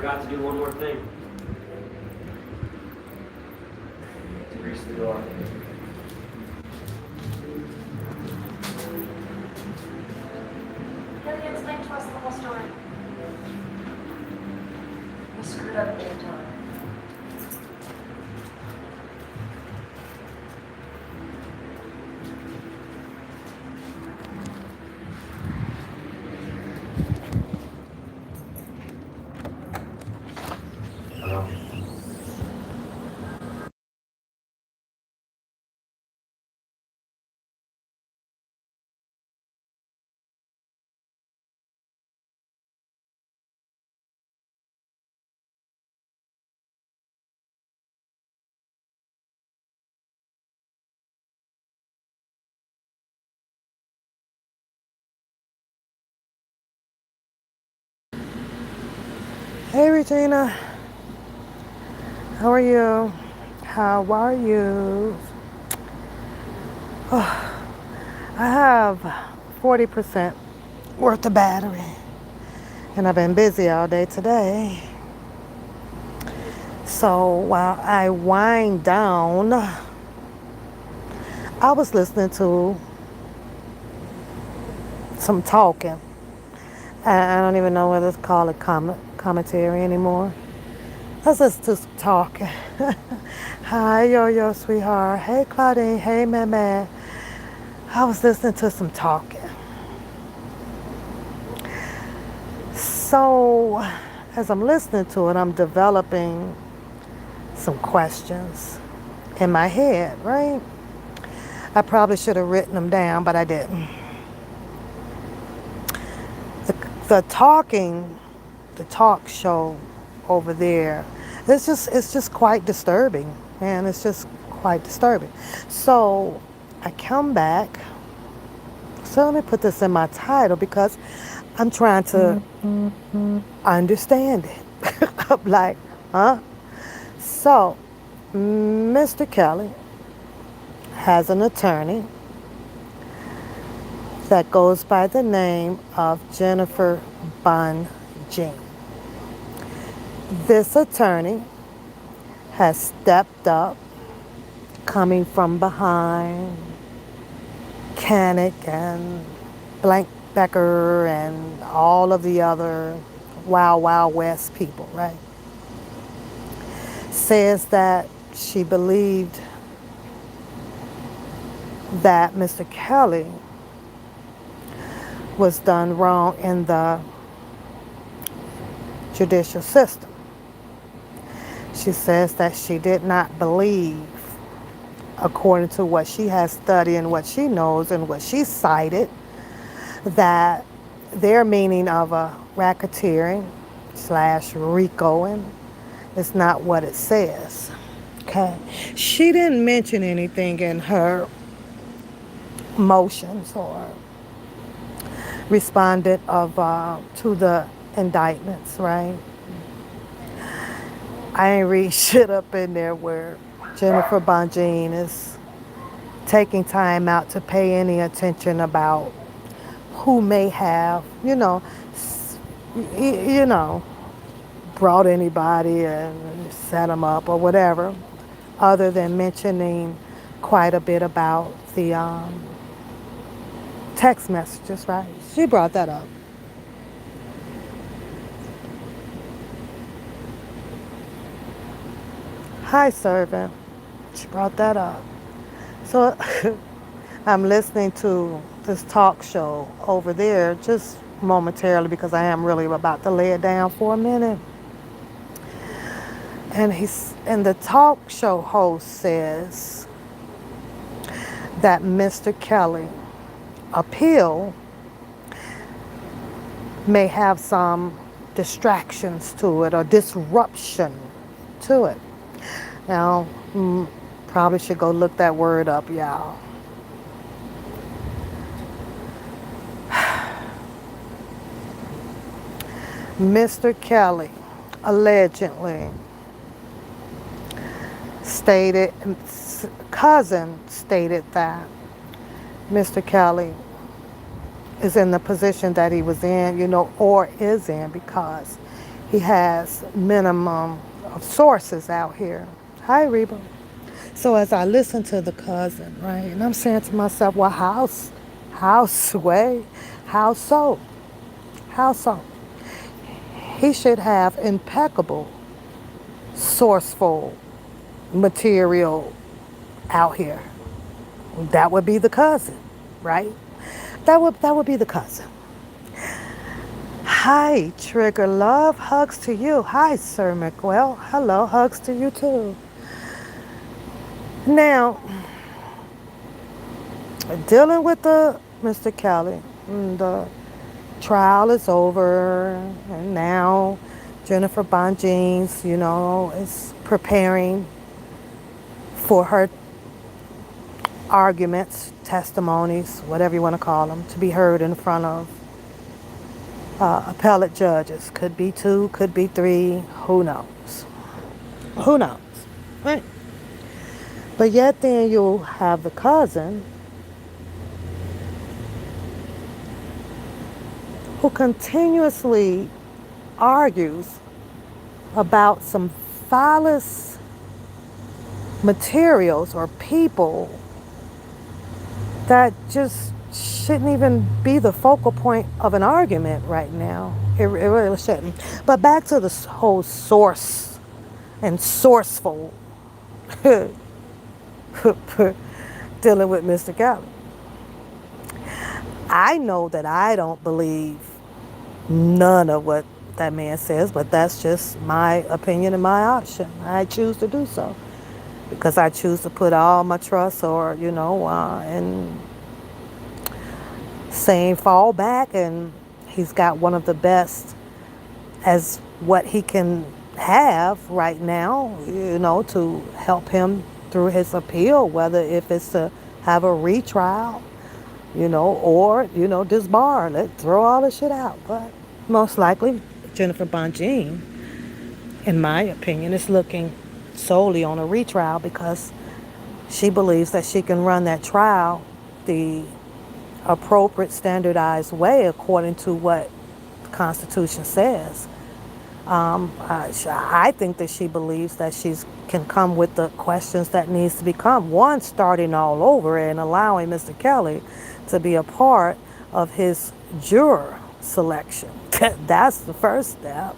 forgot to do one more thing. To grease the door. Kelly, explain to us the whole story. You screwed up big time. Hey Regina, how are you? How are you? Oh, I have 40% worth of battery, and I've been busy all day today. So while I wind down, I was listening to some talking. I don't even know whether to call it commentary anymore. Let's listen to some talking. Hi, yo, sweetheart. Hey, Claudine. Hey, man. I was listening to some talking. So, as I'm listening to it, I'm developing some questions in my head, right? I probably should have written them down, but I didn't. The talk show over there, it's just quite disturbing, man. It's just quite disturbing. So I come back. So let me put this in my title because I'm trying to understand it. I'm like, huh? So Mr. Kelly has an attorney that goes by the name of Jennifer Bunjean. This attorney has stepped up, coming from behind Canick and Blank Becker and all of the other Wild Wild West people, right? Says that she believed that Mr. Kelly was done wrong in the judicial system. She says that she did not believe, according to what she has studied and what she knows and what she cited, that their meaning of a racketeering / RICOing is not what it says. Okay. She didn't mention anything in her motions or responded to the indictments, right? I ain't read shit up in there where Jennifer Bunjean is taking time out to pay any attention about who may have, brought anybody and set them up or whatever, other than mentioning quite a bit about the text messages, right? She brought that up. Hi, servant. She brought that up. So I'm listening to this talk show over there just momentarily because I am really about to lay it down for a minute. And the talk show host says that Mr. Kelly appeal may have some distractions to it or disruption to it. Now, probably should go look that word up, y'all. Mr. Kelly allegedly stated, cousin stated that Mr. Kelly is in the position that he was in, or is in, because he has minimum of sources out here. Hi, Reba. So as I listen to the cousin, right, and I'm saying to myself, well, how sway, how so, how so? He should have impeccable, sourceful material out here. That would be the cousin, right? That would be the cousin. Hi, Trigger Love. Hugs to you. Hi, Sir McWell. Hello, hugs to you too. Now, dealing with the Mr. Kelly, the trial is over, and now Jennifer Bonjeans, is preparing for her arguments, testimonies, whatever you want to call them, to be heard in front of appellate judges. Could be two, could be three, who knows? Who knows? Right? But yet then you'll have the cousin who continuously argues about some phallus materials or people that just shouldn't even be the focal point of an argument right now. It really shouldn't. But back to the whole source and sourceful dealing with Mr. Kelly. I know that I don't believe none of what that man says, but that's just my opinion and my option. I choose to do so because I choose to put all my trust in saying fall back, and he's got one of the best as what he can have right now, to help him through his appeal, whether if it's to have a retrial, or, disbar. Let's throw all this shit out. But most likely, Jennifer Bonjean, in my opinion, is looking solely on a retrial because she believes that she can run that trial the appropriate standardized way according to what the Constitution says. I think that she believes that she can come with the questions that needs to become. One, starting all over and allowing Mr. Kelly to be a part of his juror selection. That's the first step.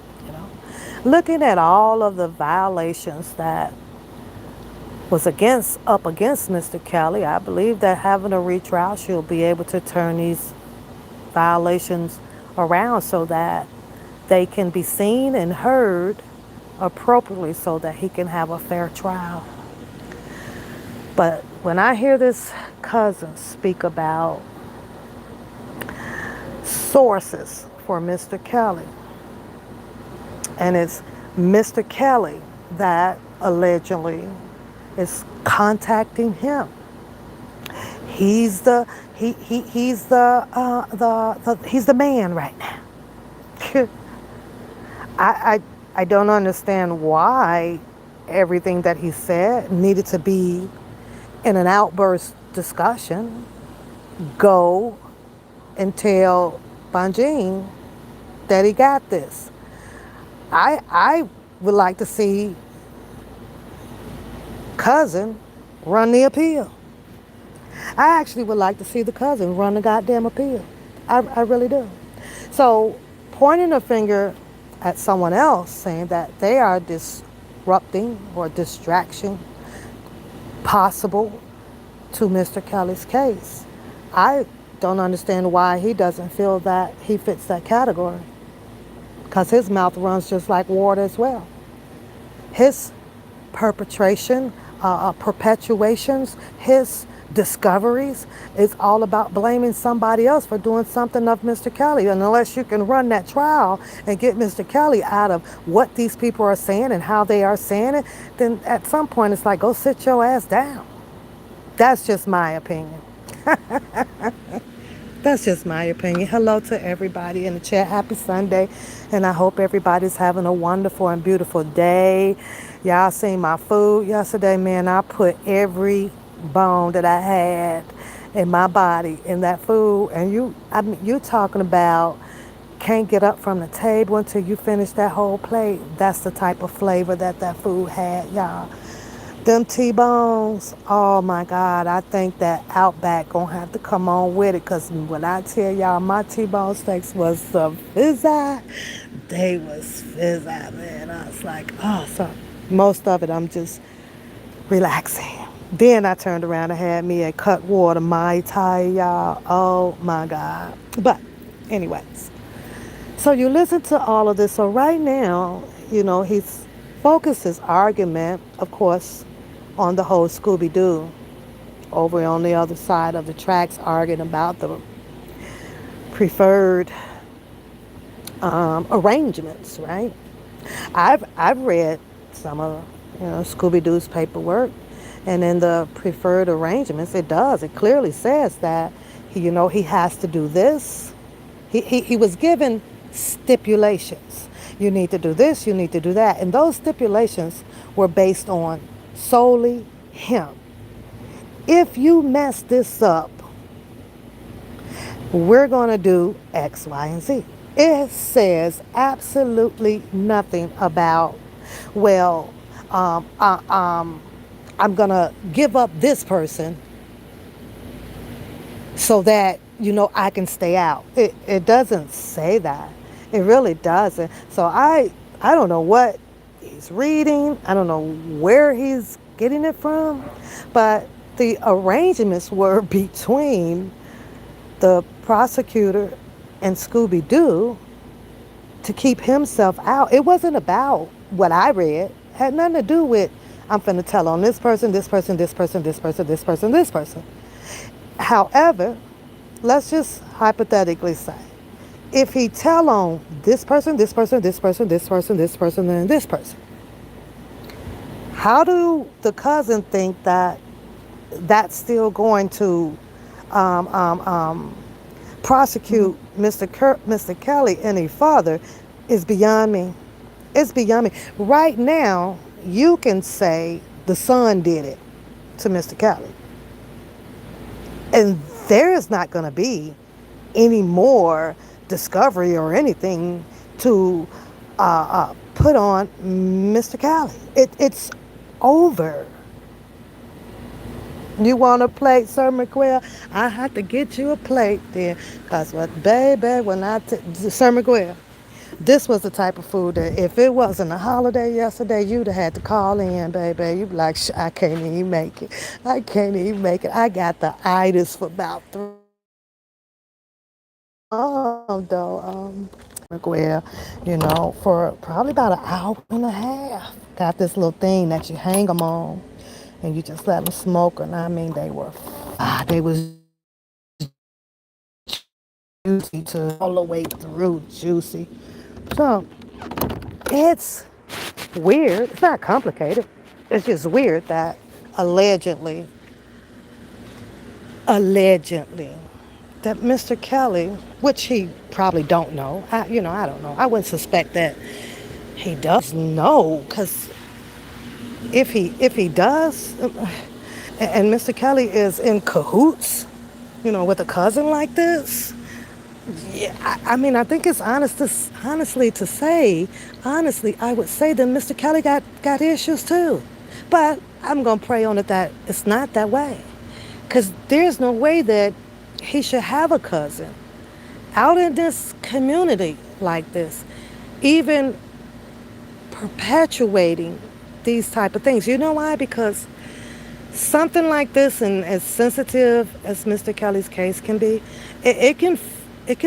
Looking at all of the violations that was up against Mr. Kelly, I believe that having a retrial, she'll be able to turn these violations around so that they can be seen and heard appropriately so that he can have a fair trial. But when I hear this cousin speak about sources for Mr. Kelly, and it's Mr. Kelly that allegedly is contacting him. He's the man right now. I don't understand why everything that he said needed to be in an outburst discussion. Go and tell Bonjean that he got this. I would like to see cousin run the appeal. I actually would like to see the cousin run the goddamn appeal. I really do. So pointing a finger at someone else saying that they are disrupting or distraction possible to Mr. Kelly's case. I don't understand why he doesn't feel that he fits that category, because his mouth runs just like water as well. His perpetuations, his discoveries is all about blaming somebody else for doing something of Mr. Kelly. And unless you can run that trial and get Mr. Kelly out of what these people are saying and how they are saying it, then at some point it's like, go sit your ass down. That's just my opinion. That's just my opinion. Hello to everybody in the chat. Happy Sunday. And I hope everybody's having a wonderful and beautiful day. Y'all seen my food yesterday, man. I put every bone that I had in my body in that food. And you talking about can't get up from the table until you finish that whole plate. That's the type of flavor that that food had, y'all. Them T-bones, oh my God, I think that Outback gonna have to come on with it, because when I tell y'all my T-bone steaks was some fizzy, they was fizzy, man. I was like, oh, so most of it I'm just relaxing. Then I turned around and had me a cut water Mai Tai, y'all. Oh my God. But anyways, so you listen to all of this. So right now, he's focused his argument, of course, on the whole Scooby-Doo over on the other side of the tracks, arguing about the preferred arrangements, right? I've read some of Scooby-Doo's paperwork, and in the preferred arrangements, it clearly says that he has to do this. He was given stipulations. You need to do this, you need to do that. And those stipulations were based on solely him. If you mess this up, we're going to do X, Y, and Z. It says absolutely nothing about, well, I'm going to give up this person so that, I can stay out. It doesn't say that. It really doesn't. So I don't know what he's reading. I don't know where he's getting it from. But the arrangements were between the prosecutor and Scooby-Doo to keep himself out. It wasn't about what I read. It had nothing to do with, I'm finna tell on this person, this person, this person, this person, this person, this person. However, let's just hypothetically say, if he tell on this person, this person, this person, this person, this person, and this person, how do the cousin think that that's still going to prosecute Mr. Kelly any further is beyond me. It's beyond me. Right now, you can say the son did it to Mr. Kelly. And there is not going to be any more discovery or anything to put on Mr. Kelly. It's over. You want a plate, Sir McGuire? I have to get you a plate then. Because what, baby, Sir McGuire, this was the type of food that if it wasn't a holiday yesterday, you'd have had to call in, baby. You'd be like, I can't even make it. I can't even make it. I got the itis for about 3 though. McGuire, for probably about an hour and a half. Got this little thing that you hang them on, and you just let them smoke. And I mean, they was juicy to all the way through juicy. So it's weird. It's not complicated. It's just weird that allegedly, that Mr. Kelly, which he probably don't know. I don't know. I wouldn't suspect that he does know, because if he does, and Mr. Kelly is in cahoots, with a cousin like this. Yeah, I mean, I think it's honestly, I would say that Mr. Kelly got issues too. But I'm going to pray on it that it's not that way. Because there's no way that he should have a cousin out in this community like this, even perpetuating these type of things. You know why? Because something like this, and as sensitive as Mr. Kelly's case can be, it can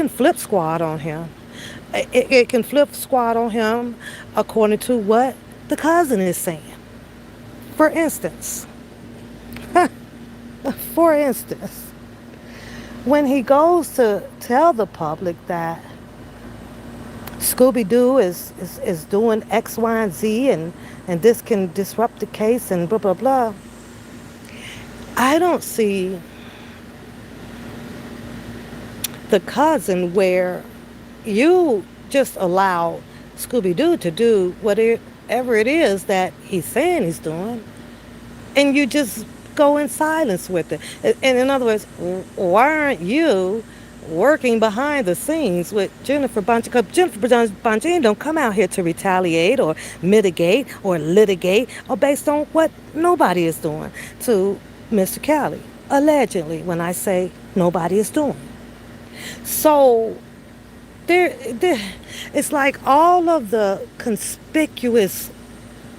flip squad on him. It can flip squad on him according to what the cousin is saying. For instance, when he goes to tell the public that Scooby-Doo is doing X, Y, and Z, and this can disrupt the case and blah, blah, blah, I don't see the cousin where you just allow Scooby-Doo to do whatever it is that he's saying he's doing, and you just go in silence with it. And in other words, why aren't you working behind the scenes with Jennifer Bonjean. Because Jennifer Bonjean don't come out here to retaliate or mitigate or litigate or based on what nobody is doing to Mr. Kelly. Allegedly, when I say nobody is doing. So there, it's like all of the conspicuous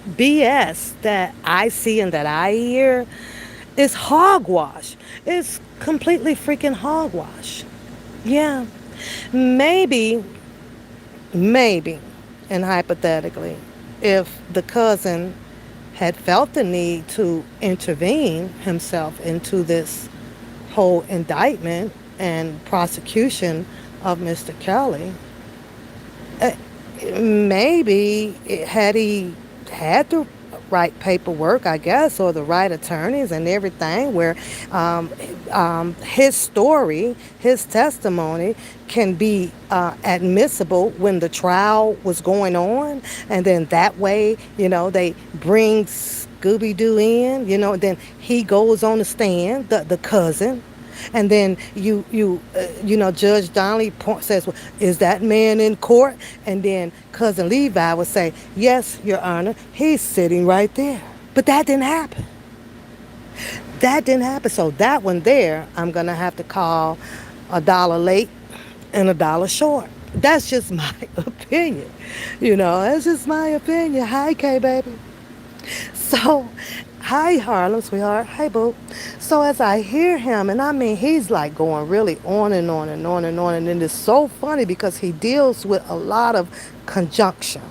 BS that I see and that I hear is hogwash. It's completely freaking hogwash. Yeah. Maybe, maybe, and hypothetically, if the cousin had felt the need to intervene himself into this whole indictment and prosecution of Mr. Kelly, uh, maybe had he had the right paperwork, I guess, or the right attorneys and everything, where um, his story, his testimony can be admissible when the trial was going on. And then that way, they bring Scooby Doo in, and then he goes on the stand, the cousin. And then Judge Donnelly says, well, is that man in court? And then Cousin Levi would say, yes, Your Honor, he's sitting right there. But that didn't happen. That didn't happen. So that one there, I'm going to have to call a dollar late and a dollar short. That's just my opinion. That's just my opinion. Hi, K, baby. So, hi, Harlem, sweetheart. Hey, boo. So, as I hear him, and I mean, he's like going really on and on and on and on. And then it's so funny because he deals with a lot of conjunction.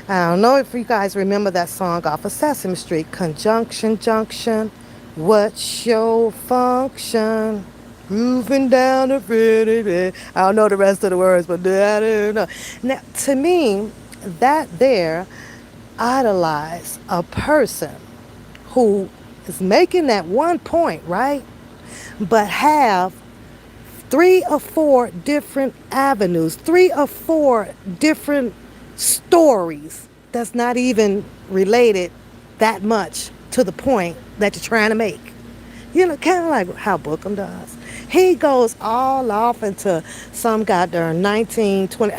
I don't know if you guys remember that song off of Sesame Street, Conjunction Junction. What's your function? Moving down the pretty. I don't know the rest of the words, but I don't know. Now, to me, that there idolize a person who is making that one point, right? But have 3 or 4 different avenues, 3 or 4 different stories that's not even related that much to the point that you're trying to make. Kind of like how Bookham does. He goes all off into some goddamn 1920.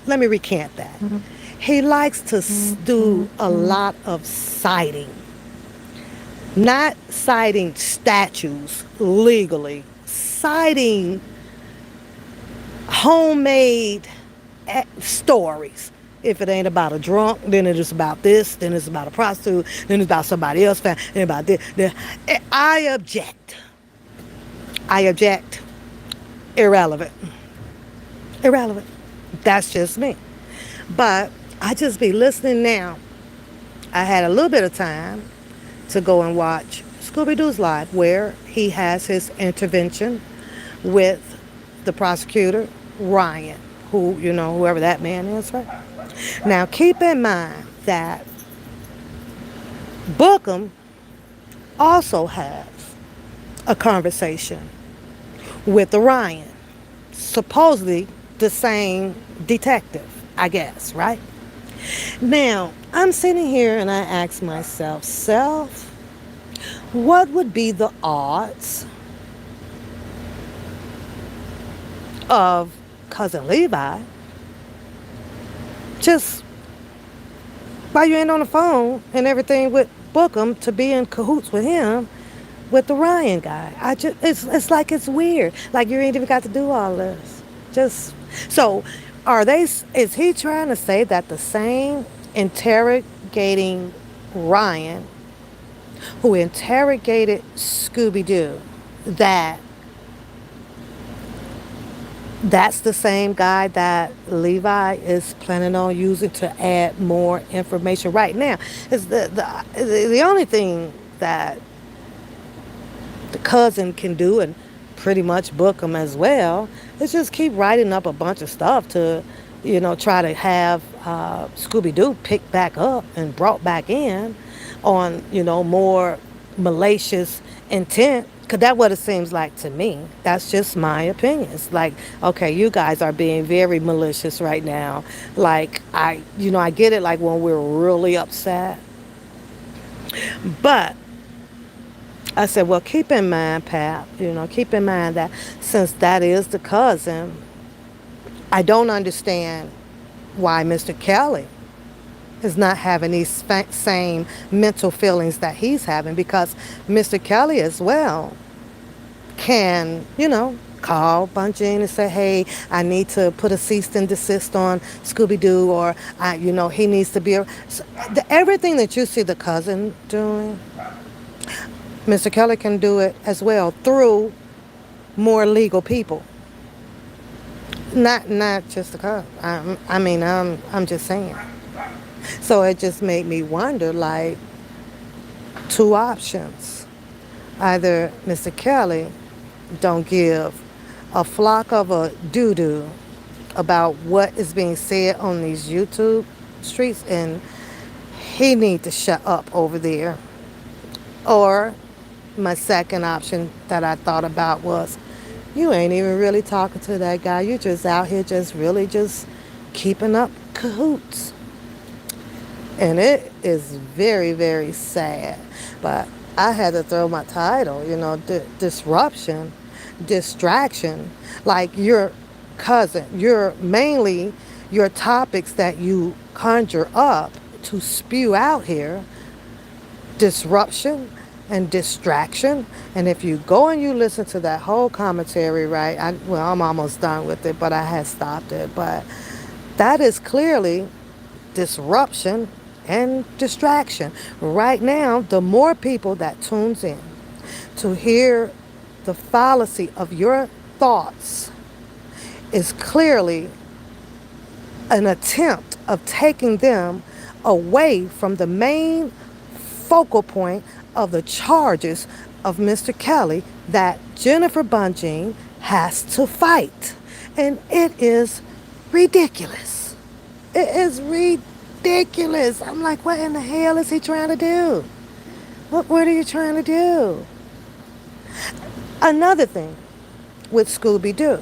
Let me recant that. Mm-hmm. He likes to do a lot of citing. Not citing statues legally, citing homemade stories. If it ain't about a drunk, then it is about this, then it's about a prostitute, then it's about somebody else, then about this. I object. Irrelevant. That's just me. But I just be listening now. I had a little bit of time to go and watch Scooby-Doo's Live, where he has his intervention with the prosecutor, Ryan, who, whoever that man is, right? Now, keep in mind that Bookham also has a conversation with the Ryan, supposedly the same detective, I guess, right? Now, I'm sitting here and I ask myself, what would be the odds of Cousin Levi just while you ain't on the phone and everything with Bookham to be in cahoots with him with the Ryan guy? It's like it's weird. Like you ain't even got to do all this. So is he trying to say that the same interrogating Ryan who interrogated Scooby-Doo, that's the same guy that Levi is planning on using to add more information right now? Is the only thing that the cousin can do, and pretty much Bookham as well, is just keep writing up a bunch of stuff to, try to have Scooby-Doo picked back up and brought back in on, more malicious intent. Because that's what it seems like to me. That's just my opinion. It's like, okay, you guys are being very malicious right now. Like, I get it, like when we're really upset. But I said, well, keep in mind, Pap, keep in mind that since that is the cousin, I don't understand why Mr. Kelly is not having these same mental feelings that he's having, because Mr. Kelly as well can, call Bungie and say, hey, I need to put a cease and desist on Scooby-Doo, or, he needs to be, everything that you see the cousin doing, Mr. Kelly can do it as well through more legal people. Not just the cousin. I'm just saying. So it just made me wonder, like, two options. Either Mr. Kelly don't give a flock of a doo-doo about what is being said on these YouTube streets, and he need to shut up over there. Or my second option that I thought about was, you ain't even really talking to that guy. You just out here just really just keeping up cahoots. And it is very, very sad. But I had to throw my title, disruption, distraction. Like your cousin, mainly your topics that you conjure up to spew out here, disruption and distraction. And if you go and you listen to that whole commentary, right, I'm almost done with it, but I had stopped it. But that is clearly disruption and distraction. Right now, the more people that tunes in to hear the fallacy of your thoughts is clearly an attempt of taking them away from the main focal point of the charges of Mr. Kelly that Jennifer Bungie has to fight. And it is ridiculous. It is ridiculous. I'm like, what in the hell is he trying to do? What are you trying to do? Another thing with Scooby-Doo.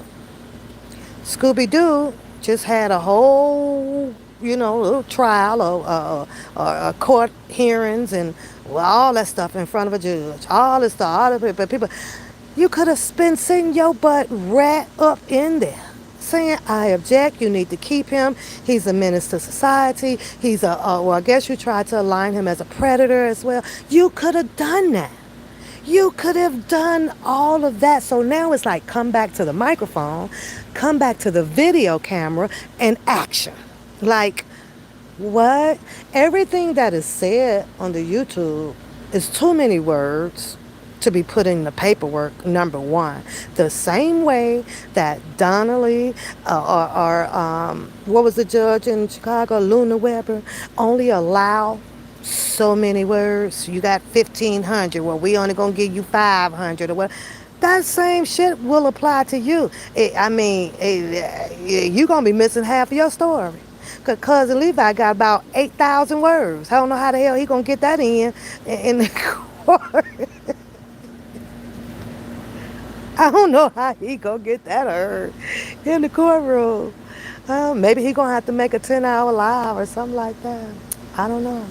Scooby-Doo just had a whole, little trial or court hearings and all that stuff in front of a judge. All this stuff, all the people. You could have been sitting your butt right up in there saying, I object, you need to keep him. He's a menace to society. He's well, I guess you tried to align him as a predator as well. You could have done that. You could have done all of that. So now it's like, come back to the microphone, come back to the video camera, and action. Like, what? Everything that is said on the YouTube is too many words to be put in the paperwork, number one. The same way that Donnelly what was the judge in Chicago, Luna Weber, only allow so many words. You got 1,500. Well, we only gonna give you 500 or what. That same shit will apply to you. You're gonna be missing half of your story. Cause Cousin Levi got about 8,000 words. I don't know how the hell he gonna get that in the court. I don't know how he gonna get that heard in the courtroom. Maybe he gonna have to make a 10-hour live or something like that. I don't know.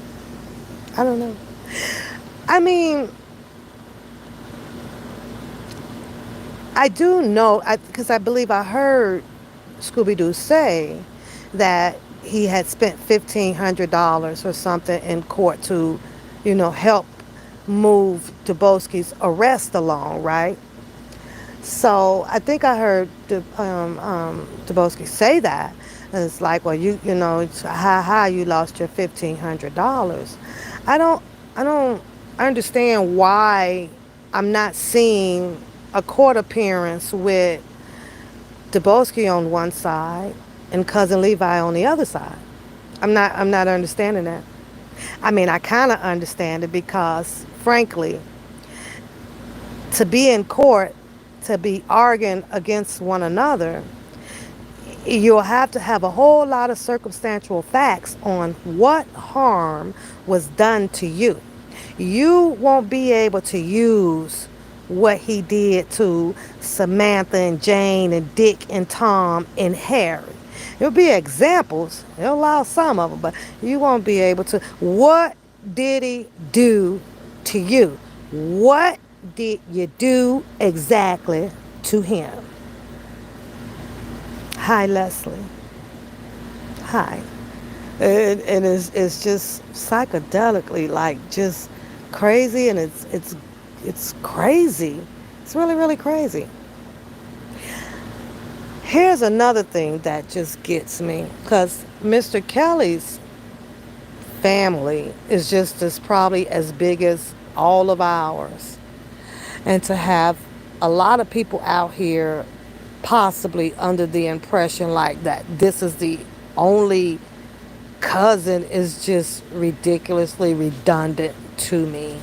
I mean, I do know, because I believe I heard Scooby-Doo say that he had spent $1,500 or something in court to, help move Dubowski's arrest along, right? So I think I heard Dubowski say that. And it's like, well, it's how you lost your $1,500. I don't understand why I'm not seeing a court appearance with Dubowski on one side and Cousin Levi on the other side. I'm not understanding that. I mean, I kind of understand it because, frankly, to be in court, to be arguing against one another, you'll have to have a whole lot of circumstantial facts on what harm was done to you. You won't be able to use what he did to Samantha and Jane and Dick and Tom and Harry. It'll be examples. He'll allow some of them, but you won't be able to. What did he do to you? What did you do exactly to him? Hi, Leslie. Hi. And it's just psychedelically like just crazy, and it's crazy. It's really, really crazy. Here's another thing that just gets me, because Mr. Kelly's family is just as probably as big as all of ours. And to have a lot of people out here possibly under the impression like that this is the only cousin is just ridiculously redundant to me.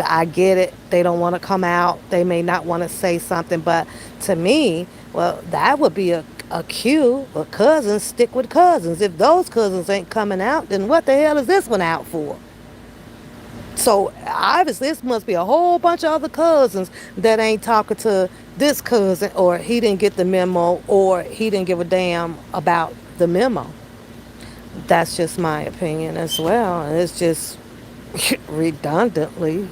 I get it. They don't want to come out. They may not want to say something. But to me, well, that would be a cue. Well, cousins stick with cousins. If those cousins ain't coming out, then what the hell is this one out for? So obviously, this must be a whole bunch of other cousins that ain't talking to this cousin, or he didn't get the memo, or he didn't give a damn about the memo. That's just my opinion as well. And it's just redundantly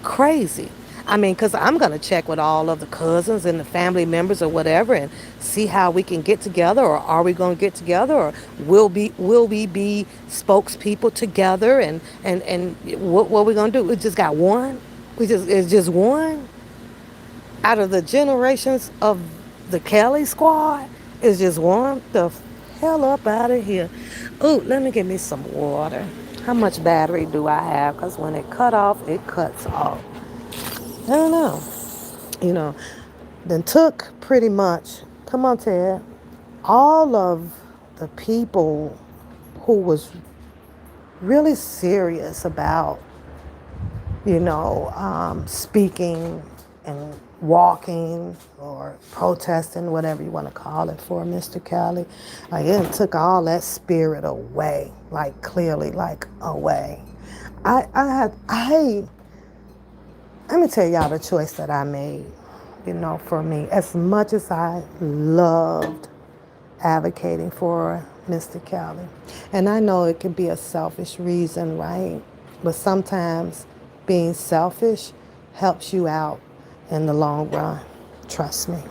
crazy. I mean, because I'm going to check with all of the cousins and the family members or whatever and see how we can get together, or are we going to get together, or will we be spokespeople together, and what we going to do? We just got one? It's just one? Out of the generations of the Kelly squad, it's just one? The hell up out of here. Ooh, let me get me some water. How much battery do I have? Because when it cut off, it cuts off. I don't know. You know, then took pretty much, come on, Ted, all of the people who was really serious about, speaking and walking or protesting, whatever you want to call it, for Mr. Kelly. Like, it took all that spirit away, like clearly, like away. I let me tell y'all the choice that I made, for me. As much as I loved advocating for Mr. Kelly, and I know it can be a selfish reason, right? But sometimes being selfish helps you out in the long run. Trust me.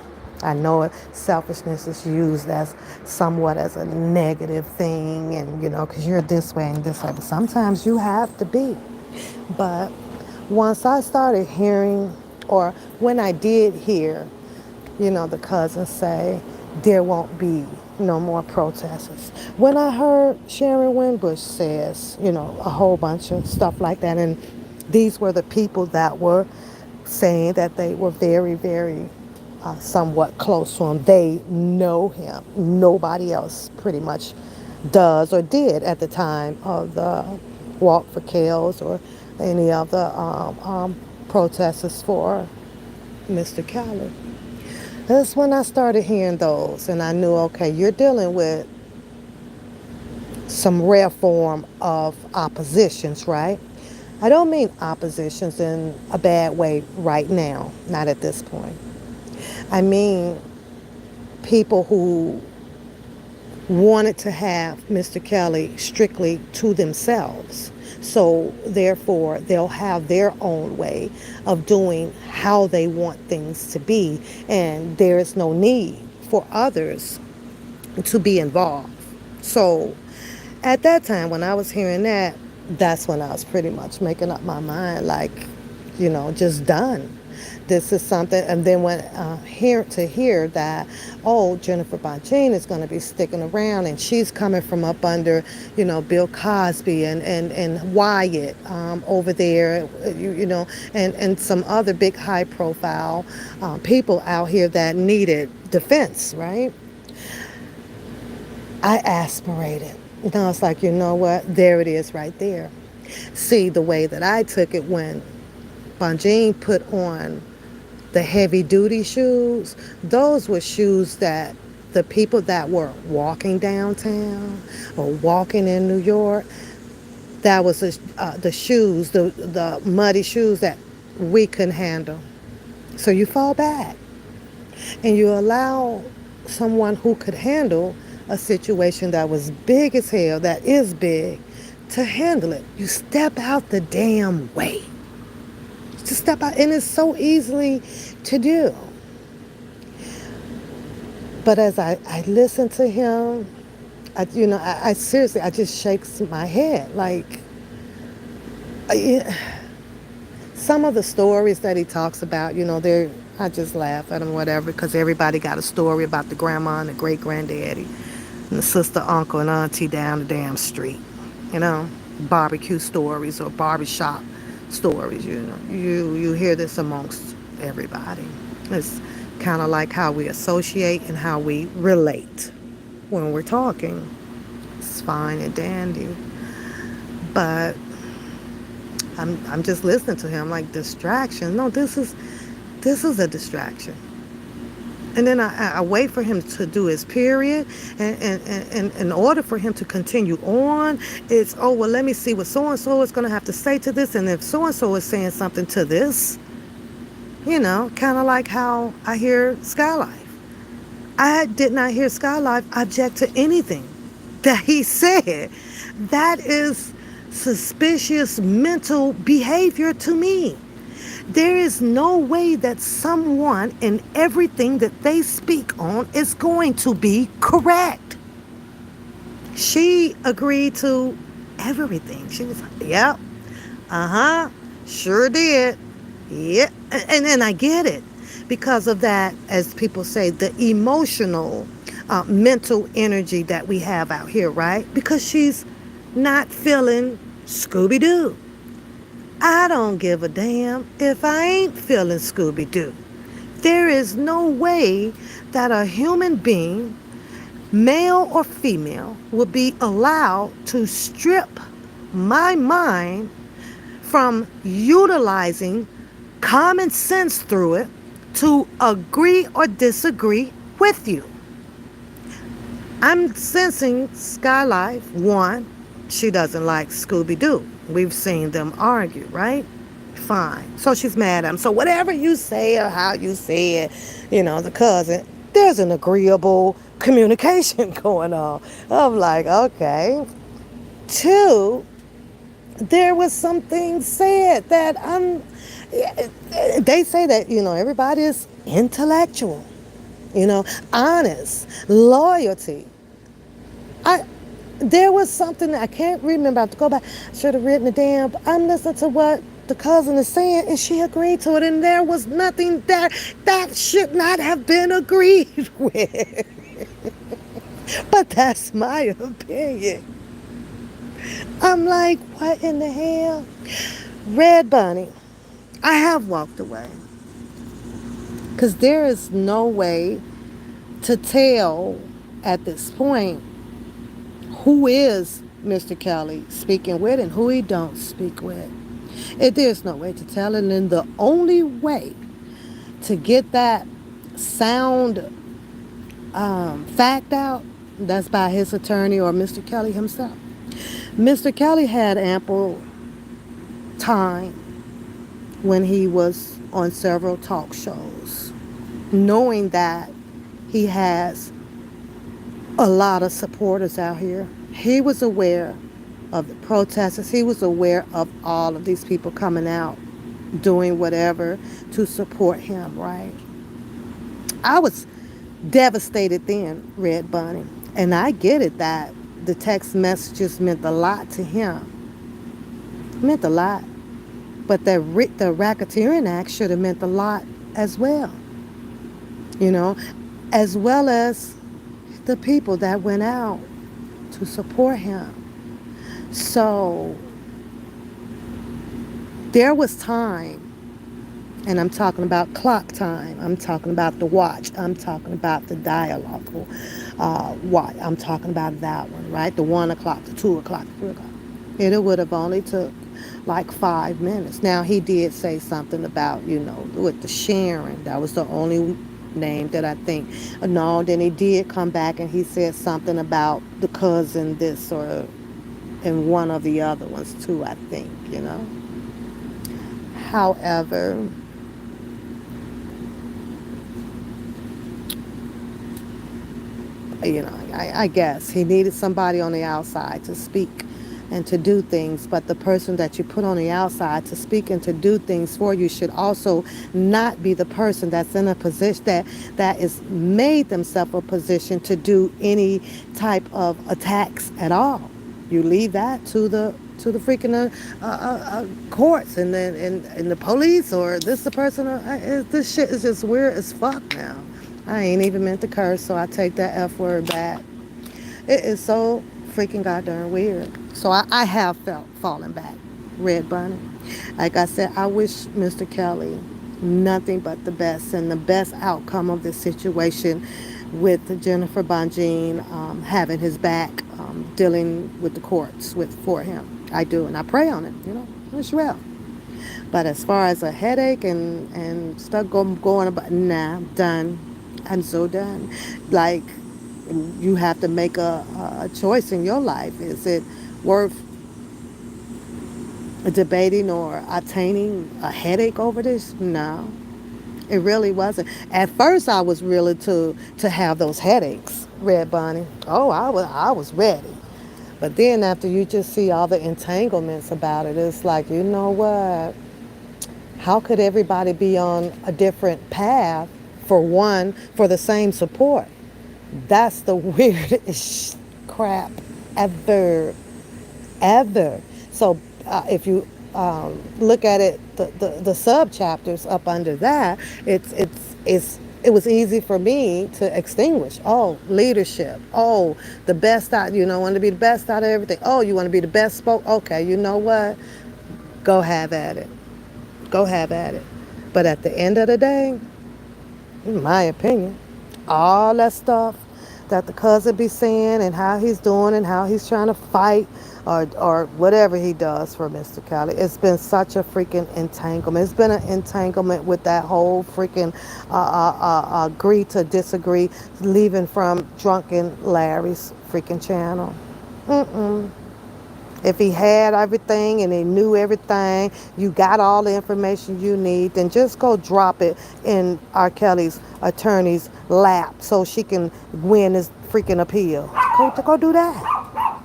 I know selfishness is used as somewhat as a negative thing, and because you're this way and this way. But sometimes you have to be. But once I started hearing, or when I did hear, the cousins say there won't be no more protesters. When I heard Sharon Winbush says, a whole bunch of stuff like that, and these were the people that were saying that they were very, very somewhat close to him. They know him. Nobody else pretty much does or did at the time of the Walk for Kills or any of the protesters for Mr. Kelly. That's when I started hearing those, and I knew, okay, you're dealing with some rare form of oppositions, right? I don't mean oppositions in a bad way right now, not at this point. I mean people who wanted to have Mr. Kelly strictly to themselves. So therefore, they'll have their own way of doing how they want things to be, and there is no need for others to be involved. So at that time, when I was hearing that, that's when I was pretty much making up my mind, like, just done. This is something. And then when hear that, oh, Jennifer Bonjean is going to be sticking around, and she's coming from up under, Bill Cosby and Wyatt over there, and some other big high profile people out here that needed defense, right? I aspirated. And I was like, you know what? There it is right there. See, the way that I took it, when Bonjean put on the heavy duty shoes, those were shoes that the people that were walking downtown or walking in New York, that was the shoes, the muddy shoes that we couldn't handle. So you fall back and you allow someone who could handle a situation that was big as hell, that is big, to handle it. You step out the damn way. to step out, and it's so easily to do. But as I listen to him, I seriously, I just shakes my head. Like, I, some of the stories that he talks about, I just laugh at him, whatever, because everybody got a story about the grandma and the great granddaddy and the sister, uncle, and auntie down the damn street. You know, barbecue stories or barbershop stories. You hear this amongst everybody. It's kind of like how we associate and how we relate when we're talking. It's fine and dandy, but I'm just listening to him like distraction. No, this is a distraction. And then I wait for him to do his period, and in order for him to continue on, it's, oh, well, let me see what so-and-so is going to have to say to this, and if so-and-so is saying something to this, kind of like how I hear Skylife. I did not hear Skylife object to anything that he said. That is suspicious mental behavior to me. There is no way that someone and everything that they speak on is going to be correct. She agreed to everything. She was like, yep, sure did. Yeah. And I get it because of that, as people say, the emotional, mental energy that we have out here, right? Because she's not feeling Scooby-Doo. I don't give a damn if I ain't feeling Scooby-Doo. There is no way that a human being, male or female, will be allowed to strip my mind from utilizing common sense through it to agree or disagree with you. I'm sensing Skylife, one, she doesn't like Scooby-Doo. We've seen them argue, right? Fine. So she's mad at him. So whatever you say or how you say it, the cousin, there's an agreeable communication going on. I'm like, okay. Two, there was something said that they say that, everybody is intellectual, honest, loyalty. There was something that I can't remember. I have to go back. I should have written it down. But I'm listening to what the cousin is saying, and she agreed to it. And there was nothing that should not have been agreed with. But that's my opinion. I'm like, what in the hell? Red Bunny, I have walked away. Because there is no way to tell at this point who is Mr. Kelly speaking with and who he don't speak with. There's no way to tell. And then the only way to get that sound fact out, that's by his attorney or Mr. Kelly himself. Mr. Kelly had ample time when he was on several talk shows, knowing that he has a lot of supporters out here. He was aware of the protesters. He was aware of all of these people coming out, doing whatever to support him, right? I was devastated then, Red Bunny. And I get it that the text messages meant a lot to him. It meant a lot. But the Racketeering Act should have meant a lot as well. As well as the people that went out to support him. So there was time, and I'm talking about clock time. I'm talking about the watch. I'm talking about the dialogue watch. I'm talking about that one, right? The 1 o'clock, the 2 o'clock, the 3 o'clock. It would have only took like 5 minutes. Now, he did say something about, with the Sharon. That was the only name that I think. No, then he did come back and he said something about the cousin this and one of the other ones too, I think, However, I guess he needed somebody on the outside to speak and to do things, but the person that you put on the outside to speak and to do things for you should also not be the person that's in a position that is made themselves a position to do any type of attacks at all. You leave that to the freaking courts and the police, or this the person. This shit is just weird as fuck now. I ain't even meant to curse, so I take that F word back. It is so freaking goddamn weird. So I have felt falling back, Red Bunny. Like I said, I wish Mr. Kelly nothing but the best and the best outcome of this situation with Jennifer Bonjean having his back, dealing with the courts for him. I do, and I pray on it. It's real. But as far as a headache and stuff going about, nah, I'm done. I'm so done. Like, you have to make a choice in your life. Is it worth debating or attaining a headache over this? No, it really wasn't. At first, I was really to have those headaches, Red Bunny. Oh, I was ready. But then after you just see all the entanglements about it, it's like, you know what? How could everybody be on a different path for the same support? That's the weirdest crap ever. So if you look at it, the sub chapters up under that, it was easy for me to extinguish. Oh, leadership. Oh, the best out. Want to be the best out of everything. Oh, you want to be the best spoke. Okay, you know what? Go have at it. Go have at it. But at the end of the day, in my opinion, all that stuff that the cousin be saying and how he's doing and how he's trying to fight or whatever he does for Mr. Kelly, it's been such a freaking entanglement. It's been an entanglement with that whole freaking agree to disagree, leaving from Drunken Larry's freaking channel. If he had everything and he knew everything, you got all the information you need, then just go drop it in R.Kelly's attorney's lap so she can win his freaking appeal. Go do that.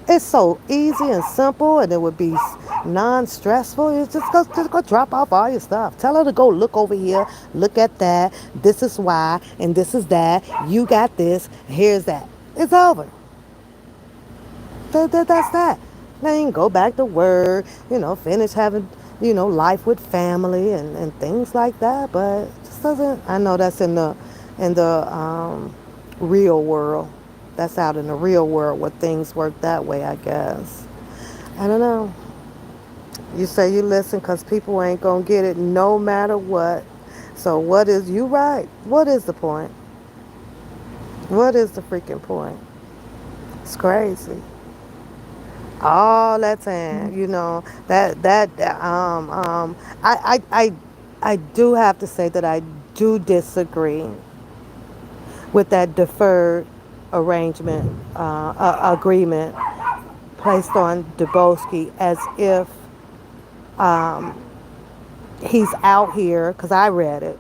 It's so easy and simple, and it would be non-stressful. It's just go drop off all your stuff. Tell her to go look over here, look at that. This is why, and this is that. You got this. Here's that. It's over. That's that. Then go back to work, finish having, life with family and things like that. But it just doesn't. I know that's in the real world. That's out in the real world where things work that way, I guess. I don't know. You say you listen because people ain't gonna get it no matter what. So you right? What is the point? What is the freaking point? It's crazy. All that time, I do have to say that I do disagree with that deferred arrangement agreement placed on Dubowski, as if he's out here, because I read it,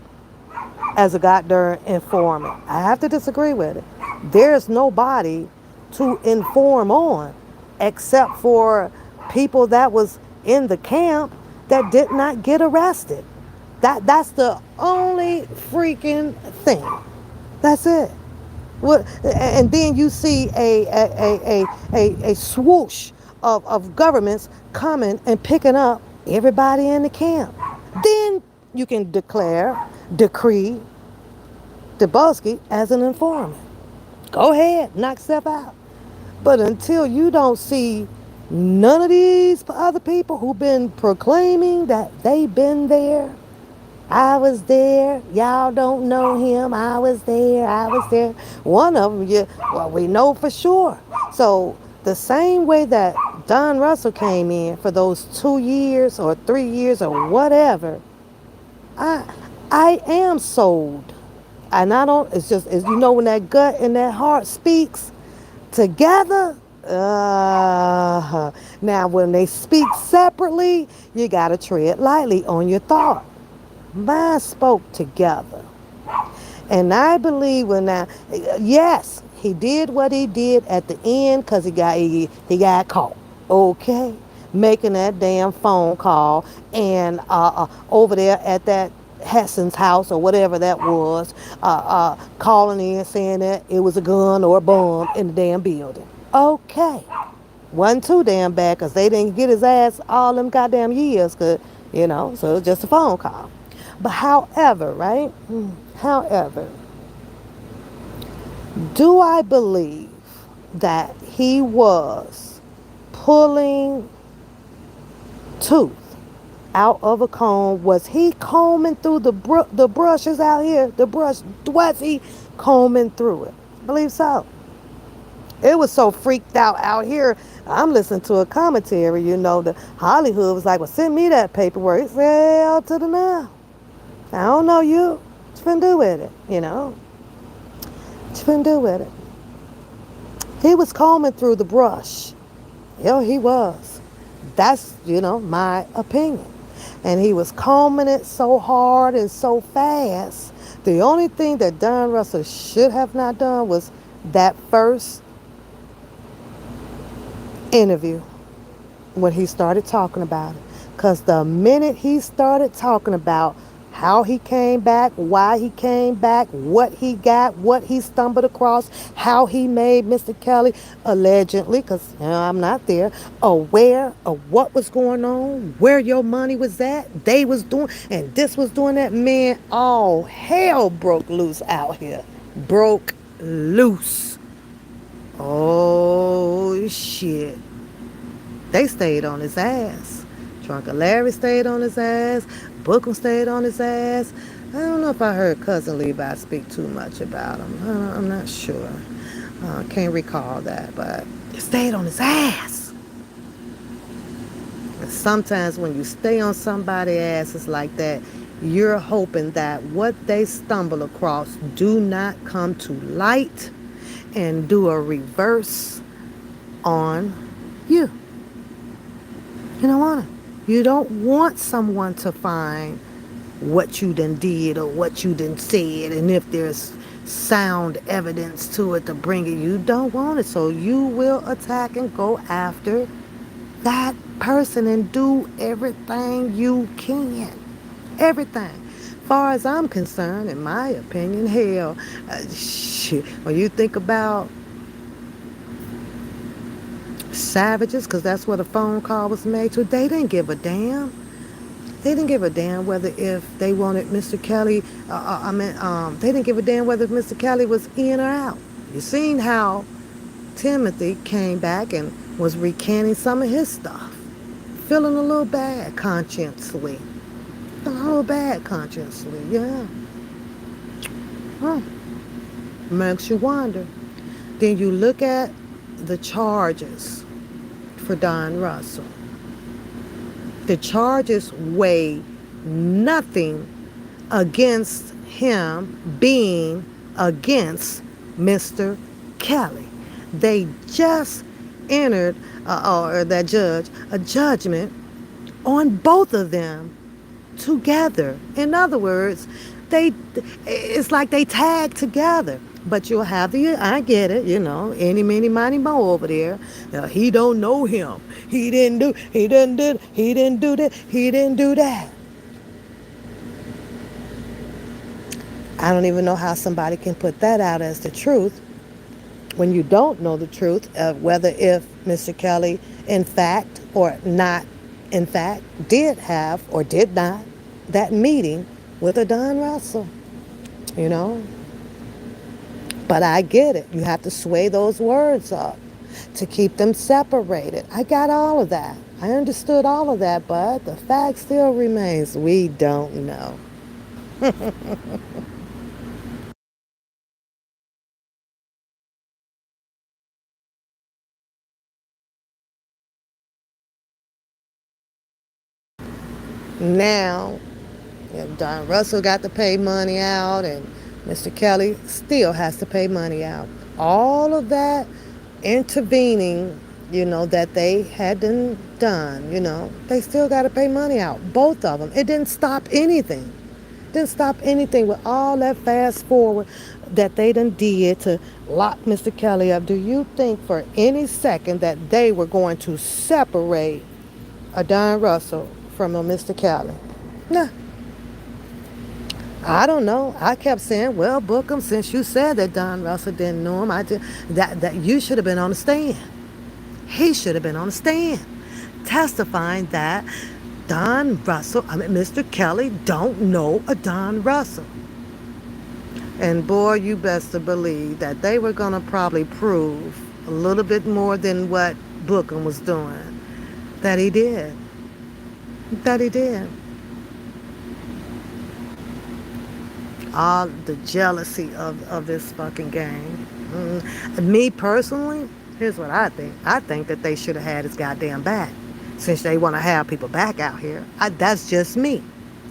as a goddamn informant. I have to disagree with it. There's nobody to inform on except for people that was in the camp that did not get arrested. That's the only freaking thing. That's it. What? And then you see a swoosh of governments coming and picking up everybody in the camp. Then you can decree Dubowski as an informant. Go ahead, knock stuff out. But until you don't see none of these other people who've been proclaiming that they've been there, I was there, y'all don't know him, I was there. One of them, we know for sure. So the same way that Don Russell came in for those 2 years or 3 years or whatever, I am sold. And I don't, it's just, when that gut and that heart speaks together, now when they speak separately, you got to tread lightly on your thought. Mine spoke together. And I believe yes, he did what he did at the end because he got caught. Okay, making that damn phone call and over there at that Hessen's house or whatever that was, calling in saying that it was a gun or a bomb in the damn building. Okay, wasn't too damn bad because they didn't get his ass all them goddamn years, so it was just a phone call. But however, right? However, do I believe that he was pulling tooth out of a comb? Was he combing through the brushes out here? The brush, was he combing through it? I believe so. It was so freaked out here. I'm listening to a commentary, the Hollywood was like, well, send me that paperwork. He said, hell to the now. I don't know you. What you finna do with it, What you finna do with it? He was combing through the brush. Yeah, he was. That's, my opinion. And he was combing it so hard and so fast. The only thing that Don Russell should have not done was that first interview when he started talking about it. Because the minute he started talking about how he came back, why he came back, what he got, what he stumbled across, how he made Mr. Kelly allegedly, because I'm not there, aware of what was going on, where your money was at, they was doing, and this was doing that, man, all hell broke loose out here. Broke loose. Oh, shit. They stayed on his ass. Drunken Larry stayed on his ass. Bookham stayed on his ass. I don't know if I heard Cousin Levi speak too much about him. I'm not sure. Can't recall that, but they stayed on his ass. And sometimes when you stay on somebody's ass, it's like that. You're hoping that what they stumble across do not come to light and do a reverse on you. You don't want to. You don't want someone to find what you done did or what you done said, and if there's sound evidence to it to bring it, you don't want it. So you will attack and go after that person and do everything you can. Everything. Far as I'm concerned, in my opinion, hell, shit. When you think about savages, because that's what a phone call was made to, they didn't give a damn. They didn't give a damn whether if they wanted Mr. Kelly, they didn't give a damn whether Mr. Kelly was in or out. You seen how Timothy came back and was recanting some of his stuff. Feeling a little bad conscientiously. Feeling a little bad conscientiously, yeah. Huh. Makes you wonder. Then you look at the charges for Don Russell. The charges weigh nothing against him being against Mr. Kelly. They just entered, or that judge, a judgment on both of them together. In other words, it's like they tag together. But you'll have I get it, any, many, money, mo over there. He don't know him. He didn't do that. He didn't do that. I don't even know how somebody can put that out as the truth when you don't know the truth of whether if Mr. Kelly, in fact, or not, in fact, did have or did not that meeting with a Don Russell, But I get it. You have to sway those words up to keep them separated. I got all of that. I understood all of that, but the fact still remains. We don't know. Now, if Don Russell got to pay money out and Mr. Kelly still has to pay money out. All of that intervening, that they hadn't done, they still got to pay money out. Both of them. It didn't stop anything. Didn't stop anything with all that fast forward that they done did to lock Mr. Kelly up. Do you think for any second that they were going to separate a Don Russell from a Mr. Kelly? Nah. I don't know. I kept saying, well, book him since you said that Don Russell didn't know him. That you should have been on the stand. He should have been on the stand testifying that Mr. Kelly don't know a Don Russell. And boy, you best to believe that they were going to probably prove a little bit more than what Bookham was doing. That he did. That he did. All the jealousy of this fucking game. Me personally, here's what I think. I think that they should have had his goddamn back. Since they want to have people back out here. That's just me.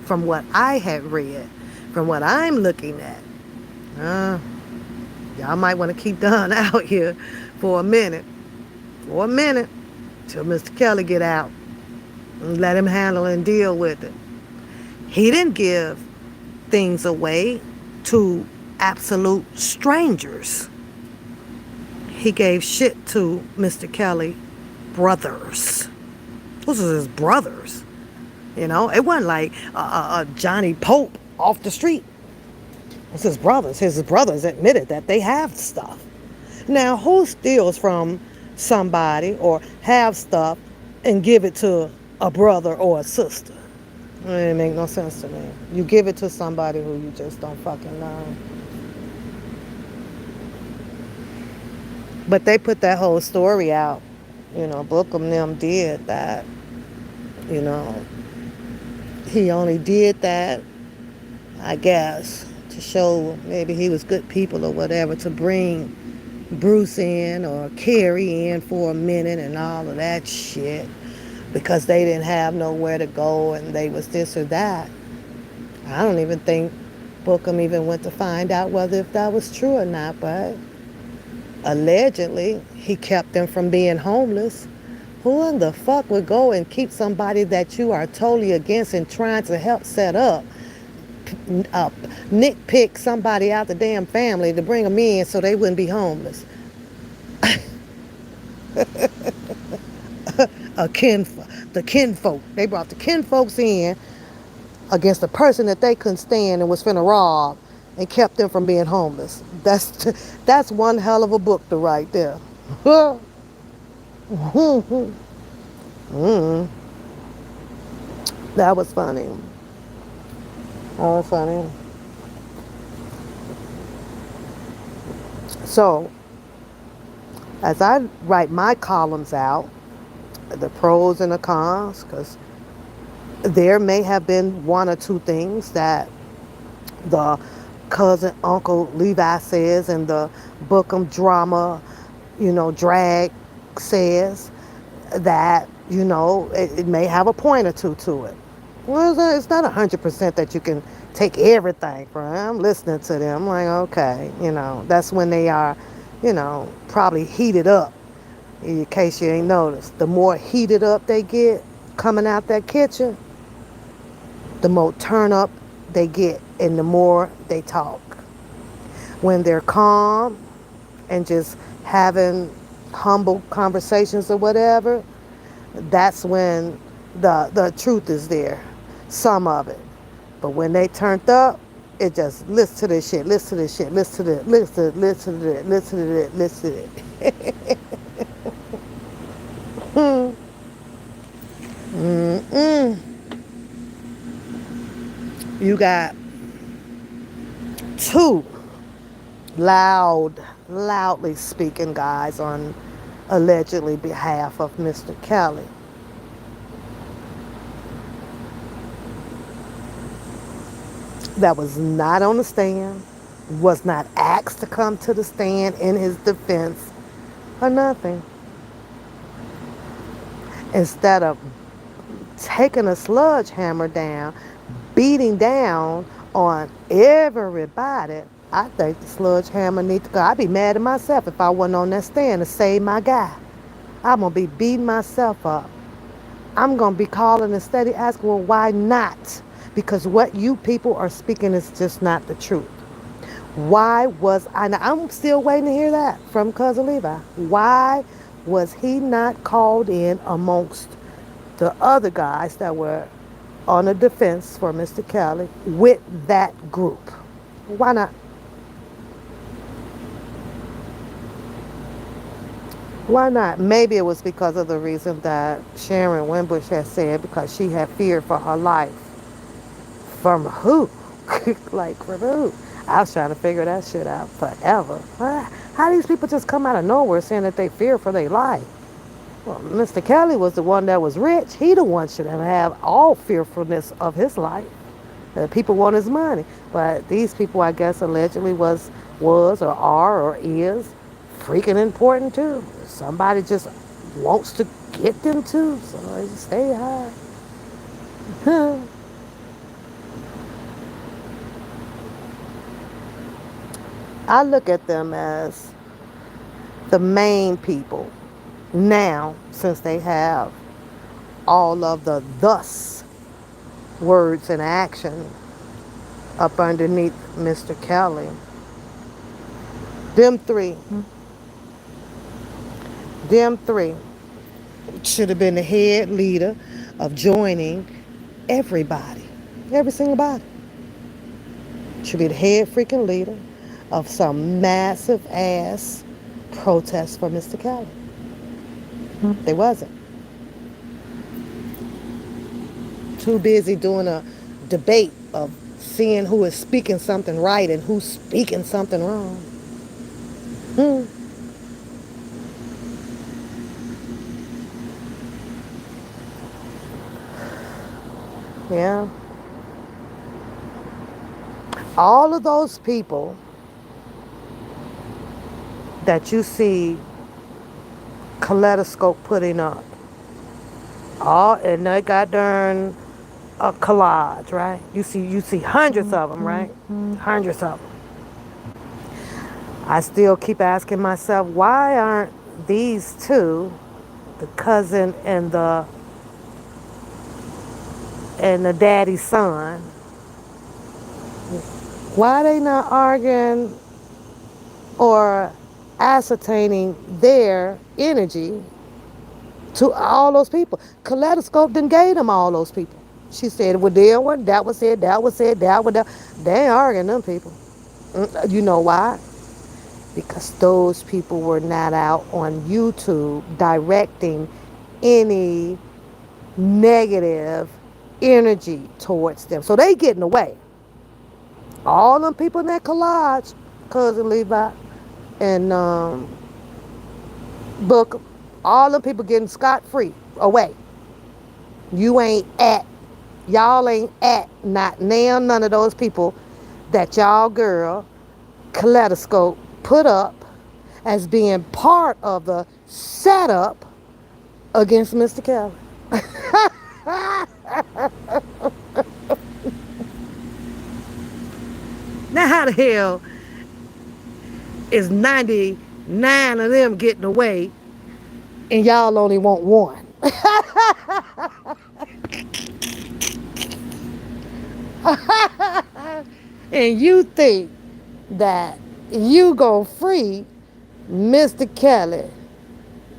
From what I had read. From what I'm looking at. Y'all might want to keep Don out here for a minute. For a minute. Till Mr. Kelly get out. And let him handle and deal with it. He didn't give things away to absolute strangers. He gave shit to Mr. Kelly brothers. Those are his brothers. You know, it wasn't like Johnny Pope off the street. It's his brothers. His brothers admitted that they have stuff. Now, who steals from somebody or have stuff and give it to a brother or a sister? It didn't make no sense to me. You give it to somebody who you just don't fucking know. But they put that whole story out. You know, Bookham them did that. You know, he only did that, I guess, to show maybe he was good people or whatever, to bring Bruce in or Carrie in for a minute and all of that shit. Because they didn't have nowhere to go and they was this or that. I don't even think Bookham even went to find out whether if that was true or not, but allegedly he kept them from being homeless. Who in the fuck would go and keep somebody that you are totally against and trying to help set up, nitpick somebody out the damn family to bring them in so they wouldn't be homeless? The kinfolk. They brought the kinfolks in against a person that they couldn't stand and was finna rob and kept them from being homeless. That's one hell of a book to write there. That was funny. That was funny. So, as I write my columns out, the pros and the cons, because there may have been one or two things that the cousin Uncle Levi says and the Bookham drama, drag says that, it may have a point or two to it. Well, it's not 100% that you can take everything from them. I'm listening to them. I'm like, okay, that's when they are, probably heated up. In case you ain't noticed, the more heated up they get coming out that kitchen, the more turn up they get and the more they talk. When they're calm and just having humble conversations or whatever, that's when the truth is there, some of it. But when they turned up, it just listen to this shit, listen to this shit, listen to this, listen to this, listen to this, listen to this. You got two loudly speaking guys on allegedly behalf of Mr. Kelly. That was not on the stand, was not asked to come to the stand in his defense or nothing. Instead of taking a sledgehammer down, beating down on everybody, I think the sledgehammer needs to go. I'd be mad at myself if I wasn't on that stand to save my guy. I'm going to be beating myself up. I'm going to be calling and steady asking, well, why not? because what you people are speaking is just not the truth. Why was I? Now, I'm still waiting to hear that from Cousin Levi. Why was he not called in amongst the other guys that were on the defense for Mr. Kelly with that group? Why not? Why not? Maybe it was because of the reason that Sharon Winbush had said, because she had feared for her life. From who? Like, from who? I was trying to figure that shit out forever. How these people just come out of nowhere saying that they fear for their life? Well, Mr. Kelly was the one that was rich. He the one should have all fearfulness of his life. People want his money. But these people, I guess, allegedly was or are or is freaking important too. Somebody just wants to get them too. So they just stay high. I look at them as the main people now, since they have all of the thus words and action up underneath Mr. Kelly. Them three should have been the head leader of joining everybody, every single body. Should be the head freaking leader of some massive ass protest for Mr. Kelly. They wasn't. Too busy doing a debate of seeing who is speaking something right and who's speaking something wrong. Yeah. All of those people that you see Kaleidoscope putting up, all, and they got darn a collage, right? You see hundreds of them, right? Hundreds of them. I still keep asking myself, why aren't these two, the cousin and the daddy's son, why they not arguing or ascertaining their energy to all those people? Kaleidoscope done gave them all those people. She said, well, that was said, that was said, that was that. They ain't arguing them people. You know why? Because those people were not out on YouTube directing any negative energy towards them. So they getting away. All them people in that collage, Cousin Levi and Booker, all them people getting scot-free away. Y'all ain't at not now none of those people that y'all girl Kaleidoscope put up as being part of the setup against Mr. Kelly. Now how the hell is 99 of them getting away and y'all only want one? And you think that you gonna free Mr. Kelly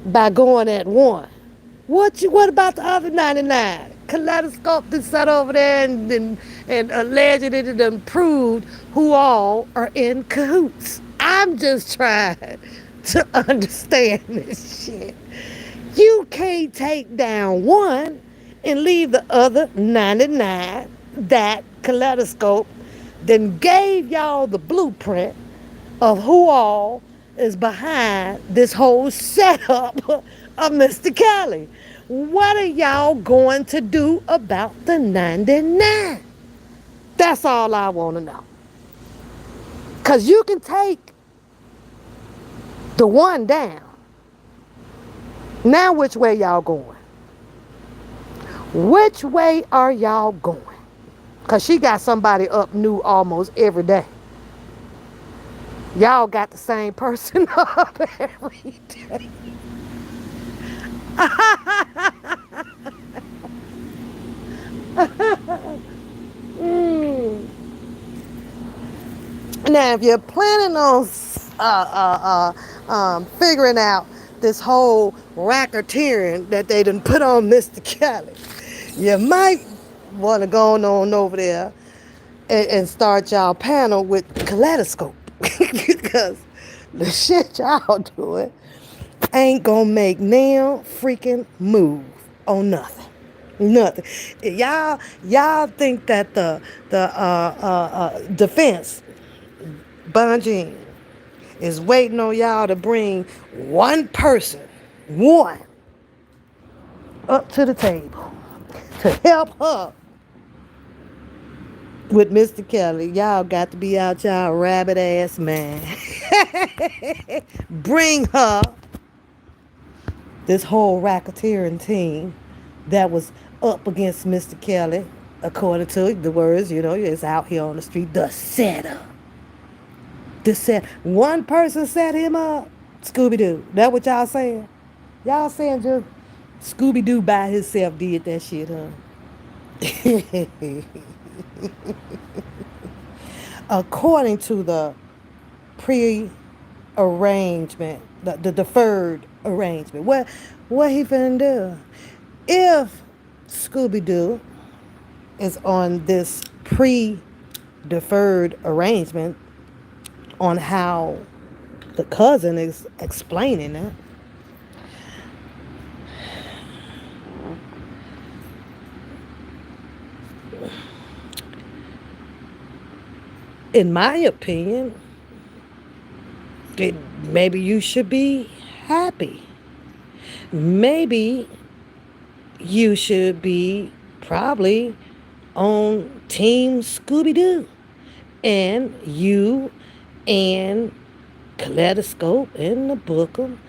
by going at one? What about the other 99? Kaleidoscope that sat over there and allegedly done proved who all are in cahoots. I'm just trying to understand this shit. You can't take down one and leave the other 99. That Kaleidoscope then gave y'all the blueprint of who all is behind this whole setup of Mr. Kelly. What are y'all going to do about the 99? That's all I want to know. Because you can take the one down. Now which way y'all going? Which way are y'all going? Because she got somebody up new almost every day. Y'all got the same person up every day. Now, if you're planning on figuring out this whole racketeering that they done put on Mr. Kelly, you might want to go on over there and start y'all panel with kaleidoscope because the shit y'all doing ain't gonna make no freaking move on nothing. Nothing. Y'all think that the defense Bungie is waiting on y'all to bring one up to the table to help her with Mr. Kelly. Y'all got to be out y'all rabbit ass man. Bring her this whole racketeering team that was up against Mr. Kelly, according to the words, it's out here on the street, the setup. One person set him up. Scooby-Doo. That what y'all saying? Y'all saying just Scooby-Doo by himself did that shit, huh? According to the pre-arrangement, the deferred arrangement, what he finna do? If Scooby-Doo is on this pre-deferred arrangement on how the cousin is explaining it, in my opinion, maybe you should be happy. Maybe you should be probably on Team Scooby-Doo. And you and Kaleidoscope and the Bookham,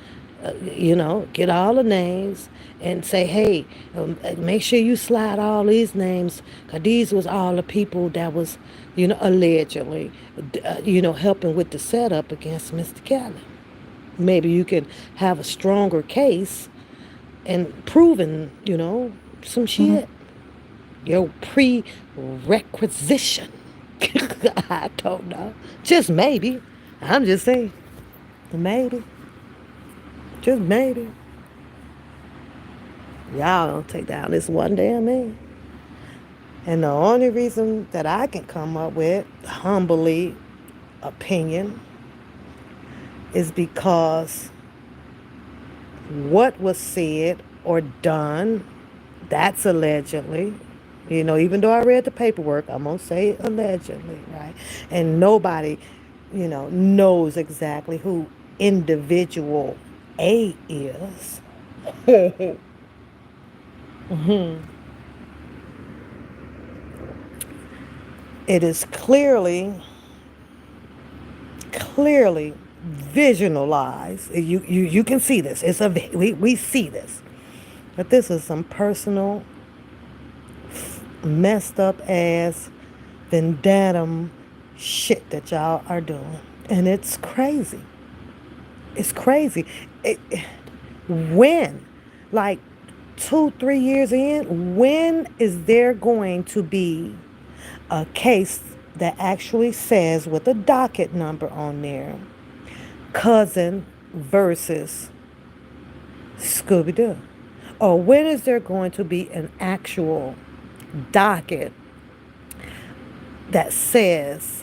get all the names and say, hey, make sure you slide all these names, because these was all the people that was, allegedly, helping with the setup against Mr. Kelly. Maybe you could have a stronger case and proving, some shit. Your prerequisition. I don't know. Just maybe. I'm just saying. Maybe. Just maybe. Y'all don't take down this one damn man. And the only reason that I can come up with, humbly, opinion, is because what was said or done, that's allegedly, even though I read the paperwork, I'm going to say allegedly, right? And nobody, knows exactly who individual A is. It is clearly visualized. You can see this. We see this. But this is some personal, messed up ass, vendetta shit that y'all are doing. And it's crazy. It's crazy. When? Like 2-3 years in? When is there going to be a case that actually says with a docket number on there, Cousin versus Scooby-Doo? Or when is there going to be an actual docket that says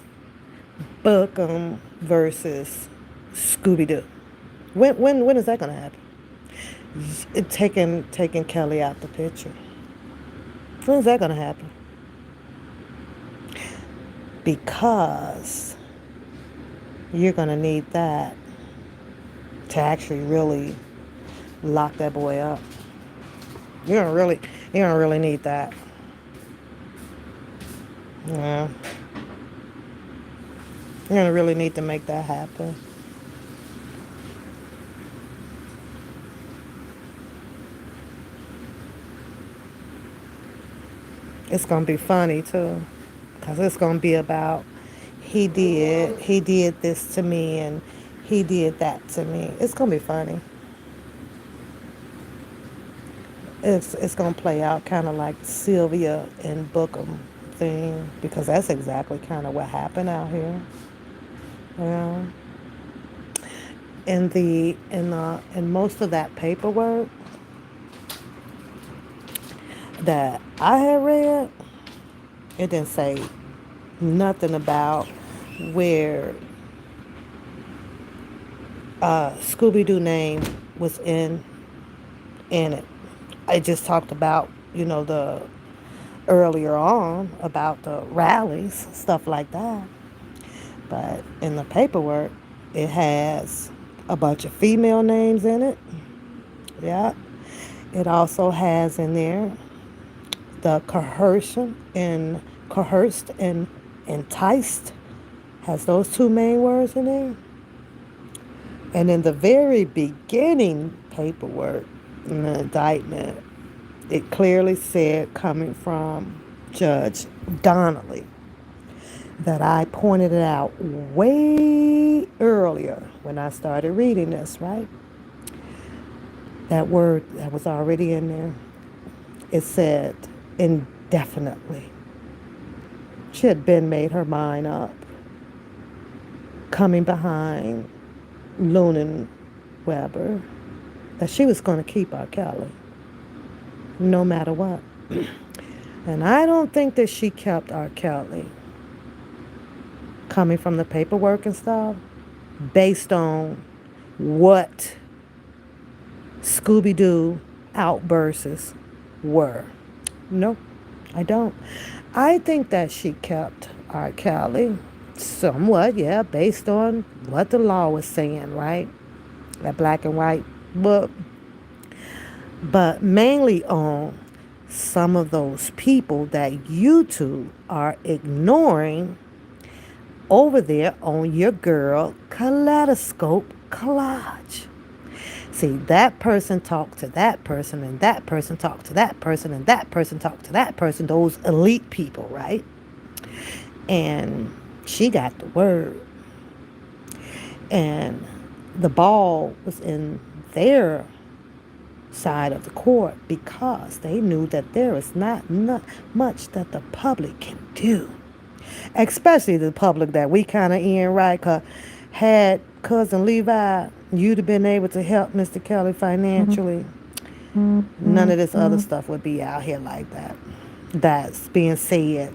Bookham versus Scooby-Doo? When is that going to happen? Taking Kelly out the picture. When is that going to happen? Because you're going to need that to actually really lock that boy up. You're gonna really need that. Yeah. You're gonna really need to make that happen. It's gonna be funny too, because it's gonna be about he did this to me and he did that to me. It's gonna be funny. It's gonna play out kind of like Sylvia and Bookham thing, because that's exactly kind of what happened out here. Yeah. In most of that paperwork that I had read, it didn't say nothing about where Scooby Doo name was in it. I just talked about, the earlier on about the rallies, stuff like that. But in the paperwork, it has a bunch of female names in it. Yeah. It also has in there the coerced and enticed, has those two main words in there. And in the very beginning paperwork, in the indictment, it clearly said, coming from Judge Donnelly, that I pointed it out way earlier when I started reading this, right? That word that was already in there, it said indefinitely. She had been made her mind up, coming behind Lunan Weber, that she was going to keep R.kelly no matter what. And I don't think that she kept R.kelly, coming from the paperwork and stuff, based on what Scooby Doo outbursts were. No, I don't. I think that she kept R.kelly somewhat, yeah, based on what the law was saying, right? That black and white book. But mainly on some of those people that you two are ignoring over there on your girl kaleidoscope collage. See, that person talked to that person, and that person talked to that person, and that person talked to that person, those elite people, right? And she got the word. And the ball was in their side of the court because they knew that there is not much that the public can do. Especially the public that we kind of in, right? Because had Cousin Levi, you'd have been able to help Mr. Kelly financially, none of this other stuff would be out here like that. That's being said,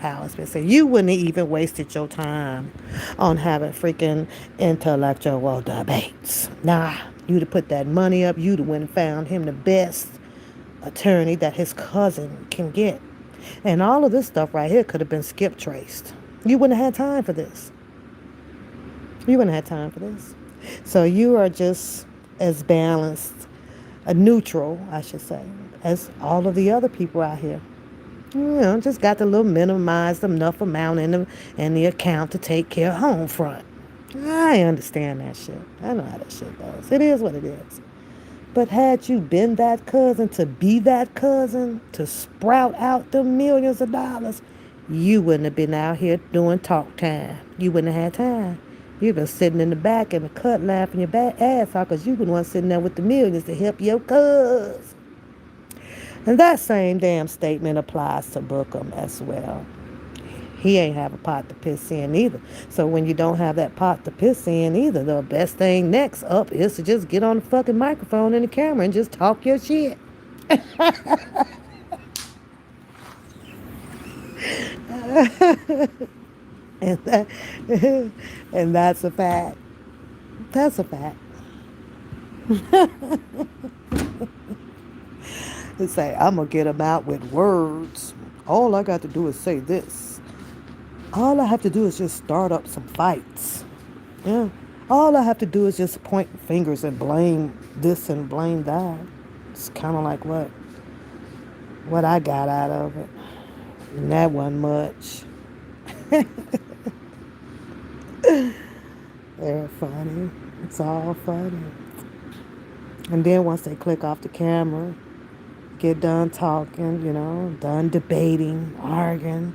how it's been said. You wouldn't have even wasted your time on having freaking intellectual debates. Nah, you'd have put that money up. You'd have went and found him the best attorney that his cousin can get. And all of this stuff right here could have been skip traced. You wouldn't have had time for this. You wouldn't have had time for this. So you are just as balanced, a neutral, I should say, as all of the other people out here. Just got the little minimized enough amount in the account to take care of home front. I understand that shit. I know how that shit goes. It is what it is. But had you been that cousin to be that cousin, to sprout out the millions of dollars, you wouldn't have been out here doing talk time. You wouldn't have had time. You'd been sitting in the back in the cut laughing your ass off because you been one sitting there with the millions to help your cuz. And that same damn statement applies to Bookham as well. He ain't have a pot to piss in either. So when you don't have that pot to piss in either, the best thing next up is to just get on the fucking microphone and the camera and just talk your shit. and that, and that's a fact. That's a fact. They say, I'm going to get them out with words. All I got to do is say this. All I have to do is just start up some fights. Yeah. All I have to do is just point fingers and blame this and blame that. It's kind of like what I got out of it. And that wasn't much. They're funny. It's all funny. And then once they click off the camera, get done talking, done debating, arguing,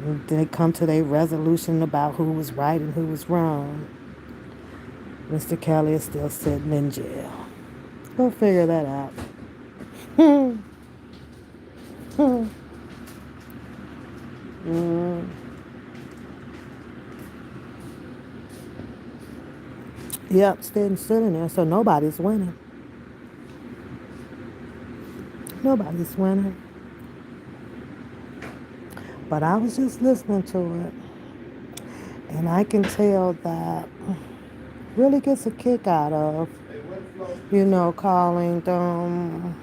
and they come to their resolution about who was right and who was wrong. Mr. Kelly is still sitting in jail. Go figure that out. Yep, sitting there. So nobody's winning. Nobody's winning. But I was just listening to it, and I can tell that really gets a kick out of, calling them.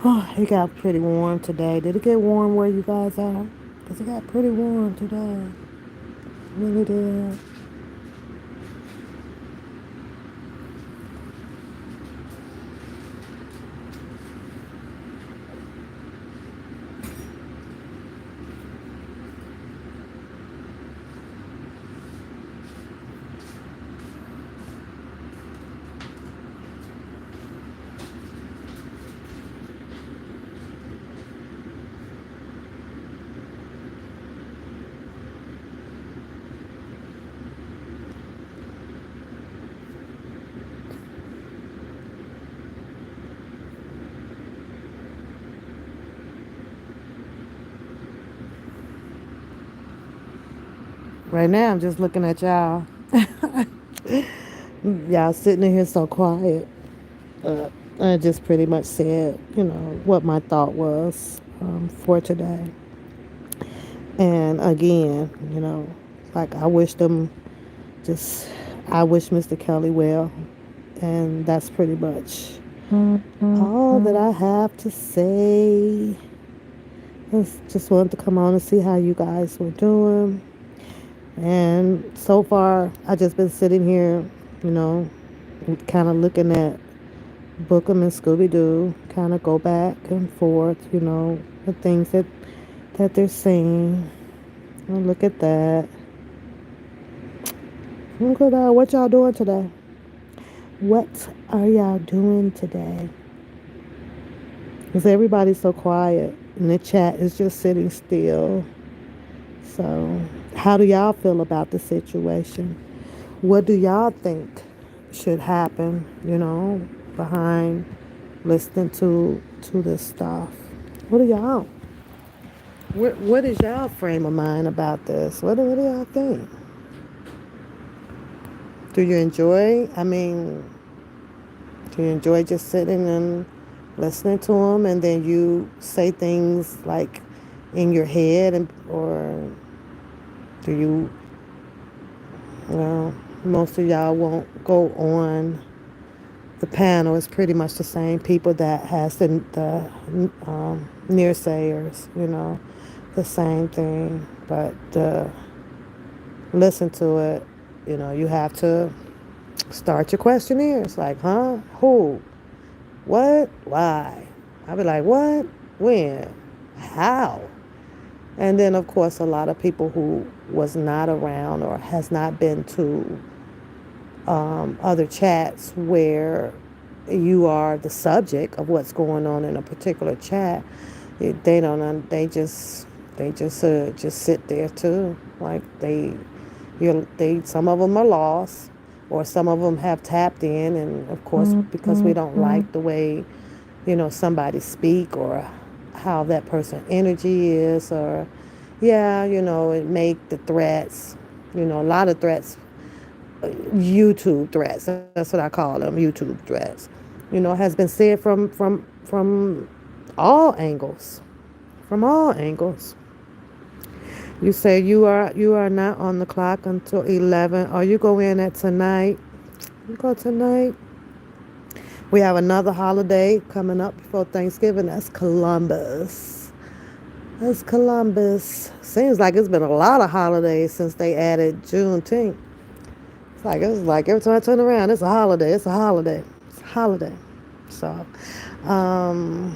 Oh, it got pretty warm today. Did it get warm where you guys are? Because it got pretty warm today. It really did. Right now, I'm just looking at y'all. Y'all sitting in here so quiet. I just pretty much said, what my thought was for today. And again, like just, I wish Mr. Kelly well. And that's pretty much all that I have to say. Just wanted to come on and see how you guys were doing. And so far, I just been sitting here, you know, kind of looking at Bookham and Scooby-Doo, kind of go back and forth, the things that they're saying. Oh, look at that. Look at that. What y'all doing today? What are y'all doing today? Because everybody's so quiet and the chat is just sitting still. So, how do y'all feel about the situation? What do y'all think should happen, behind listening to this stuff? What do y'all? What is y'all frame of mind about this? What do y'all think? Do you enjoy? Do you enjoy just sitting and listening to them, and then you say things like in your head, or do you? Well, most of y'all won't go on the panel. It's pretty much the same people that has the nearsayers, the same thing. But listen to it, you have to start your questionnaires. Like, huh? Who? What? Why? I'll be like, what? When? How? And then, of course, a lot of people who was not around or has not been to other chats where you are the subject of what's going on in a particular chat. They don't. They just sit there too. Like some of them are lost, or some of them have tapped in, and of course, because we don't like the way somebody speak, or how that person energy is, or it make the threats, a lot of threats, YouTube threats. That's what I call them, YouTube threats. Has been said from all angles, from all angles. You say you are not on the clock until 11. Are you go in at tonight? You go tonight. We have another holiday coming up before Thanksgiving. That's Columbus. It's Columbus. Seems like it's been a lot of holidays since they added Juneteenth. It's like every time I turn around, it's a holiday. It's a holiday. It's a holiday. So, um,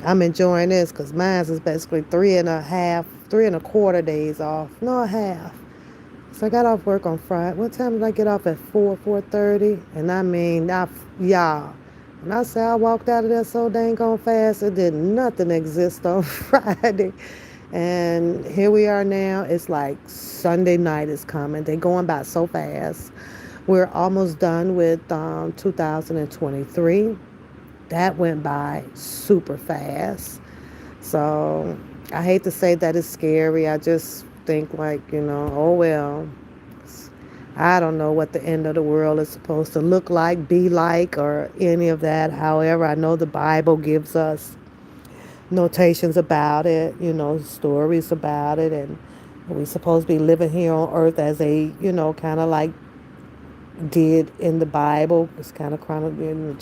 I'm enjoying this because mine is basically 3.5, 3.25 days off. No, a half. So I got off work on Friday. What time did I get off? At 4:30? And I mean, y'all, when I say I walked out of there so dang on fast, it did nothing exist on Friday. And here we are now. It's like Sunday night is coming. They're going by so fast. We're almost done with 2023. That went by super fast. So I hate to say that it's scary. I just think like, oh well. I don't know what the end of the world is supposed to look like, be like, or any of that. However, I know the Bible gives us notations about it, stories about it, and we're supposed to be living here on earth as they, kind of like did in the Bible. It's kind of chronically.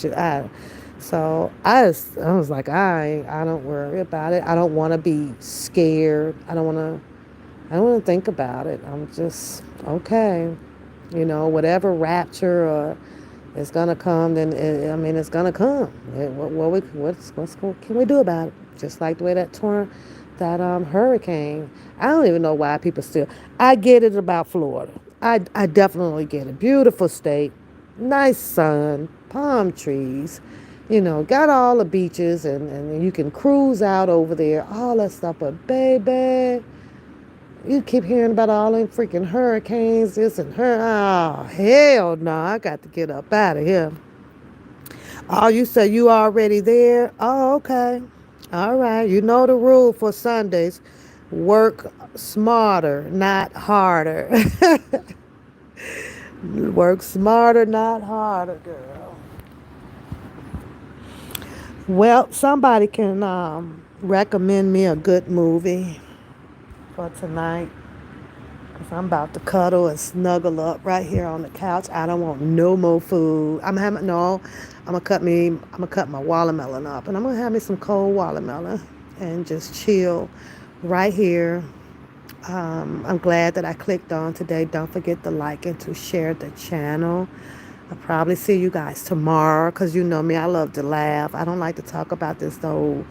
So I was like, I don't worry about it. I don't want to be scared. I don't want to think about it. I'm just okay. Whatever rapture or it's gonna come, then it's gonna come. What's can we do about it? Just like the way that hurricane. I don't even know why people still. I get it about Florida. I definitely get it. Beautiful state, nice sun, palm trees. Got all the beaches and you can cruise out over there, all that stuff. But baby, you keep hearing about all them freaking hurricanes, this and her. Oh, hell no. I got to get up out of here. Oh, you said you already there? Oh, okay. All right. You know the rule for Sundays. Work smarter, not harder. Work smarter, not harder, girl. Well, somebody can recommend me a good movie for tonight. Cause I'm about to cuddle and snuggle up right here on the couch. I don't want no more food. I'm having no. I'm gonna cut my watermelon up, and I'm gonna have me some cold watermelon and just chill right here. I'm glad that I clicked on today. Don't forget to like and to share the channel. I'll probably see you guys tomorrow because you know me, I love to laugh. I don't like to talk about this whole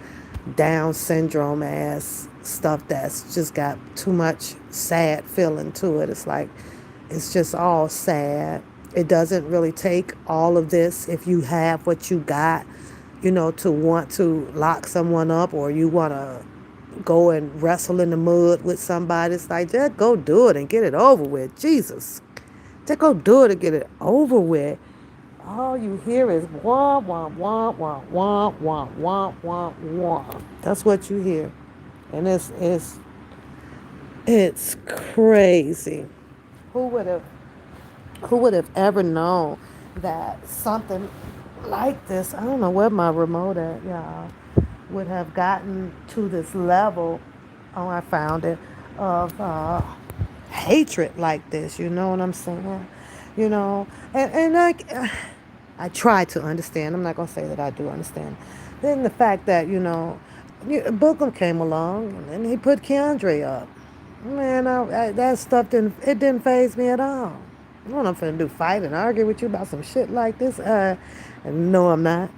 Down syndrome ass stuff that's just got too much sad feeling to it. It's like, it's just all sad. It doesn't really take all of this if you have what you got, to want to lock someone up or you want to go and wrestle in the mud with somebody. It's like, just go do it and get it over with. Jesus. Just go do it and get it over with. All you hear is wah, wah, wah, wah, wah, wah, wah, wah, wah. That's what you hear. And it's crazy. Who would have who would have ever known that something like this, I don't know where my remote at, y'all, would have gotten to this level, oh, I found it, of hatred like this, you know what I'm saying? And I try to understand. I'm not going to say that I do understand. Then the fact that, Bookham came along and he put Keandre up. Man, that stuff didn't faze me at all. I don't know if I'm finna do fight and argue with you about some shit like this. No, I'm not.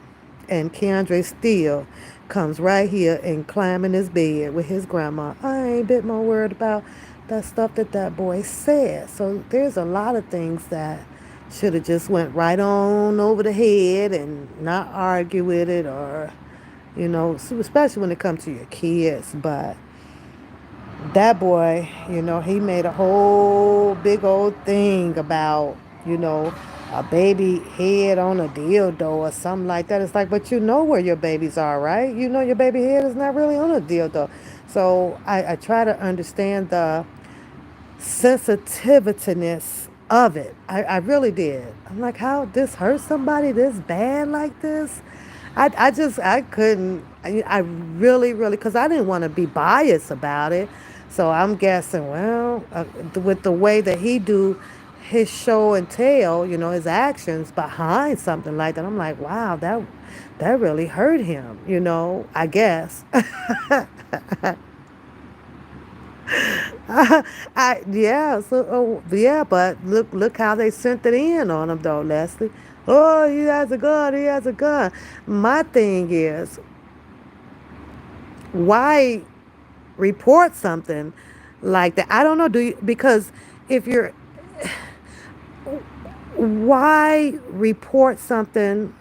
And Keandre still comes right here and climb in his bed with his grandma. I ain't a bit more worried about that stuff that boy said. So there's a lot of things that should have just went right on over the head and not argue with it or, especially when it comes to your kids. But that boy, he made a whole big old thing about, a baby head on a dildo or something like that. It's like, but you know where your babies are, right? You know your baby head is not really on a dildo. So I try to understand the sensitivityness of it. I really did. I'm like, how this hurt somebody this bad like this? I couldn't, I really, because I didn't want to be biased about it. So I'm guessing, well, with the way that he do his show and tell, his actions behind something like that. I'm like, wow, that really hurt him, I guess. Yeah, so yeah, but look how they sent it in on him though, Leslie. Oh, he has a gun, he has a gun. My thing is, why report something like that? I don't know, do you, because if you're, why report something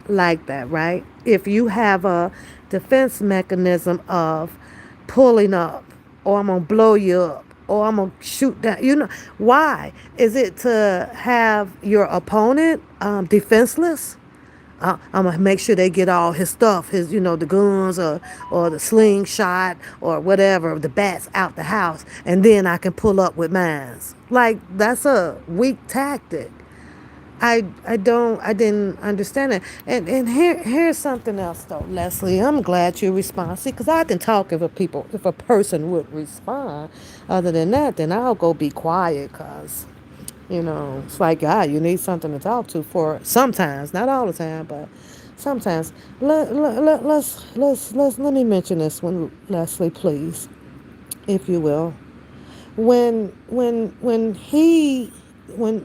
like that, right? If you have a defense mechanism of pulling up, or I'm gonna blow you up, or I'm gonna shoot down, why? Is it to have your opponent defenseless? I'm gonna make sure they get all his stuff, his, the guns or the slingshot or whatever, the bats out the house, and then I can pull up with mines. Like, that's a weak tactic. I didn't understand it. And here's something else though, Leslie. I'm glad you respond. See, because I can talk if a person would respond. Other than that, then I'll go be quiet, because it's like, God, you need something to talk to for sometimes, not all the time, but sometimes. Let me mention this one, Leslie, please, if you will. When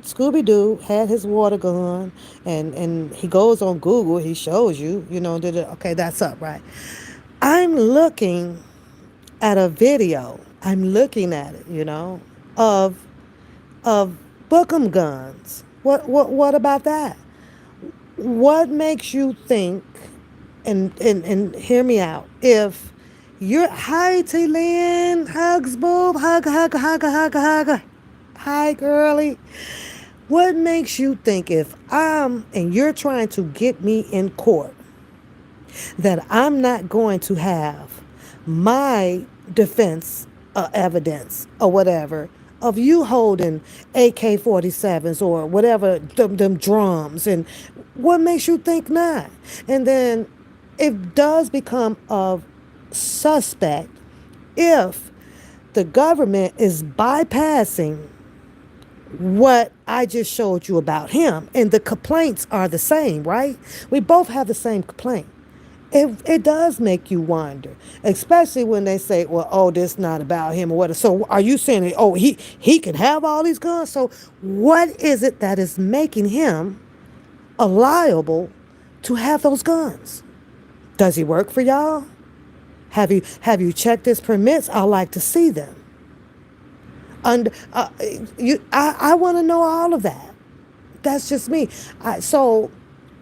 Scooby Doo had his water gun, and he goes on Google, he shows you, okay, that's up, right? I'm looking at a video. I'm looking at it, of of Bookham guns. What about that? What makes you think, and hear me out, if you're, hi T Lynn, hugs boob, hug, hi girly. What makes you think, if and you're trying to get me in court, that I'm not going to have my defense evidence or whatever of you holding AK-47s or whatever, them drums? And what makes you think not? And then it does become a suspect if the government is bypassing what I just showed you about him, and the complaints are the same, right? We both have the same complaint. It does make you wonder, especially when they say, well, oh, this not about him or what. So are you saying, oh, he can have all these guns? So what is it that is making him liable to have those guns? Does he work for y'all? Have you checked his permits? I'd like to see them. And I want to know all of that. That's just me. So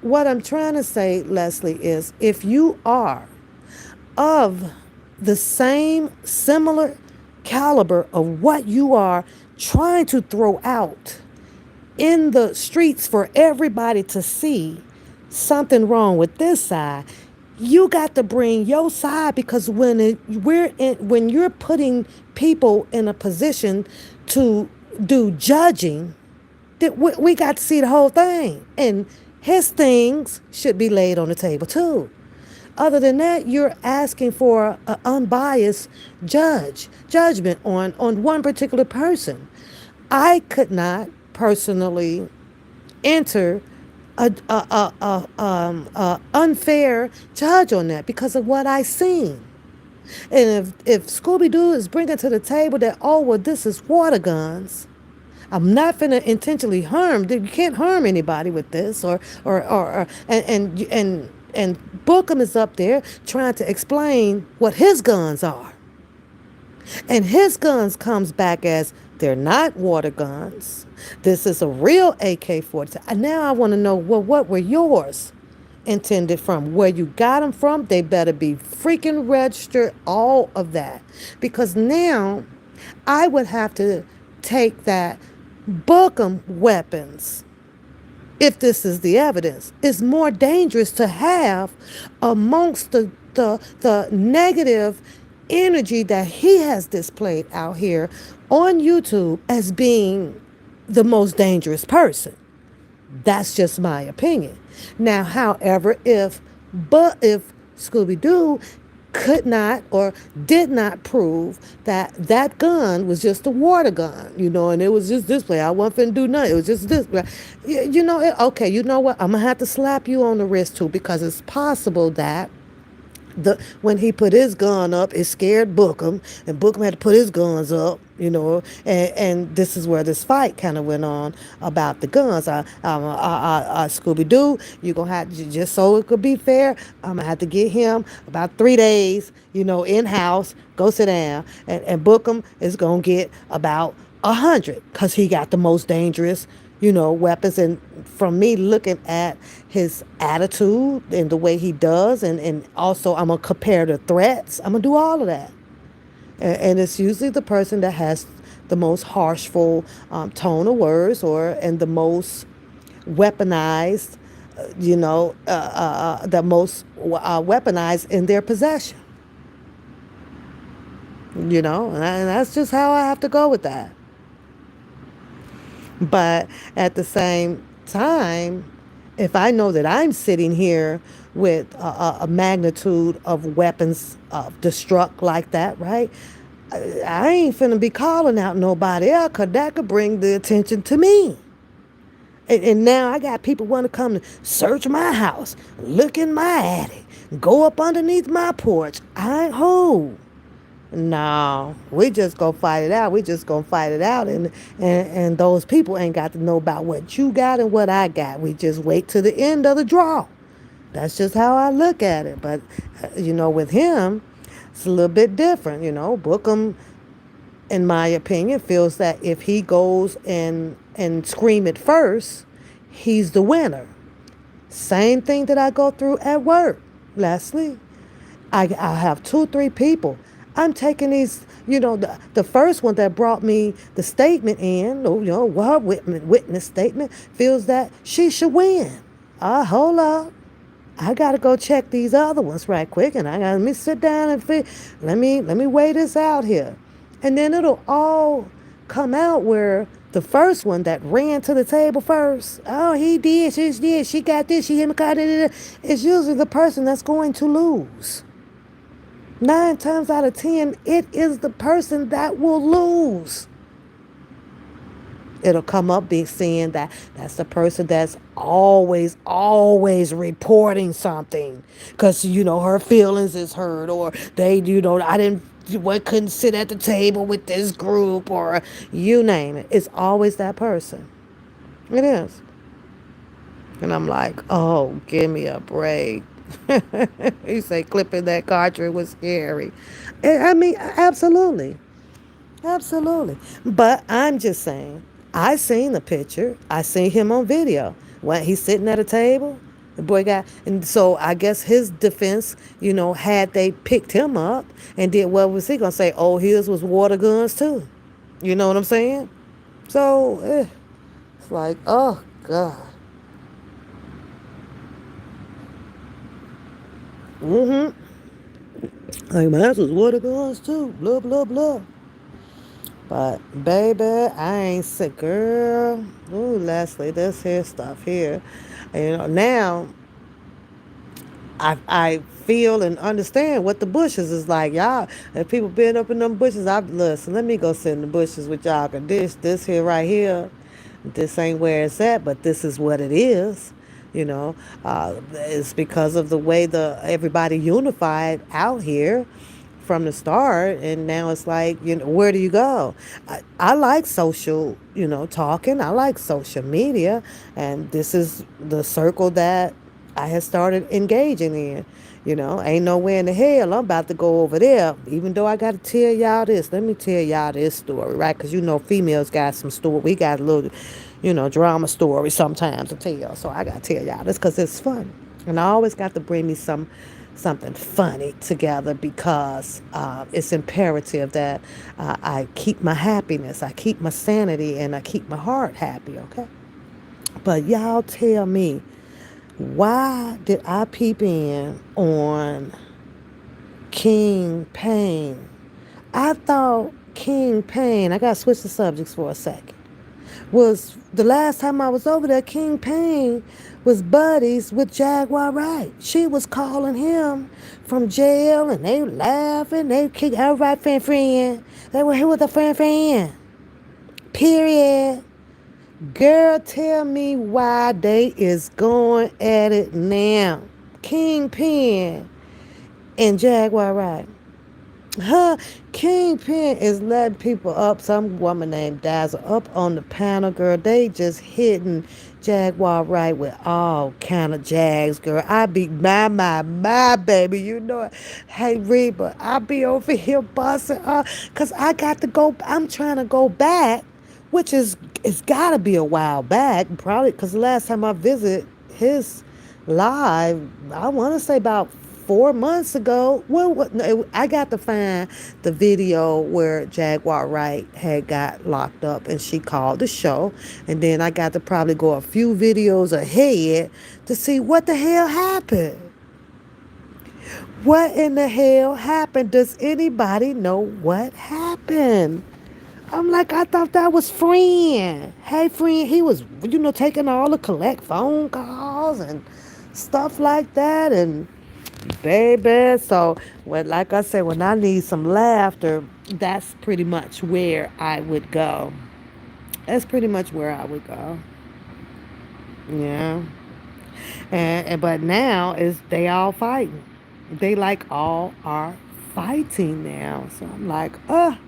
what I'm trying to say, Leslie, is if you are of the same similar caliber of what you are trying to throw out in the streets for everybody to see something wrong with this side, you got to bring your side, because when you're putting people in a position to do judging, that we got to see the whole thing, and his things should be laid on the table too. Other than that, you're asking for an unbiased judgment on one particular person. I could not personally enter a unfair judge on that because of what I seen. And if Scooby Doo is bringing to the table that, oh, well, this is water guns, I'm not finna intentionally harm. You can't harm anybody with this, and Bookham is up there trying to explain what his guns are, and his guns comes back as, they're not water guns. This is a real AK-47. And now I want to know, well, what were yours intended from? Where you got them from? They better be freaking registered, all of that. Because now I would have to take that Bookham weapons, if this is the evidence, is more dangerous to have amongst the negative energy that he has displayed out here on YouTube as being the most dangerous person. That's just my opinion. Now, however, if Scooby Doo could not or did not prove that that gun was just a water gun, and it was just this way. I wasn't finna do nothing. It was just this way. Okay, you know what? I'm going to have to slap you on the wrist too, because it's possible that when he put his gun up, it scared Bookham, and Bookham had to put his guns up, and this is where this fight kind of went on about the guns. Scooby Doo, you're gonna have to, just so it could be fair, I'm gonna have to get him about 3 days, in house. Go sit down, and Bookham is gonna get about 100, because he got the most dangerous weapons. And from me looking at his attitude and the way he does, and also I'm going to compare the threats, I'm going to do all of that. And it's usually the person that has the most harshful tone of words, and the most weaponized, the most weaponized in their possession. And that's just how I have to go with that. But at the same time, if I know that I'm sitting here with a magnitude of weapons of destruct like that, right? I ain't finna be calling out nobody else, because that could bring the attention to me. And now I got people want to come to search my house, look in my attic, go up underneath my porch. I ain't who. No, we just gonna fight it out. We just gonna fight it out, and those people ain't got to know about what you got and what I got. We just wait to the end of the draw. That's just how I look at it. But with him, it's a little bit different. Bookham, in my opinion, feels that if he goes and scream it first, he's the winner. Same thing that I go through at work, Leslie. I have 2-3 people. I'm taking these, the first one that brought me the statement in, her witness statement, feels that she should win. Hold up. I got to go check these other ones right quick, and let me sit down and let me weigh this out here. And then it'll all come out where the first one that ran to the table first, he did, she did, she got this, she hit me, it's usually the person that's going to lose. 9 times out of 10, it is the person that will lose. It'll come up being saying that's the person that's always reporting something, because her feelings is hurt, or they couldn't sit at the table with this group, or you name it. It's always that person. It is. And I'm like, oh, give me a break. You say clipping that cartridge was scary. I mean, absolutely. Absolutely. But I'm just saying, I seen the picture. I seen him on video. When he's sitting at a table, the boy and so I guess his defense, had they picked him up and did, what was he going to say? Oh, his was water guns too. You know what I'm saying? So, it's like, oh, God. Like, mine was water guns too. Blah, blah, blah. But, baby, I ain't sick, girl. Ooh, Leslie, this here stuff here. Now, I feel and understand what the bushes is like. Y'all, if people been up in them bushes, listen, let me go sit in the bushes with y'all. Cause this here right here, this ain't where it's at, but this is what it is. It's because of the way everybody unified out here from the start, and now it's like, where do you go? I like social, talking. I like social media, and this is the circle that I had started engaging in. Ain't nowhere in the hell I'm about to go over there, even though I got to tell y'all this. Let me tell y'all this story, right? Because females got some story. We got a little, drama story sometimes to tell. So I got to tell y'all this because it's fun. And I always got to bring me something funny together, because it's imperative that I keep my happiness, I keep my sanity, and I keep my heart happy, okay? But y'all tell me, why did I peep in on King Pain? I thought King Pain, I got to switch the subjects for a second. Was the last time I was over there, Kingpin was buddies with Jaguar Wright. She was calling him from jail and they laughing, they kick everybody friend. They were here with a friend. Period. Girl, tell me why they is going at it now. Kingpin and Jaguar Wright. Her Kingpin is letting people up. Some woman named Dazzle up on the panel, girl. They just hitting Jaguar right with all kind of jags, girl. I be my baby. You know it. Hey Reba, I be over here busting up because I got to go. I'm trying to go back, which is it's gotta be a while back, probably because the last time I visited his live, I want to say about 4 months ago. Well, no, I got to find the video where Jaguar Wright had got locked up and she called the show. And then I got to probably go a few videos ahead to see what the hell happened. What in the hell happened? Does anybody know what happened? I'm like, I thought that was friend. Hey, friend, he was, taking all the collect phone calls and stuff like that. And baby, so like I said, when I need some laughter, that's pretty much where I would go. That's pretty much where I would go. Yeah. And but now is they all fighting. They like all are fighting now. So I'm like, I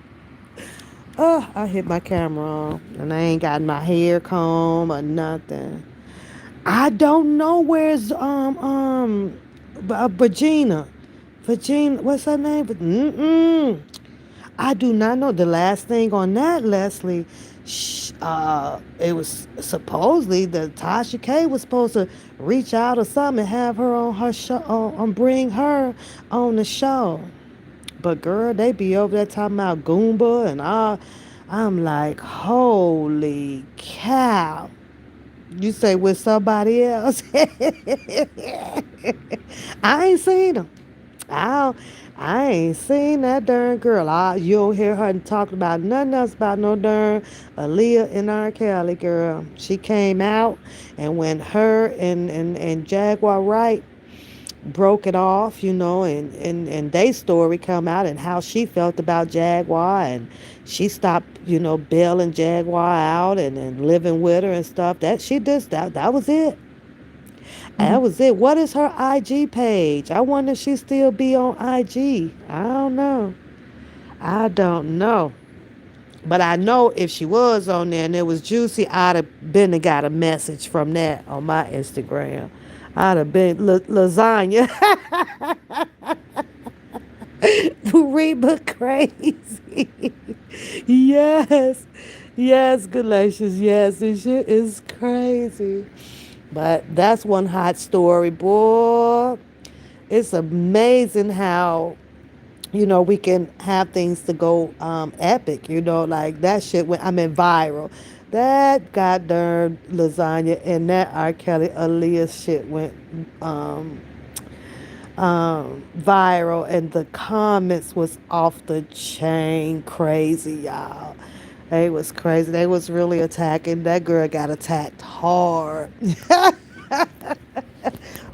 hit my camera on and I ain't got my hair comb or nothing. I don't know where's Virginia. Virginia, what's her name? I do not know. The last thing on that, Leslie, it was supposedly that Tasha K was supposed to reach out or something and have her on her show, bring her on the show. But girl, they be over there talking about Goomba and all. I'm like, holy cow. You say with somebody else? I ain't seen them. I, I ain't seen that darn girl. You don't hear her talking about nothing else about no darn Aaliyah and R.kelly, girl. She came out, and when her and Jaguar Wright broke it off, and they story come out and how she felt about Jaguar, and she stopped, bailing Jaguar out and living with her and stuff. That she just that was it. That was it. What is her IG page? I wonder if she still be on IG. I don't know. I don't know. But I know if she was on there and it was juicy, I'd have been and got a message from that on my Instagram. I'd have been lasagna. Reba crazy. Yes. Yes, Galatians. Yes, this shit is crazy. But that's one hot story, boy. It's amazing how, we can have things to go epic, like that shit went, viral. That goddamn lasagna and that R. Kelly Aaliyah shit went viral, and the comments was off the chain crazy, y'all. They was crazy. They was really attacking. That girl got attacked hard.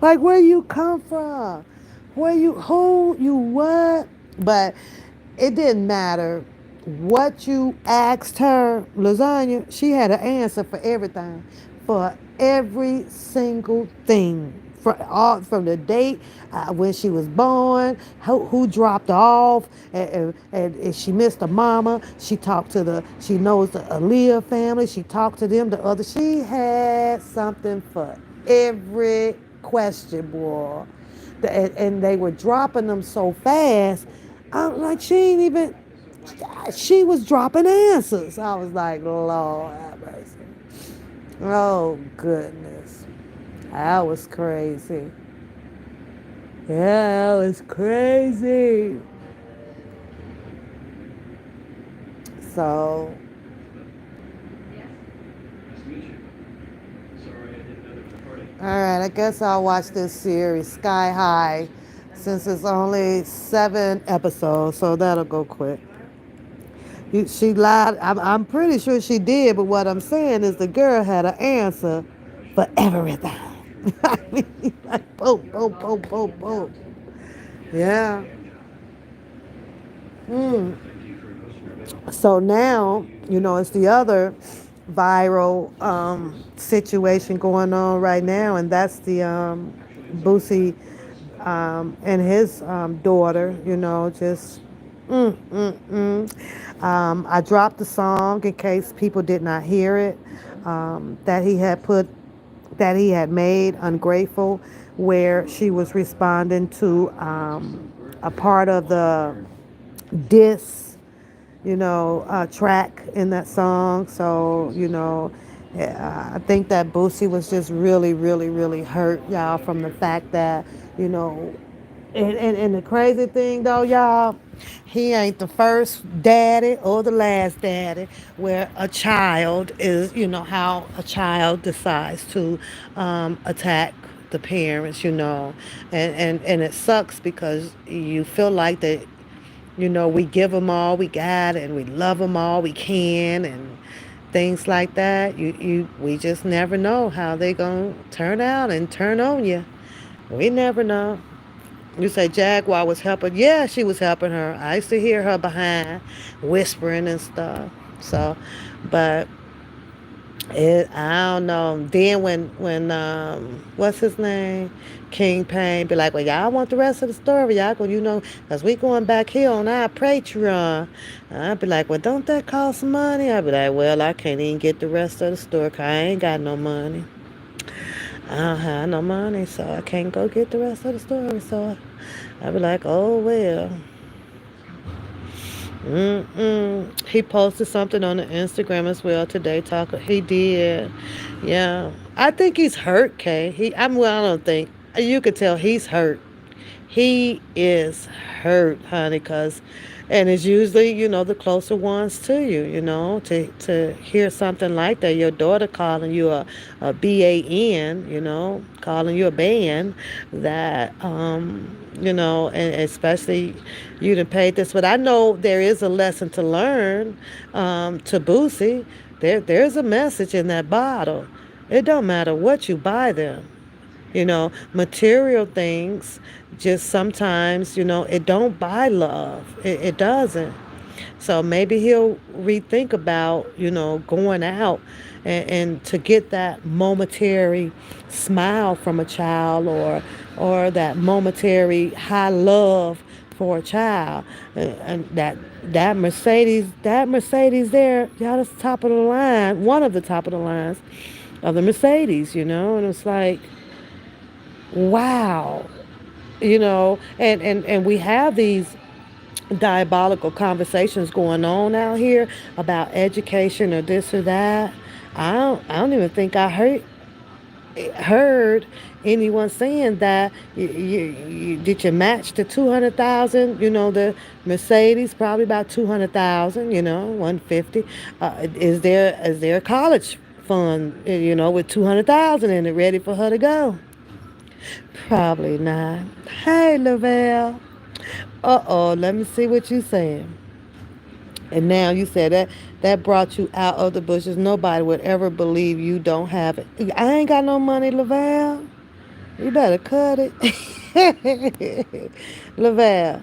Like, where you come from? Who, you what? But it didn't matter what you asked her, lasagna, she had an answer for everything. For every single thing. From the date when she was born, who dropped her off, and if she missed her mama, she knows the Aaliyah family, she talked to them, she had something for every question, boy. And they were dropping them so fast, I'm like, she was dropping answers. I was like, Lord have mercy. Oh, goodness. That was crazy. Yeah, that was crazy. So, all right, I guess I'll watch this series, Sky High, since it's only 7 episodes, so that'll go quick. She lied. I'm pretty sure she did, but what I'm saying is the girl had an answer for everything. I mean, like, boom, boom, boom, boom, boom. Yeah. Mm. So now, it's the other viral situation going on right now, and that's the Boosie and his daughter, just I dropped the song in case people did not hear it that he had made Ungrateful, where she was responding to a part of the diss track in that song. So, I think that Boosie was just really, really, really hurt, y'all, from the fact that, you know, and the crazy thing though, y'all, he ain't the first daddy or the last daddy where a child is, how a child decides to attack the parents, and it sucks because you feel like that, we give them all we got and we love them all we can and things like that. We just never know how they gonna turn out and turn on you. We never know. You say Jaguar was helping. Yeah, she was helping her. I used to hear her behind whispering and stuff. So, but I don't know. Then when what's his name, King Payne, be like, well, y'all want the rest of the story, y'all go, cause we going back here on our Patreon. I'd be like, well, don't that cost money? I'd be like, well, I can't even get the rest of the story, cause I ain't got no money. I don't have no money, so I can't go get the rest of the story. So I'd be like, oh well. He posted something on the Instagram as well today. He did, yeah. I think he's hurt, Kay. Well, I don't think you could tell he's hurt. He is hurt, honey, and it's usually, the closer ones to you, to hear something like that. Your daughter calling you a BAN, calling you a band that, and especially you done paid this. But I know there is a lesson to learn to Boosie. There's a message in that bottle. It don't matter what you buy them. Material things just sometimes, it don't buy love. It doesn't. So maybe he'll rethink about, going out and to get that momentary smile from a child or that momentary high love for a child. And that Mercedes there, y'all, that's the top of the line, one of the top of the lines of the Mercedes, and it's like, wow, and we have these diabolical conversations going on out here about education or this or that. I don't even think I heard anyone saying that did you match the 200,000, the Mercedes probably about 200,000, 150. Is there a college fund, with 200,000 in it ready for her to go? Probably not. Hey, Lavelle. Uh-oh, let me see what you saying. And now you said that brought you out of the bushes. Nobody would ever believe you don't have it. I ain't got no money, Lavelle. You better cut it. Lavelle,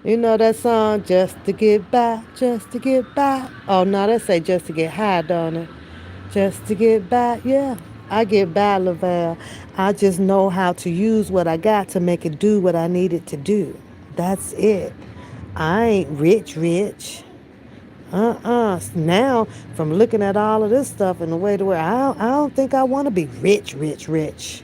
you know that song, Just to Get By, Just to Get By? Oh, no, that say Just to Get High, don't it? Just to get by, yeah. I get by, Lavelle. I just know how to use what I got to make it do what I need it to do. That's it. I ain't rich, rich. Now, from looking at all of this stuff and the way to where I don't think I want to be rich, rich, rich.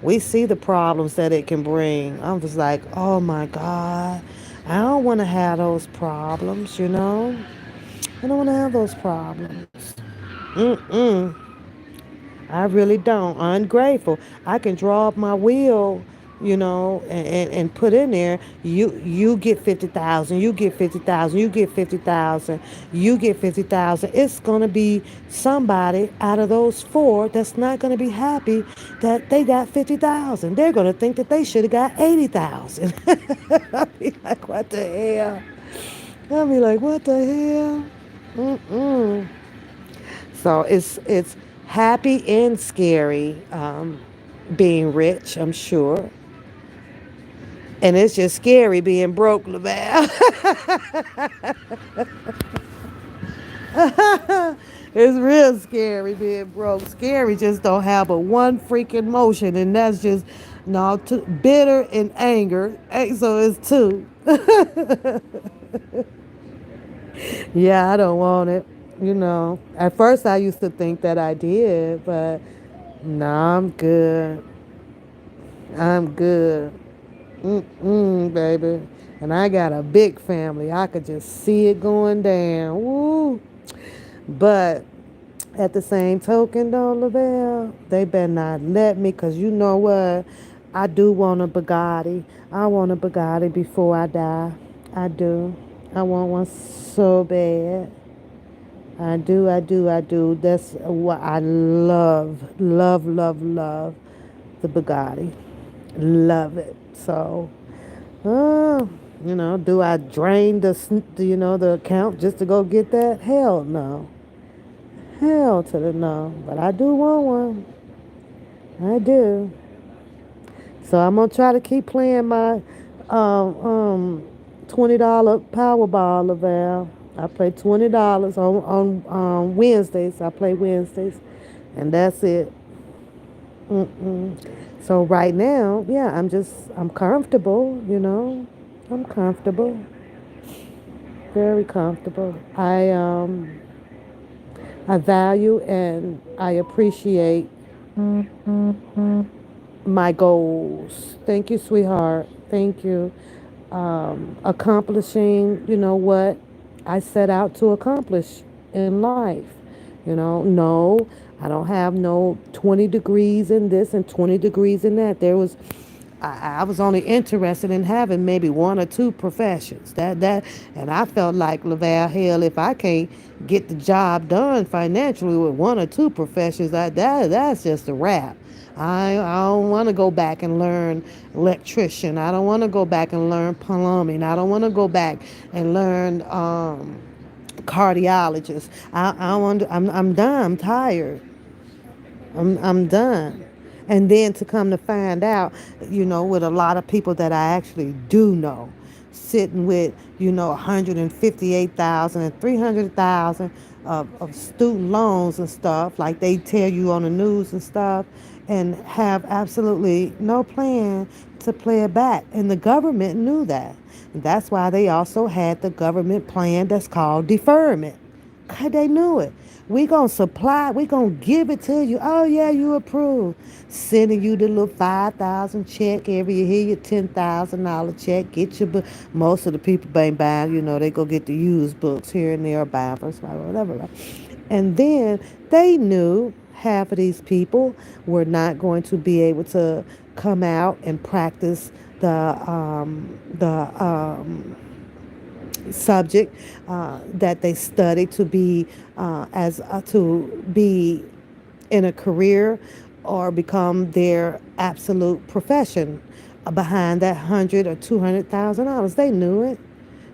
We see the problems that it can bring. I'm just like, oh my God. I don't want to have those problems, I don't want to have those problems. Mm-mm. I really don't. Ungrateful. I can draw up my will, and put in there. You get 50,000. You get 50,000. You get 50,000. You get 50,000. It's gonna be somebody out of those four that's not gonna be happy that they got 50,000. They're gonna think that they should have got 80,000. I'll be like, what the hell? I'll be like, what the hell? Mm-mm. So it's happy and scary being rich, I'm sure. And it's just scary being broke, Laval. It's real scary being broke. Scary just don't have but one freaking motion, and that's just no bitter and anger. So it's two. Yeah, I don't want it. At first I used to think that I did, but nah, I'm good. I'm good. Baby. And I got a big family. I could just see it going down. Woo. But at the same token, though, Lavelle, they better not let me, because you know what? I do want a Bugatti. I want a Bugatti before I die. I do. I want one so bad. I do, I do, I do. That's what I love, love, love, love the Bugatti. Love it. So, uh, do I drain the account just to go get that? Hell no. Hell to the no. But I do want one. I do. So I'm gonna try to keep playing my $20 Powerball, Laval. I play $20 on Wednesdays. I play Wednesdays, and that's it. So right now, yeah, I'm comfortable. I'm comfortable, very comfortable. I value and I appreciate my goals. Thank you, sweetheart. Thank you. Accomplishing, what I set out to accomplish in life. No, I don't have no 20 degrees in this and 20 degrees in that. I was only interested in having maybe one or two professions. And I felt like Laval, hell, if I can't get the job done financially with one or two professions, that's just a wrap. I don't want to go back and learn electrician. I don't want to go back and learn plumbing. I don't want to go back and learn cardiologist. I want. I'm done. I'm tired. I'm done. And then to come to find out, with a lot of people that I actually do know, sitting with, 158,000 and 300,000 of student loans and stuff, like they tell you on the news and stuff, and have absolutely no plan to play it back. And the government knew that. And that's why they also had the government plan that's called deferment. They knew it. We gonna give it to you. Oh yeah, you approve. Sending you the little 5,000 check every year. Here your $10,000 check. Get your book. Most of the people ain't buying. They go get the used books here and there, buying first or whatever. Right? And then they knew half of these people were not going to be able to come out and practice the subject that they study to be as to be in a career or become their absolute profession behind that 100 or 200,000 dollars. They knew it.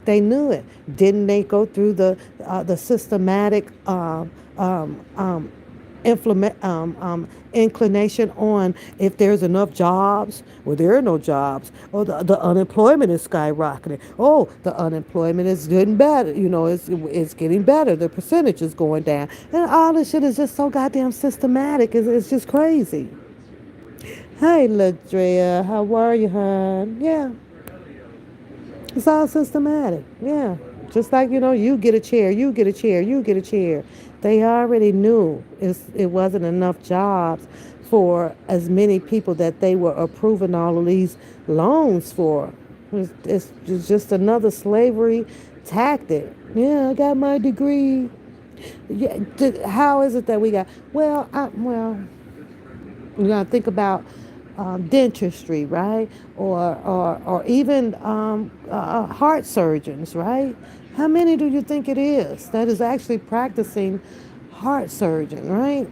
They knew it. Didn't they go through the systematic implement inclination on if there's enough jobs? Well, there are no jobs. Oh, the unemployment is skyrocketing. Oh, the unemployment is getting better. It's getting better. The percentage is going down, and all this shit is just so goddamn systematic. It's just crazy. Hey, Ladrea, how are you, hon? Yeah, it's all systematic. Yeah. Just like, you get a chair, you get a chair, you get a chair. They already knew it wasn't enough jobs for as many people that they were approving all of these loans for. It's just another slavery tactic. Yeah, I got my degree. Yeah, how is it that we got? You gotta think about dentistry, right? Or even heart surgeons, right? How many do you think it is that is actually practicing heart surgeon, right?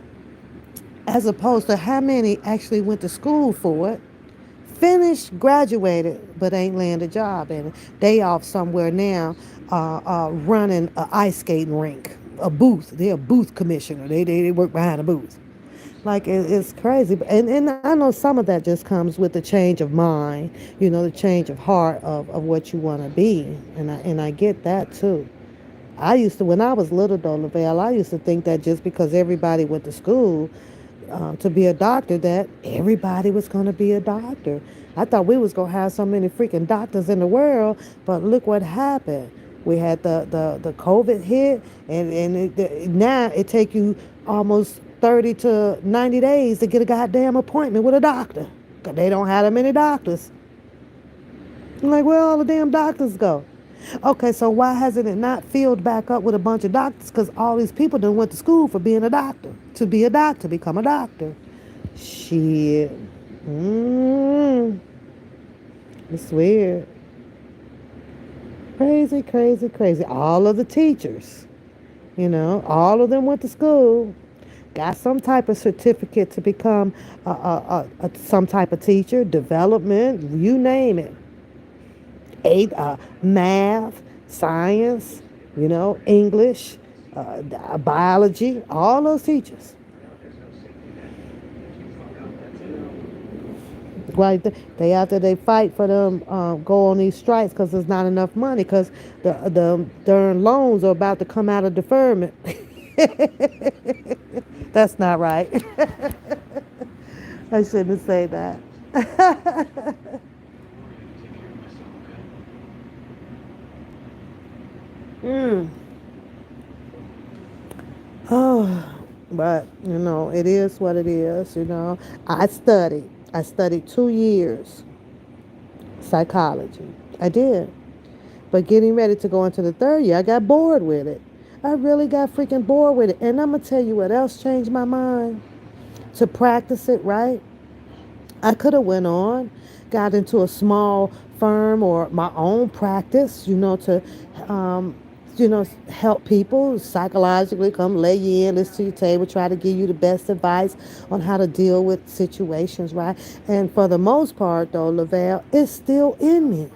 As opposed to how many actually went to school for it, finished, graduated, but ain't landed a job. And they off somewhere now running an ice skating rink, a booth. They're a booth commissioner. They work behind a booth. Like it's crazy, and I know some of that just comes with the change of mind, the change of heart of what you want to be, and I get that too. I used to, when I was little though, Lavelle, I used to think that just because everybody went to school to be a doctor, that everybody was going to be a doctor. I thought we was going to have so many freaking doctors in the world, but look what happened. We had the COVID hit, and now it take you almost 30 to 90 days to get a goddamn appointment with a doctor, because they don't have that many doctors. I'm like, where all the damn doctors go? Okay, so why hasn't it not filled back up with a bunch of doctors? Because all these people done went to school for being a doctor, to be a doctor, become a doctor. Shit. It's weird. Crazy, crazy, crazy. All of the teachers, all of them went to school, got some type of certificate to become some type of teacher, development, you name it. Eight, math, science, English, biology, all those teachers. Right, they after they fight for them, go on these strikes because there's not enough money because the darn loans are about to come out of deferment. That's not right. I shouldn't say that. mm. Oh, but it is what it is. I studied. I studied 2 years psychology. I did. But getting ready to go into the third year, I got bored with it. I really got freaking bored with it. And I'm going to tell you what else changed my mind. To practice it, right? I could have went on, got into a small firm or my own practice, to, help people psychologically, come lay you in, listen to your table, try to give you the best advice on how to deal with situations, right? And for the most part, though, Lavelle, it's still in me.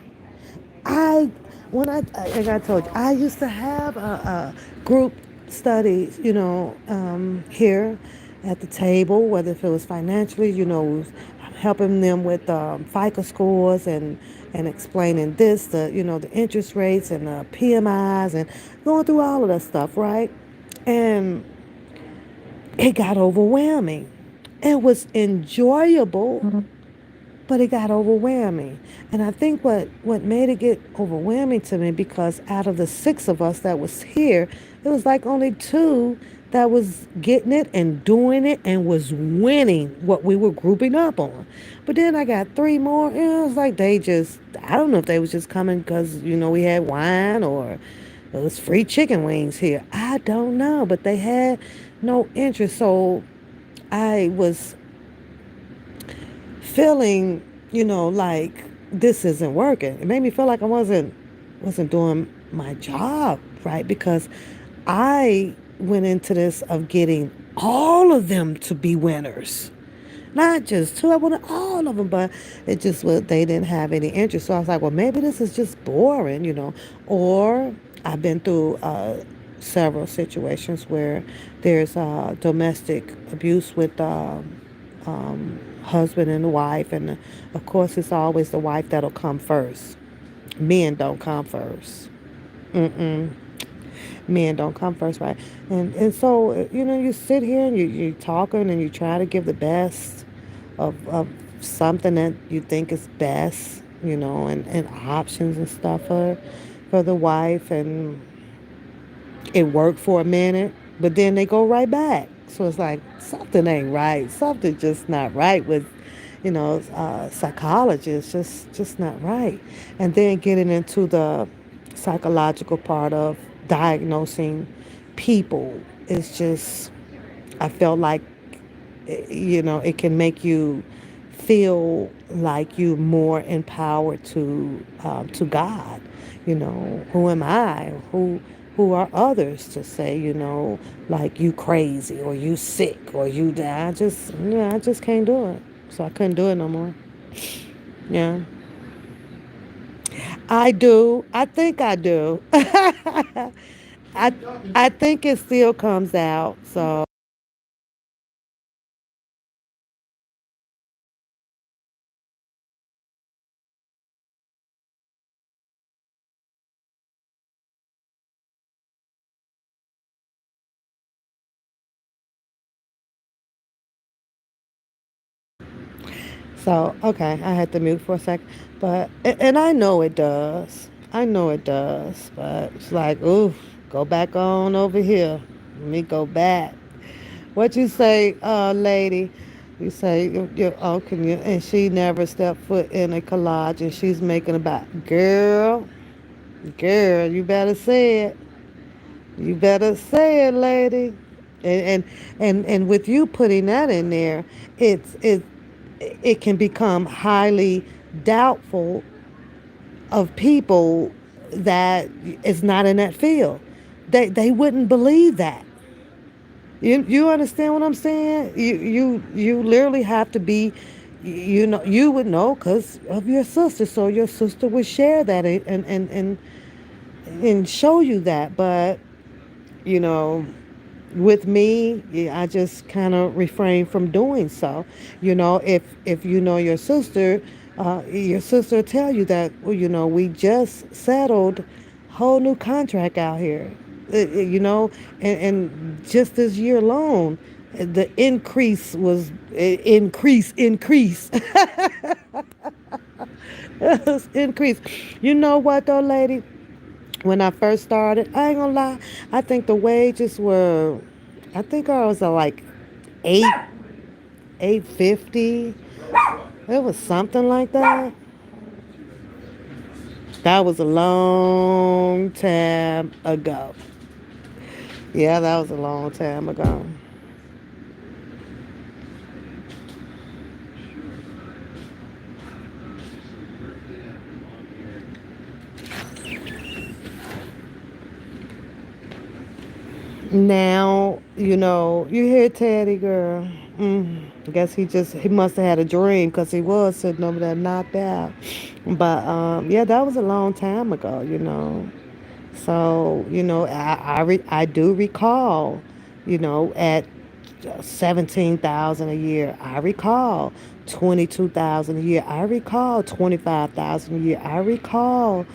I like I told you, I used to have a group studies, here at the table, whether if it was financially, helping them with FICO scores and explaining this, the interest rates and the PMIs and going through all of that stuff, right? And it got overwhelming. It was enjoyable, but it got overwhelming. And I think what made it get overwhelming to me, because out of the 6 of us that was here, it was like only 2 that was getting it and doing it and was winning what we were grouping up on. But then I got 3 more, and it was like I don't know if they was just coming because, we had wine or it was free chicken wings here. I don't know, but they had no interest. So I was feeling, like this isn't working. It made me feel like I wasn't doing my job, right? Because I went into this of getting all of them to be winners. Not just 2, I wanted all of them, but it just was, they didn't have any interest. So I was like, well, maybe this is just boring, Or I've been through several situations where there's domestic abuse with husband and wife, and of course it's always the wife that'll come first. Men don't come first. Men don't come first, right? And so you sit here and you talking and you try to give the best of something that you think is best, and options and stuff for the wife, and it worked for a minute, but then they go right back. So it's like something ain't right. Something just not right with, psychology. It's just not right. And then getting into the psychological part of diagnosing people is just, I felt like, it can make you feel like you're more empowered to God. Who am I? Who are others to say, like you crazy or you sick or you die? I just can't do it. So I couldn't do it no more. Yeah. I do. I think I do. I I think it still comes out. So okay, I had to mute for a sec, but and I know it does. I know it does, but it's like, ooh, go back on over here. Let me go back. What you say, lady? You say, oh, can you? And she never stepped foot in a collage, and she's making about, girl, you better say it. You better say it, lady. And and with you putting that in there, it can become highly doubtful of people that is not in that field. They wouldn't believe that. You understand what I'm saying? You literally have to be, you know, you would know because of your sister, so your sister would share that and show you that. But you know, with me, yeah, I just kind of refrain from doing so. You know, if you know your sister will tell you that, well, you know, we just settled whole new contract out here. You know, and just this year alone, the increase was increase increase. You know what though, lady? When I first started, I ain't gonna lie, I think the wages were, I think I was at like eight, 850. It was something like that. That was a long time ago. Yeah, that was a long time ago. Now, you know, you hear Teddy, girl. I guess he must have had a dream because he was sitting over there knocked out. But yeah, that was a long time ago, you know. So, you know, I do recall, you know, at 17,000 a year. I recall 22,000 a year. I recall 25,000 a year. I recall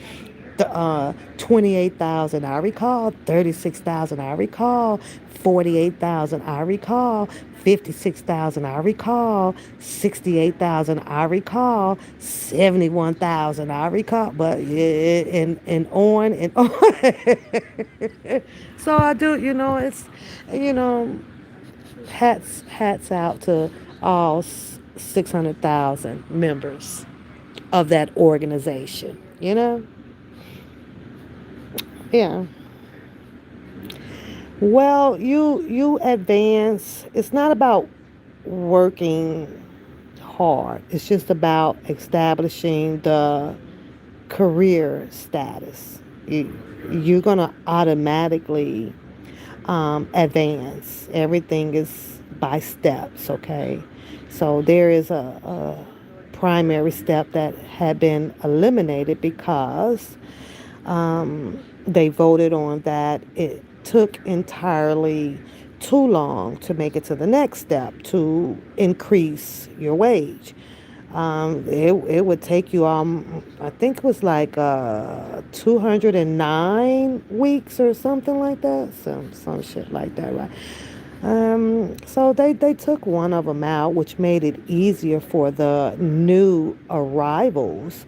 the 28,000. I recall 36,000. I recall 48,000. I recall 56,000. I recall 68,000. I recall 71,000. I recall, but yeah, and on and on. So I do, you know, it's, you know, hats out to all 600,000 members of that organization, you know? Yeah. Well, you advance. It's not about working hard. It's just about establishing the career status. You're gonna automatically advance. Everything is by steps. Okay, so there is a primary step that had been eliminated because they voted on that. It took entirely too long to make it to the next step to increase your wage. It would take you, I think it was like 209 weeks or something like that. Some shit like that, right? So they took one of them out, which made it easier for the new arrivals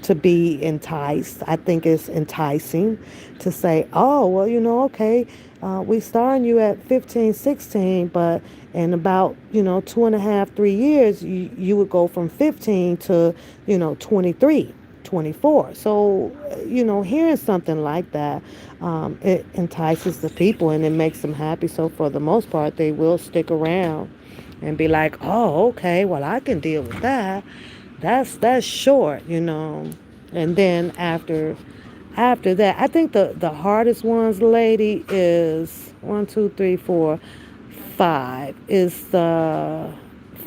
to be enticed. I think it's enticing to say, oh, well, you know, okay, we starting you at 15, 16, but in about, you know, 2.5, 3 years, you would go from 15 to, you know, 23. 24. So, you know, hearing something like that, it entices the people and it makes them happy. So, for the most part, they will stick around and be like, "Oh, okay, well, I can deal with that. That's short, you know." And then after that, I think the hardest ones, lady, is one, two, three, four, five. Is the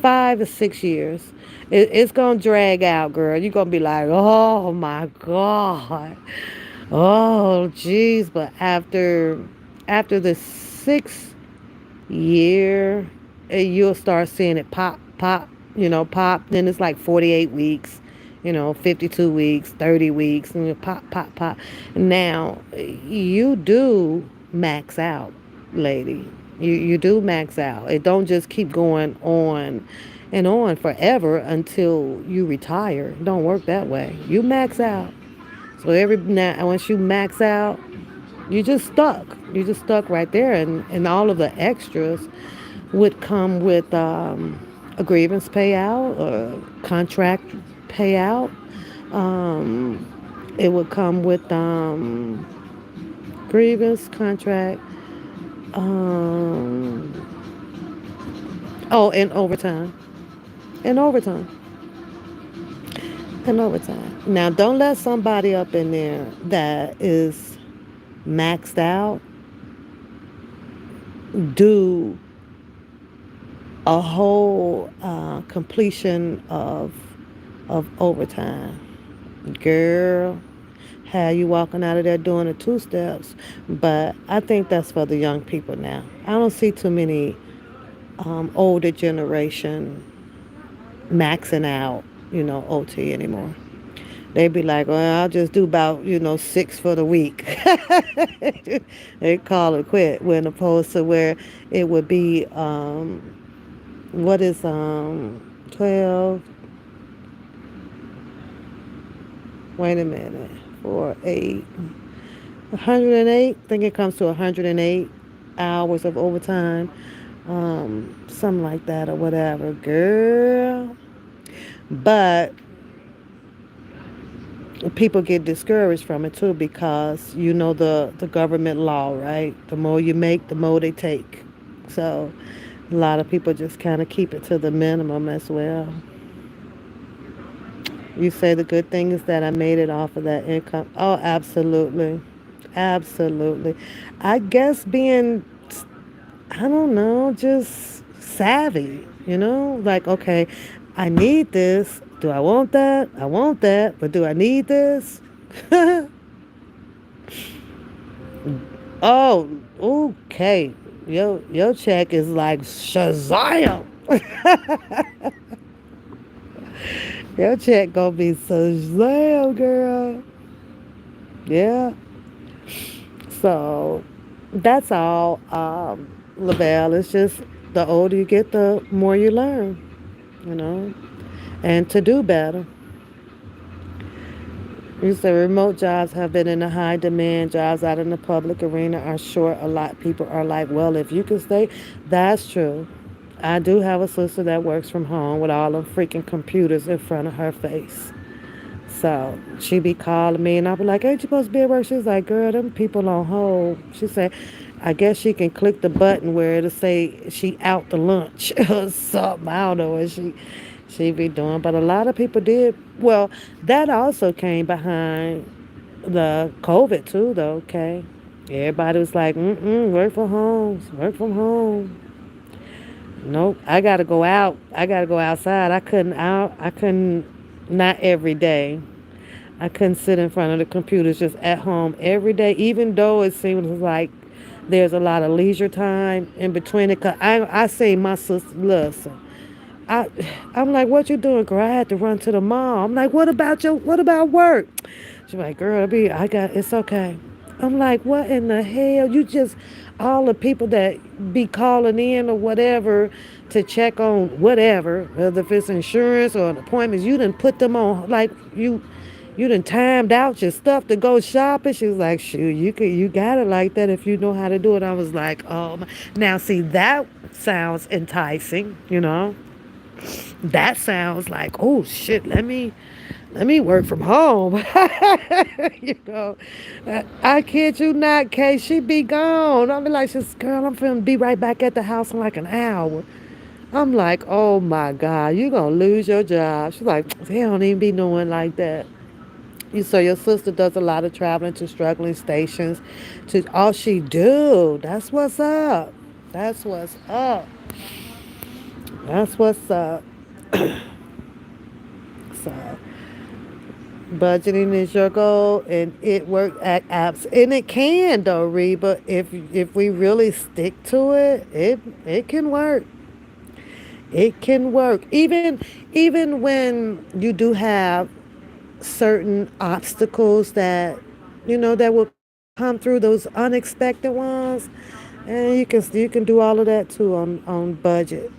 5 to 6 years. It's gonna drag out, girl. You're gonna be like, oh my god, oh jeez. But after the 6 year, you'll start seeing it pop, pop. Pop. Then it's like 48 weeks. 52 weeks, 30 weeks, and pop, pop, pop. Now, you do max out, lady. You do max out. It don't just keep going on and on forever until you retire. It don't work that way. You max out. So every now once you max out, you just stuck. You just stuck right there, and all of the extras would come with a grievance payout or contract payout. Um, it would come with grievance contract. Um, oh, and overtime. And overtime. And overtime. Now, don't let somebody up in there that is maxed out do a whole completion of overtime. Girl, how you walking out of there doing the two steps. But I think that's for the young people now. I don't see too many older generation maxing out, OT anymore. They be like, well, I'll just do about, 6 for the week. They call it quit. When opposed to where it would be, what is 12? Wait a minute. 4, 8. 108. I think it comes to 108 hours of overtime. Something like that or whatever. Girl. But people get discouraged from it too because the government law, right? The more you make, the more they take. So a lot of people just kind of keep it to the minimum as well. You say the good thing is that I made it off of that income. Oh, absolutely. Absolutely. I guess being, I don't know, just savvy, Like, okay, I need this. Do I want that? I want that. But do I need this? Oh, okay. Your check is like Shazam. Your check gonna be Shazam, girl. Yeah. So that's all, Lavelle. It's just the older you get, the more you learn, you know, and to do better. You say remote jobs have been in a high demand. Jobs out in the public arena are short. A lot of people are like, well, if you can stay, that's true. I do have a sister that works from home with all the freaking computers in front of her face. So she be calling me and I be like, ain't you supposed to be at work? She's like, girl, them people on hold. She said, I guess she can click the button where it'll say she out to lunch or something. I don't know what she be doing. But a lot of people did. Well, that also came behind the COVID too, though, okay? Everybody was like, work from home, work from home. Nope, I gotta go out. I gotta go outside. I couldn't, not every day. I couldn't sit in front of the computers just at home every day, even though it seems like there's a lot of leisure time in between it. Cause I say my sister, listen, I, I'm like, what you doing, girl? I had to run to the mall. I'm like, what about work? She's like, girl, it's okay. I'm like, what in the hell? You just, all the people that be calling in or whatever to check on whatever, whether if it's insurance or an appointments, you didn't put them on, like, you done timed out your stuff to go shopping. She was like, shoot, you got it like that if you know how to do it. I was like, oh, now see, that sounds enticing, That sounds like, oh shit, let me work from home. I kid you not, Kay, she be gone. I'll be like, girl, I'm finna be right back at the house in like an hour. I'm like, oh my God, you gonna lose your job. She's like, they don't even be doing like that. So your sister does a lot of traveling to struggling stations. To all she do. That's what's up. That's what's up. That's what's up. So budgeting is your goal, and it work at apps, and it can though, Reba. If we really stick to it, it can work. It can work. Even when you do have certain obstacles that that will come through, those unexpected ones, and you can do all of that too on budget.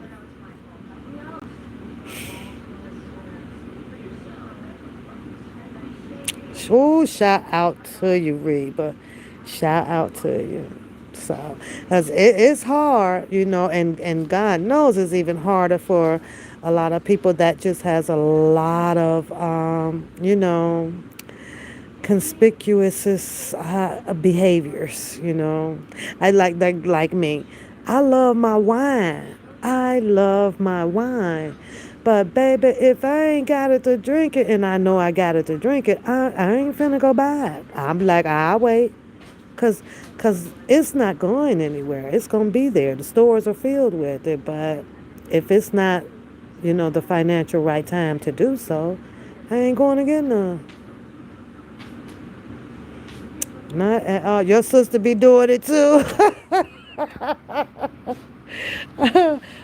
Oh, shout out to you, Reba. Shout out to you. So, 'cause it's hard, and God knows it's even harder for a lot of people that just has a lot of, conspicuous behaviors. I like me. I love my wine. I love my wine. But baby, if I ain't got it to drink it, and I know I got it to drink it, I ain't finna go buy it. I'm like, I'll wait. Cause it's not going anywhere. It's gonna be there. The stores are filled with it. But if it's not, the financial right time to do so, I ain't going to get none. Not at all. Your sister be doing it too.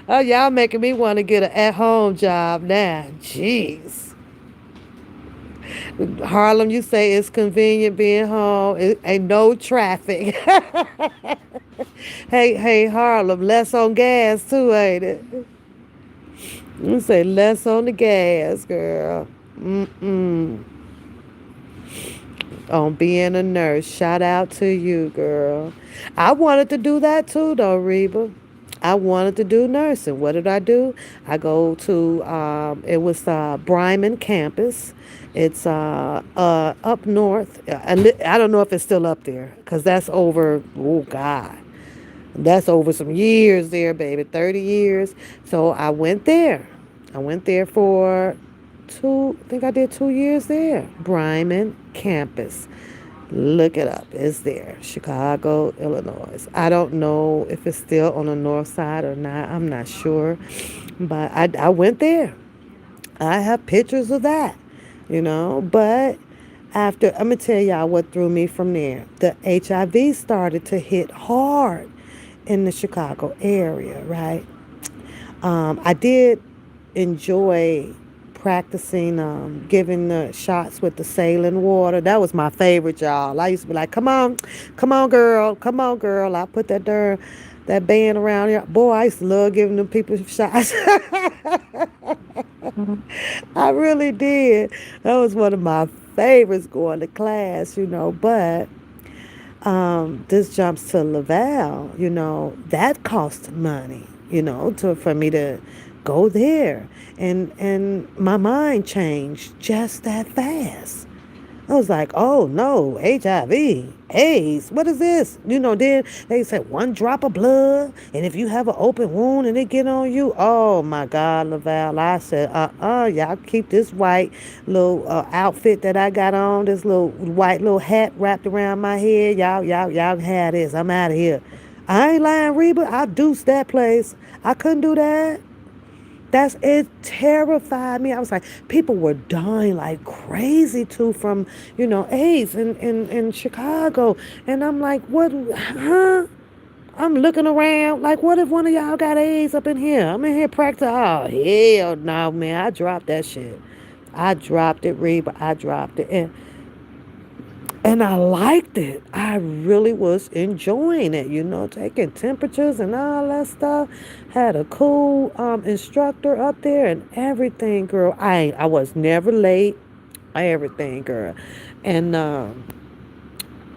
Oh, y'all making me want to get an at-home job now. Jeez. Harlem, you say it's convenient being home. It ain't no traffic. Hey, Harlem, less on gas too, ain't it? You say less on the gas, girl. Mm-mm. On being a nurse. Shout out to you, girl. I wanted to do that too, though, Reba. I wanted to do nursing. What did I do? I go to it was Bryman campus. It's up north. I don't know if it's still up there because that's over. Oh God, that's over some years there, baby. 30 years. So I went there. I went there for two. I think I did 2 years there. Bryman campus. Look it up. It's there. Chicago, Illinois. I don't know if it's still on the north side or not. I'm not sure. But I went there. I have pictures of that, But after, I'm going to tell y'all what threw me from there. The HIV started to hit hard in the Chicago area, right? I did enjoy practicing giving the shots with the saline water. That was my favorite, y'all. I used to be like, come on, girl, come on, girl. I put that band around here. Boy, I used to love giving them people shots. I really did. That was one of my favorites going to class, But this jumps to Laval, that cost money, for me to go there. And my mind changed just that fast. I was like, oh no, HIV, AIDS, what is this? Then they said 1 drop of blood, and if you have an open wound and it get on you, oh my God, Laval. I said, y'all keep this white little outfit that I got on, this little white little hat wrapped around my head. Y'all have this. I'm out of here. I ain't lying, Reba. I deuced that place. I couldn't do that. It terrified me. I was like, people were dying like crazy too from, AIDS in Chicago. And I'm like, what, huh? I'm looking around like, what if one of y'all got AIDS up in here? I'm in here practicing. Oh, hell no, man. I dropped that shit. I dropped it, Reba. I dropped it. And I liked it. I really was enjoying it, taking temperatures and all that stuff. Had a cool instructor up there and everything, girl. I was never late. Everything, girl. And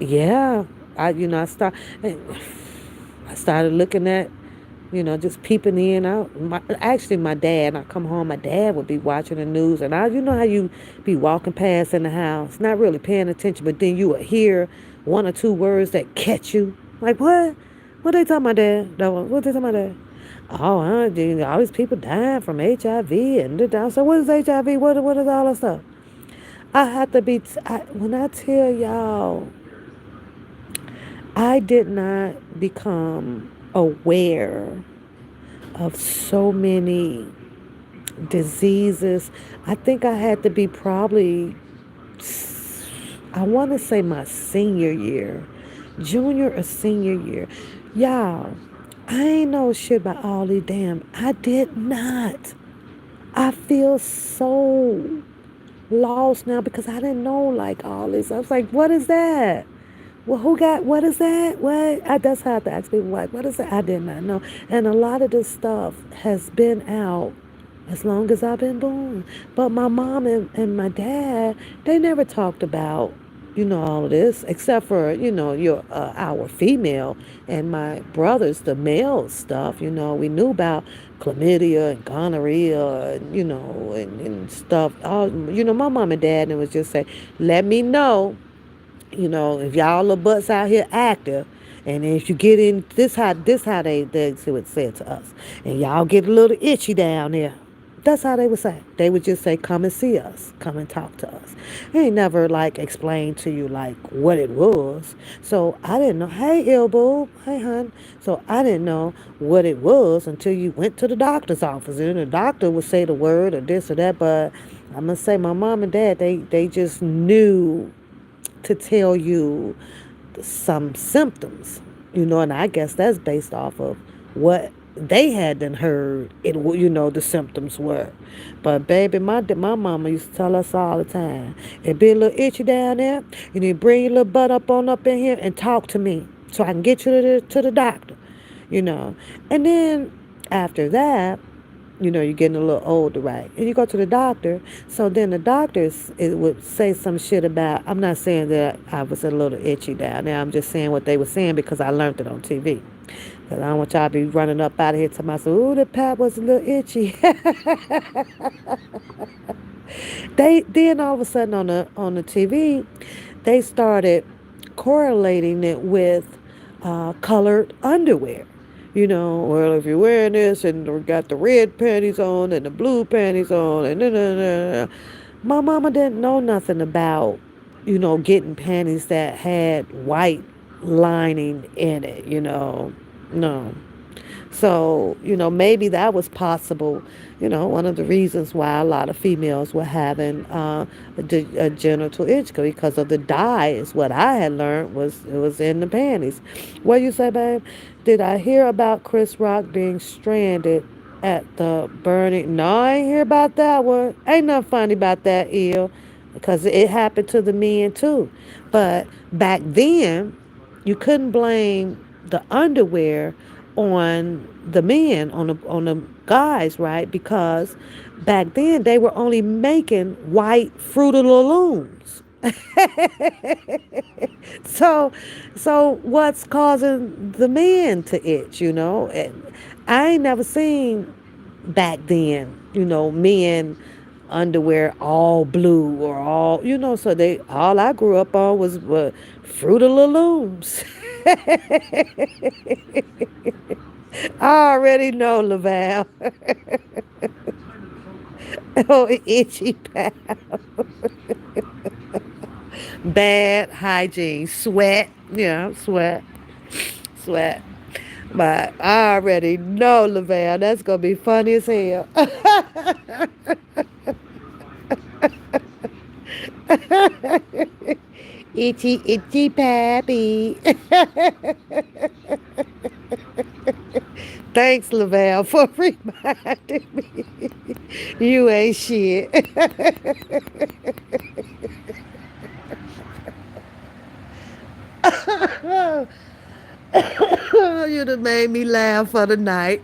yeah, I started looking at just peeping in out. Actually, my dad, I come home, my dad would be watching the news, and how you be walking past in the house, not really paying attention, but then you would hear 1 or 2 words that catch you. Like, what? What they talking about, Dad? What they talking about, Dad? Oh, dude, all these people dying from HIV, and so what is HIV? What is all that stuff? I have to be, when I tell y'all, I did not become aware of so many diseases. I think I had to be probably, I want to say my senior year, junior or senior year. Y'all, I ain't know shit about all these damn. I did not. I feel so lost now because I didn't know like all this. I was like, what is that? Well, who got, what is that? What? That's how I have to ask people, like, what is that? I did not know. And a lot of this stuff has been out as long as I've been born. But my mom and my dad, they never talked about, all of this, except for, our female and my brothers, the male stuff. We knew about chlamydia and gonorrhea and, and stuff. All, my mom and dad, and was just say, let me know, if y'all little butts out here active, and if you get in this how they would say it to us, and y'all get a little itchy down there. That's how they would say. They would just say, "Come and see us. Come and talk to us." They ain't never like explained to you like what it was. So I didn't know. Hey, elbow. Hey, hun. So I didn't know what it was until you went to the doctor's office, and the doctor would say the word or this or that. But I'm gonna say my mom and dad, they just knew to tell you some symptoms, and I guess that's based off of what they hadn't heard the symptoms were. But baby, my mama used to tell us all the time, it be a little itchy down there, you need to bring your little butt up in here and talk to me so I can get you to the doctor, and then after that, you're getting a little older, right? And you go to the doctor. So then the doctors it would say some shit about, I'm not saying that I was a little itchy down there. I'm just saying what they were saying because I learned it on TV. Because I don't want y'all to be running up out of here to myself, ooh, the pap was a little itchy. They then all of a sudden on the TV, they started correlating it with colored underwear. Well, if you're wearing this and we got the red panties on and the blue panties on and my mama didn't know nothing about getting panties that had white lining in it. No. So, maybe that was possible. One of the reasons why a lot of females were having a genital itch because of the dye is what I had learned was it was in the panties. What you say, babe? Did I hear about Chris Rock being stranded at the burning? No, I ain't hear about that one. Ain't nothing funny about that, ill, because it happened to the men too. But back then, you couldn't blame the underwear on the men, on the guys, right? Because back then they were only making white Fruit of the Looms. so so what's causing the men to itch, And I ain't never seen back then, men underwear all blue or all, so they all I grew up on was Fruit of the Looms. I already know, Laval. Oh, itchy pal. Bad hygiene. Sweat. Sweat. Sweat. But I already know, Laval. That's going to be funny as hell. Itchy, itchy pappy. Thanks, Laval, for reminding me. You ain't shit. You done made me laugh for the night.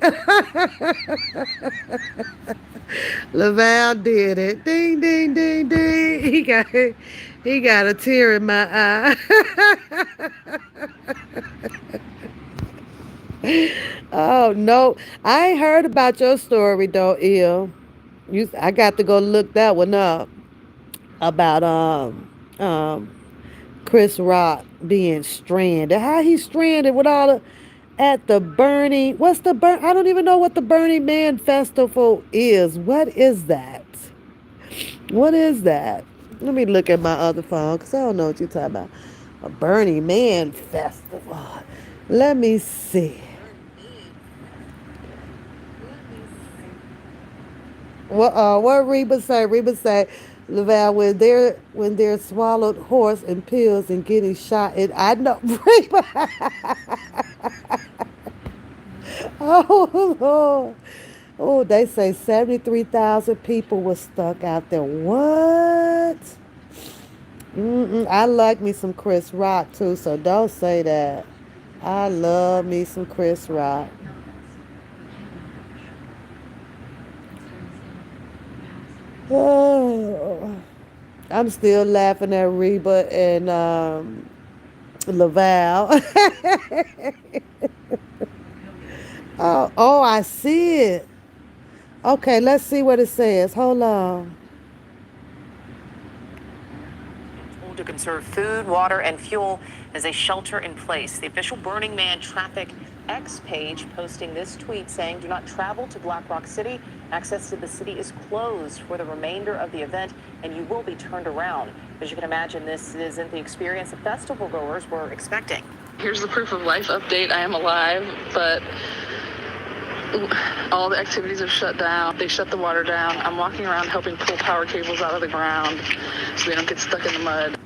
Laval did it. Ding, ding, ding, ding. He got a tear in my eye. Oh no, I ain't heard about your story though, Il. I got to go look that one up about Chris Rock being stranded. How he stranded with all the at the Burning? What's the burn? I don't even know what the Burning Man festival is. What is that? What is that? Let me look at my other phone because I don't know what you're talking about. A Burning Man festival. Let me see. What Reba say? Reba say, Laval, when they're swallowed horse and pills and getting shot. And I know Reba. Oh Lord. Oh, they say 73,000 people were stuck out there. What? I like me some Chris Rock too, so don't say that. I love me some Chris Rock. Oh, I'm still laughing at Reba and Laval. Oh, I see it. Okay, let's see what it says. Hold on. Told to conserve food, water, and fuel as they shelter in place. The official Burning Man Traffic X page posting this tweet saying, "Do not travel to Black Rock City. Access to the city is closed for the remainder of the event, and you will be turned around." As you can imagine, this isn't the experience the festival goers were expecting. Here's the proof of life update. I am alive, but all the activities have shut down. They shut the water down. I'm walking around helping pull power cables out of the ground so they don't get stuck in the mud.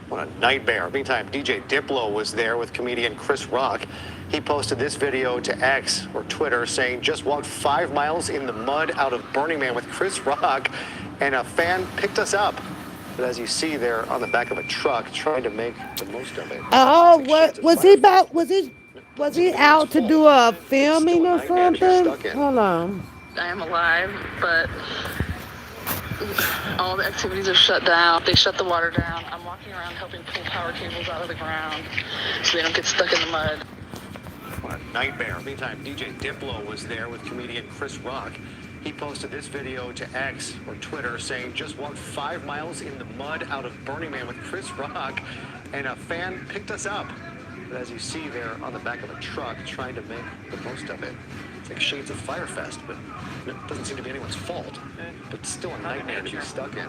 What a nightmare. Meantime, DJ Diplo was there with comedian Chris Rock. He posted this video to X or Twitter saying, "Just walked 5 miles in the mud out of Burning Man with Chris Rock, and a fan picked us up." But as you see there on the back of a truck, trying to make the most of it. Oh, It's like what shades of was he Firefly. about? Was he out to do a filming or something? Hold on. I am alive, but all the activities have shut down. They shut the water down. I'm walking around helping pull power cables out of the ground so they don't get stuck in the mud. What a nightmare. Meantime, DJ Diplo was there with comedian Chris Rock. He posted this video to X or Twitter saying, "Just walked 5 miles in the mud out of Burning Man with Chris Rock, and a fan picked us up." But as you see there on the back of a truck, trying to make the most of it. It's like shades of Firefest, but it doesn't seem to be anyone's fault. But still a nightmare to be stuck in.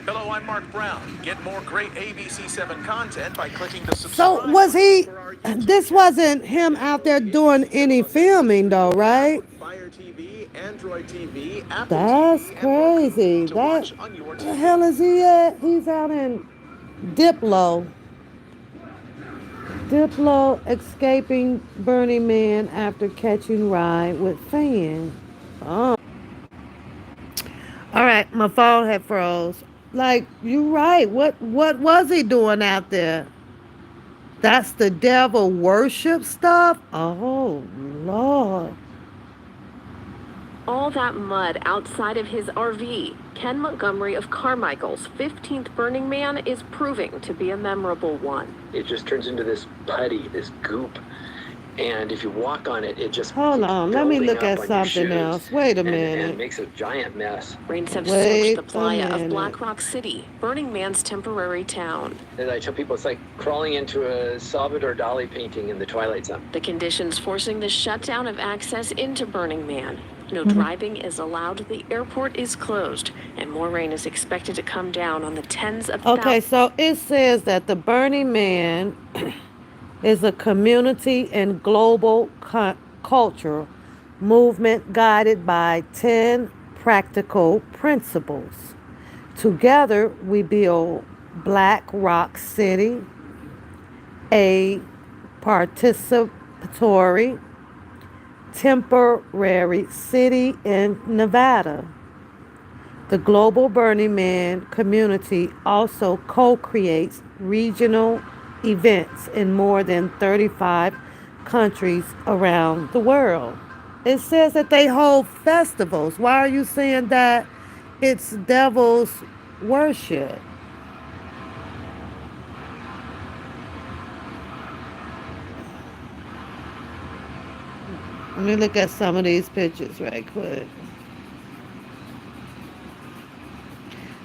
Hello, I'm Mark Brown. Get more great ABC7 content by clicking the So subscribe was he? for our YouTube This channel. wasn't him out there doing any filming, though, right? Fire TV, Android TV, Apple That's TV, and crazy. Roku to That watch on your the TV. hell is he at? He's out in Diplo. Diplo escaping Burning Man after catching ride with fan. Oh. All right, my phone had froze. Like, you right. What was he doing out there? That's the devil worship stuff? Oh, Lord. All that mud outside of his RV. Ken Montgomery of Carmichael's 15th Burning Man is proving to be a memorable one. It just turns into this putty, this goop. And if you walk on it, it just Hold keeps on, let me building look up at on your something shoes else. Wait a and minute. makes a giant mess. Rains have Wait soaked the a playa of minute. Black Rock City, Burning Man's temporary town. And I tell people it's like crawling into a Salvador Dali painting in the Twilight Zone. The conditions forcing the shutdown of access into Burning Man. No driving is allowed, the airport is closed, and more rain is expected to come down on the tens of Okay, thousands. so it says that the Burning Man is a community and global culture movement guided by 10 practical principles. Together, we build Black Rock City, a participatory, temporary city in Nevada. The Global Burning Man community also co-creates regional events in more than 35 countries around the world. It says that they hold festivals. Why are you saying that it's devil's worship? Let me look at some of these pictures right quick.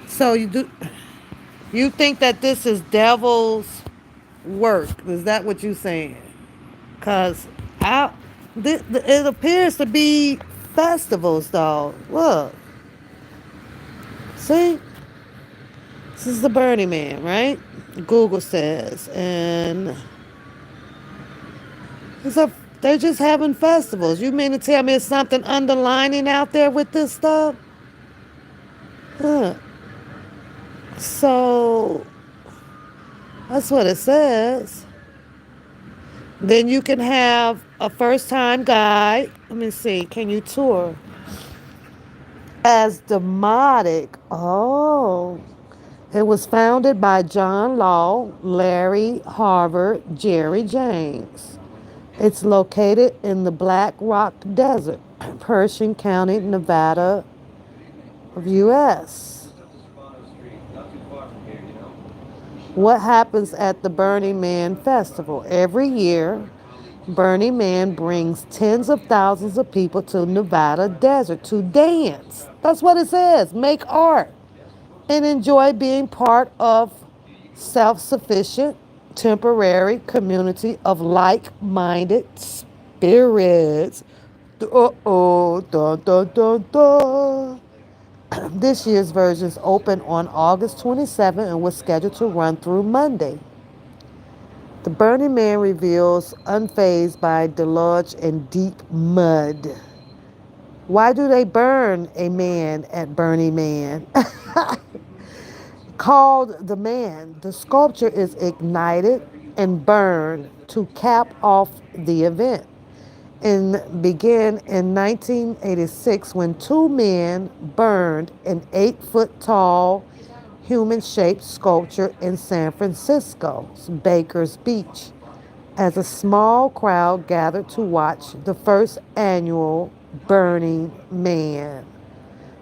So you think that this is devil's work? Is that what you're saying? Cause it appears to be festivals though. Look, see, this is the Burning Man, right? Google says, and they're just having festivals. You mean to tell me it's something underlining out there with this stuff? Huh. So that's what it says. Then you can have a first time guide. Let me see. Can you tour as Demotic? Oh. It was founded by John Law, Larry Harvard, Jerry James. It's located in the Black Rock Desert, Pershing County, Nevada, of U.S. What happens at the Burning Man Festival? Every year, Burning Man brings tens of thousands of people to Nevada desert to dance. That's what it says. Make art and enjoy being part of self-sufficient, temporary community of like-minded spirits. Uh-oh, dun, dun, dun, dun. This year's versions opened on August 27 and was scheduled to run through Monday. The Burning Man reveals unfazed by deluge and deep mud. Why do they burn a man at Burning Man? Called the Man, the sculpture is ignited and burned to cap off the event and began in 1986 when two men burned an 8-foot tall human-shaped sculpture in San Francisco's Baker's Beach as a small crowd gathered to watch the first annual Burning Man.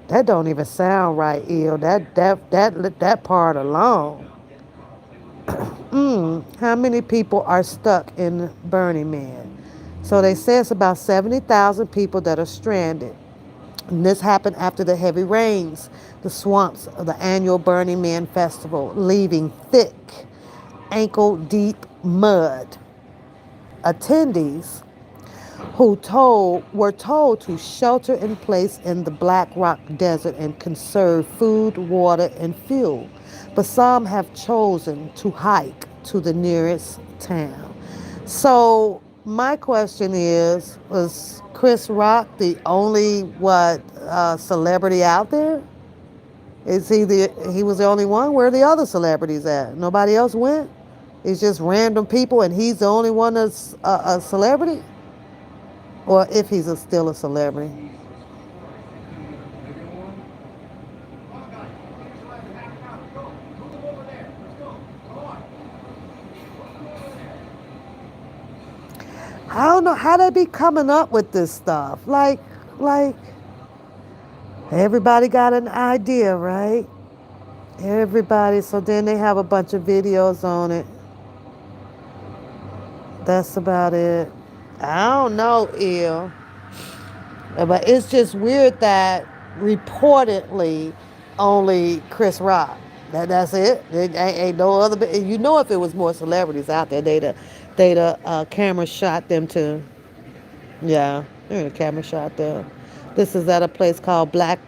That don't even sound right, ill. That part alone. How many people are stuck in Burning Man? So they say it's about 70,000 people that are stranded. And this happened after the heavy rains, the swamps of the annual Burning Man festival, leaving thick, ankle-deep mud. Attendees were told to shelter in place in the Black Rock Desert and conserve food, water, and fuel. But some have chosen to hike to the nearest town. So my question is, was Chris Rock the only celebrity out there? He was the only one? Where are the other celebrities at? Nobody else went? It's just random people and he's the only one that's a celebrity? Or if he's still a celebrity. I don't know how they be coming up with this stuff. Like everybody got an idea, right? Everybody. So then they have a bunch of videos on it. That's about it. I don't know, ill. But it's just weird that reportedly only Chris Rock. That's it. Ain't no other. You know, if it was more celebrities out there, they'd camera shot them too. Yeah, the camera shot them. This is at a place called Black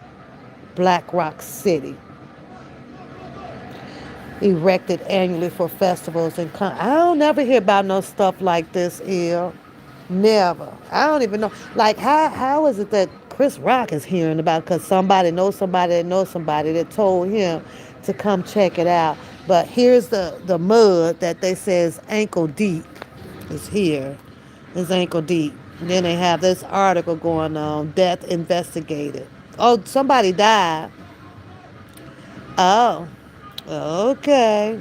Rock City, erected annually for festivals and I don't never hear about no stuff like this here. Never. I don't even know. Like, how is it that Chris Rock is hearing about? Because somebody knows somebody that knows somebody that told him to come check it out. But here's the mud that they say is ankle deep. Is here. It's ankle deep. And then they have this article going on. Death investigated. Oh, somebody died. Oh. Okay.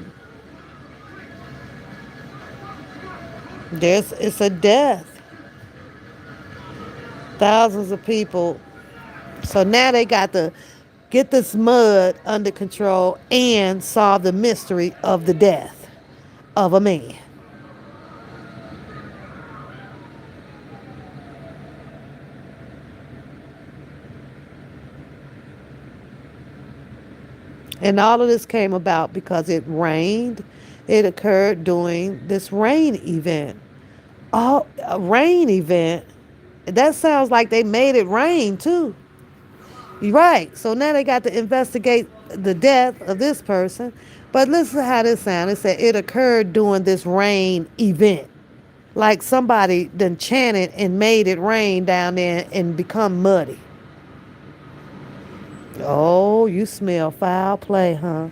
It's a death. Thousands of people. So now they got to get this mud under control and solve the mystery of the death of a man. And all of this came about because it rained. It occurred during this rain event. Oh, a rain event. That sounds like they made it rain too. You're right. So now they got to investigate the death of this person. But listen to how this sounds. It said it occurred during this rain event. Like somebody done chanted and made it rain down there and become muddy. Oh, you smell foul play, huh?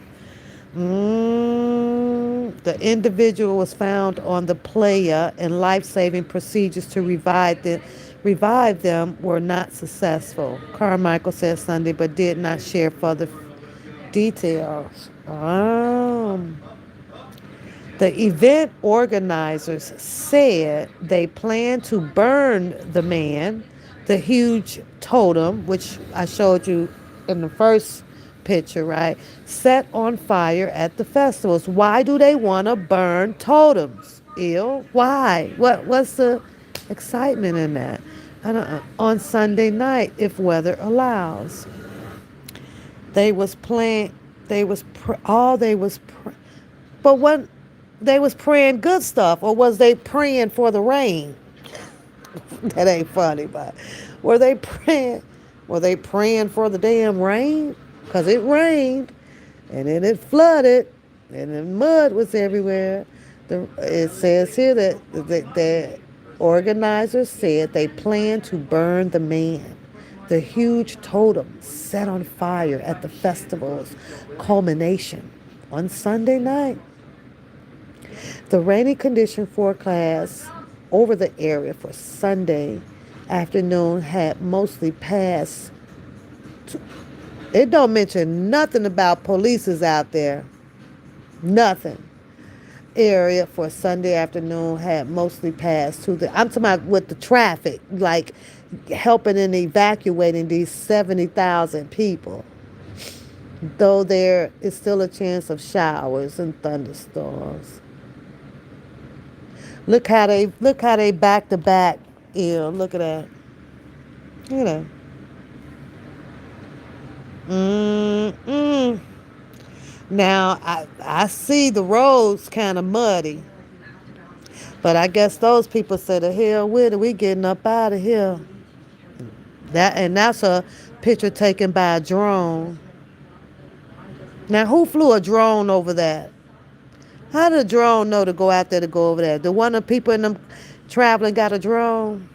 The individual was found on the playa, and life-saving procedures to revive them were not successful. Carmichael said Sunday, but did not share further details. The event organizers said they plan to burn the man, the huge totem, which I showed you in the first picture, right? Set on fire at the festivals. Why do they want to burn totems? Ill? Why? What's the excitement in that? I don't, on Sunday night, if weather allows. They was playing. But when they was praying good stuff, or was they praying for the rain? That ain't funny, but were they praying? Were they praying for the damn rain? Cause it rained, and then it flooded, and the mud was everywhere. It says here that the organizers said they plan to burn the man, the huge totem set on fire at the festival's culmination on Sunday night. The rainy condition forecast over the area for Sunday afternoon had mostly passed. It don't mention nothing about police is out there. Nothing. Area for Sunday afternoon had mostly passed to the. I'm talking about with the traffic, like helping and evacuating these 70,000 people. Though there is still a chance of showers and thunderstorms. Look how they back to back. Yeah, look at that. Look at that. Now I see the roads kind of muddy, but I guess those people said, "The hell with it, we getting up out of here." That's a picture taken by a drone. Now who flew a drone over that? How did a drone know to go out there to go over there? The one of the people in them traveling got a drone?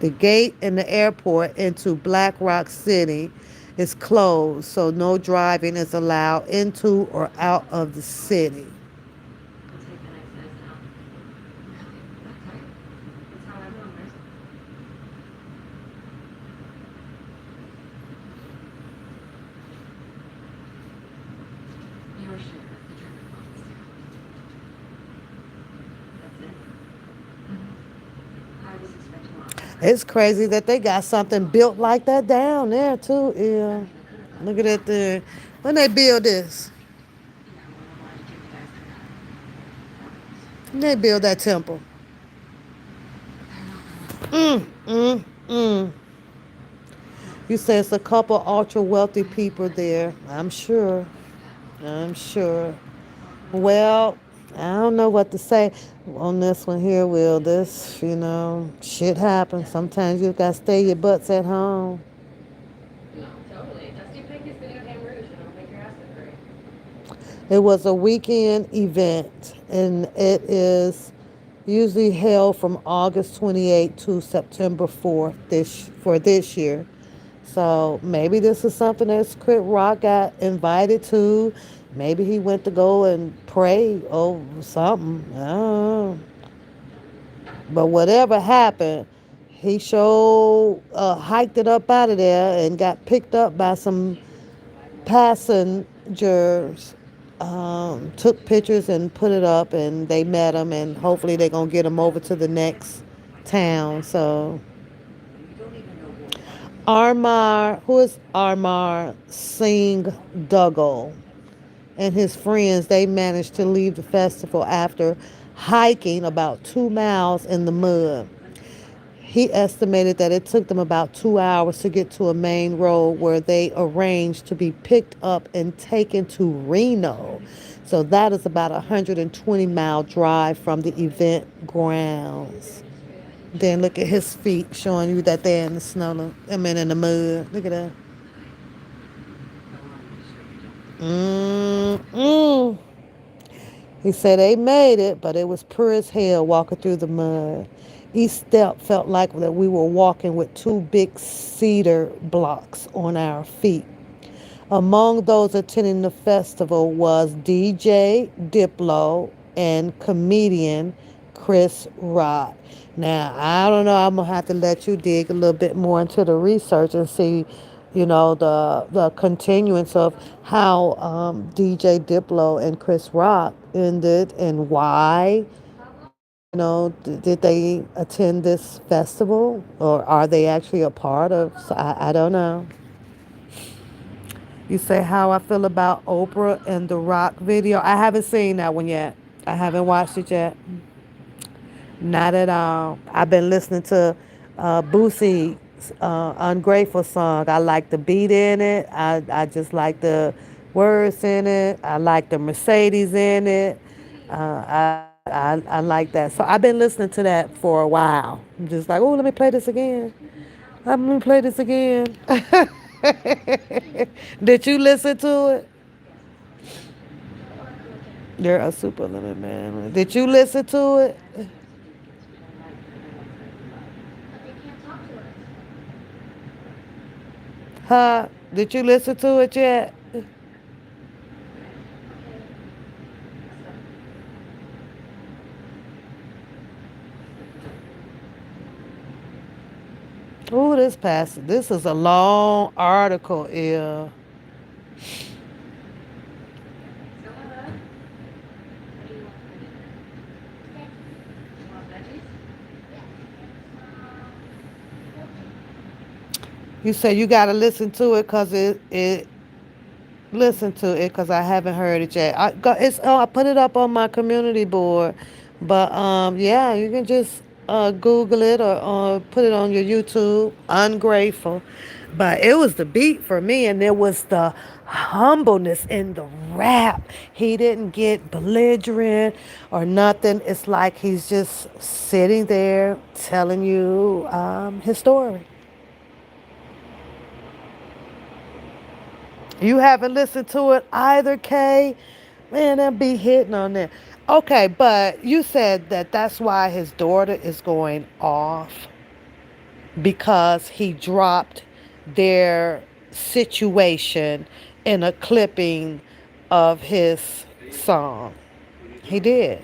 The gate in the airport into Black Rock City is closed, so no driving is allowed into or out of the city. It's crazy that they got something built like that down there too. Yeah, look at that there. When they build this, when they build that temple. You say it's a couple ultra wealthy people there. I'm sure. Well, I don't know what to say on this one here, Will. This, shit happens. Sometimes you got to stay your butts at home. It was a weekend event, and it is usually held from August 28th to September 4th for this year. So maybe this is something that Chris Rock got invited to. Maybe he went to go and pray over something. I don't know. But whatever happened, he hiked it up out of there and got picked up by some passengers. Took pictures and put it up, and they met him, and hopefully they're going to get him over to the next town. So who is Armar Singh Duggal and his friends, they managed to leave the festival after hiking about 2 miles in the mud. He estimated that it took them about 2 hours to get to a main road where they arranged to be picked up and taken to Reno. So that is about a 120-mile drive from the event grounds. Then look at his feet, showing you that they're in the snow. In the mud. Look at that. He said they made it, but it was poor as hell walking through the mud. Each step felt like that we were walking with two big cedar blocks on our feet. Among those attending the festival was DJ Diplo and comedian Chris Rock. Now, I don't know, I'm going to have to let you dig a little bit more into the research and see, the continuance of how DJ Diplo and Chris Rock ended and why. Did they attend this festival or are they actually a part of? So I don't know. You say how I feel about Oprah and the Rock video. I haven't seen that one yet. I haven't watched it yet. Not at all. I've been listening to Boosie's Ungrateful song. I like the beat in it. I just like the words in it. I like the Mercedes in it. I like that. So I've been listening to that for a while. I'm just like, oh, let me play this again. Let me play this again. Did you listen to it? You're a super limit man. Did you listen to it? Huh? Did you listen to it yet? Oh, this passage. This is a long article, yeah. You say you got to listen to it because listen to it because I haven't heard it yet. I put it up on my community board, but yeah, you can just Google it or put it on your YouTube. Ungrateful, but it was the beat for me, and it was the humbleness in the rap. He didn't get belligerent or nothing. It's like he's just sitting there telling you his story. You haven't listened to it either, Kay? Man, they'll be hitting on that. Okay, but you said that that's why his daughter is going off because he dropped their situation in a clipping of his song. He did.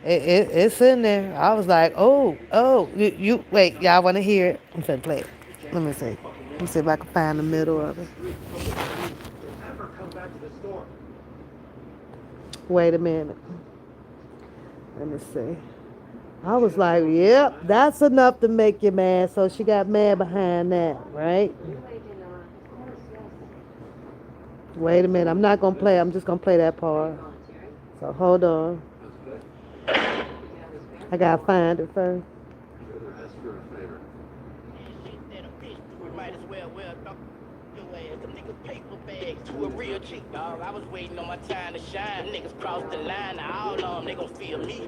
It's in there. I was like, you wait, y'all want to hear it? I'm finna play it. Let me see. Let me see if I can find the middle of it. Wait a minute. Let me see. I was like, yep, that's enough to make you mad. So she got mad behind that, right? Wait a minute. I'm not going to play. I'm just going to play that part. So hold on. I got to find it first. To a real chick, dog. I was waiting on my time to shine. Niggas cross the line. I all know them, they gon' feel me.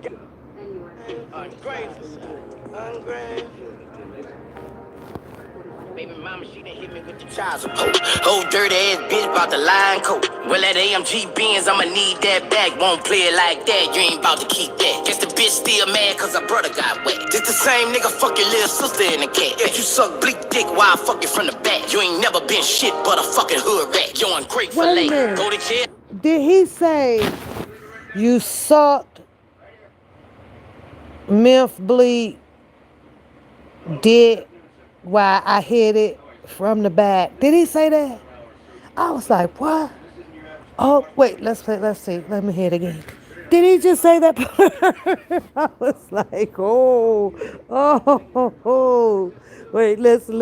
Ungrateful, son. Ungrateful. Baby mama, she done hit me with the child support. Old dirty ass bitch about the line coat. Well, that AMG Benz, I'ma need that back. Won't play it like that, you ain't about to keep that. Guess the bitch still mad cause her brother got wet. This the same nigga fuck your little sister in the cat. If you suck bleak dick, why I fuck you from the back? You ain't never been shit but a fucking hood rat. You ungrateful late. Go to jail. Did he say you sucked Myth bleed dick while I hit it from the back? Did he say that? I was like, what? Oh, wait, let's see. Let me hear it again. Did he just say that? I was like, oh. Wait, listen.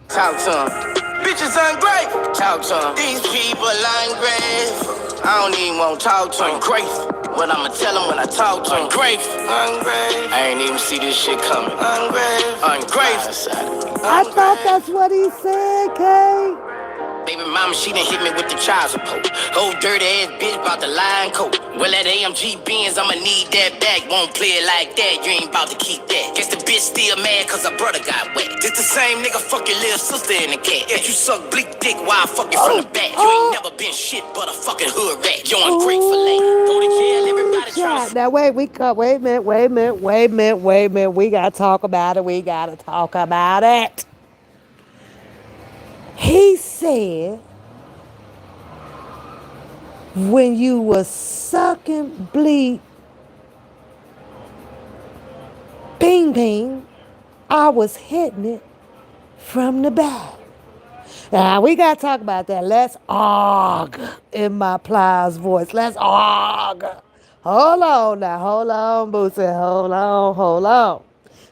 Talk to him. Bitches ungrateful. Talk to him. These people ungrateful. I don't even want to talk to them. Ungrateful. What I'ma tell them when I talk to them. Ungrateful. I ain't even see this shit coming. Ungrateful. I thought that's what he said, Kay. Baby mama, she done hit me with the child support. Old dirty ass bitch bought the line coat. Well, that AMG Benz, I'ma need that back. Won't play it like that, you ain't about to keep that. Guess the bitch still mad cause her brother got wet. This the same nigga fuck your little sister in the cat. If you suck bleak dick while I fuck you from the back. You ain't never been shit but a fucking hood rat. You ungrateful late. Go to jail, everybody tryna. Now wait a minute. We gotta talk about it. He said when you was sucking bleak bing, I was hitting it from the back. Now we gotta talk about that. Let's argue in my Plies voice. Let's argue. Hold on, Boosie. Hold on.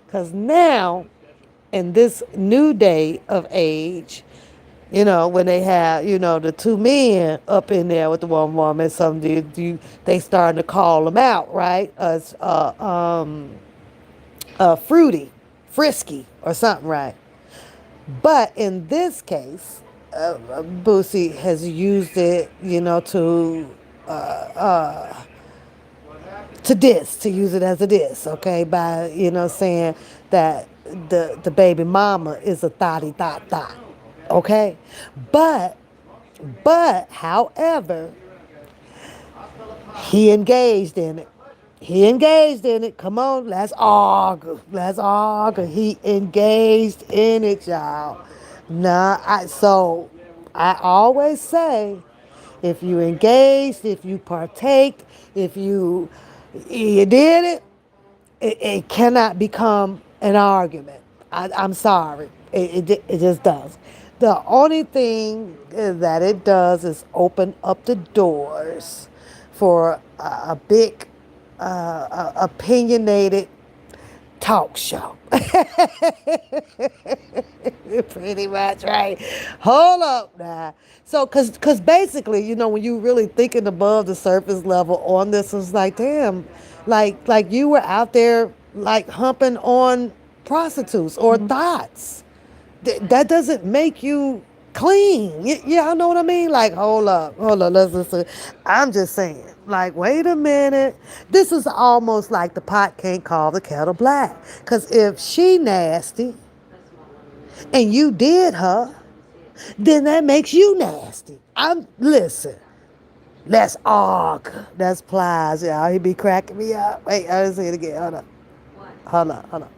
Cause now, in this new day of age, when they have, the two men up in there with the one woman, they starting to call them out, right? As fruity, frisky, or something, right? But in this case, Boosie has used it, to use it as a diss, okay? By, saying that the baby mama is a thotty, okay? But, however, he engaged in it. Come on, let's argue. He engaged in it, y'all. So I always say, if you engaged, if you partake, if you did it cannot become an argument. I'm sorry. It just does. The only thing that it does is open up the doors for a big opinionated talk show. Pretty much, right? Hold up now. So, cause basically, when you really thinking above the surface level on this, it's like, damn, like you were out there like humping on prostitutes or thoughts. That doesn't make you clean. Y'all know what I mean? Like, hold up, let's listen. I'm just saying, like, wait a minute. This is almost like the pot can't call the kettle black. Because if she nasty and you did her, then that makes you nasty. Listen, let's argue. That's Plies, y'all. He be cracking me up. Wait, I'll say it again. Hold up.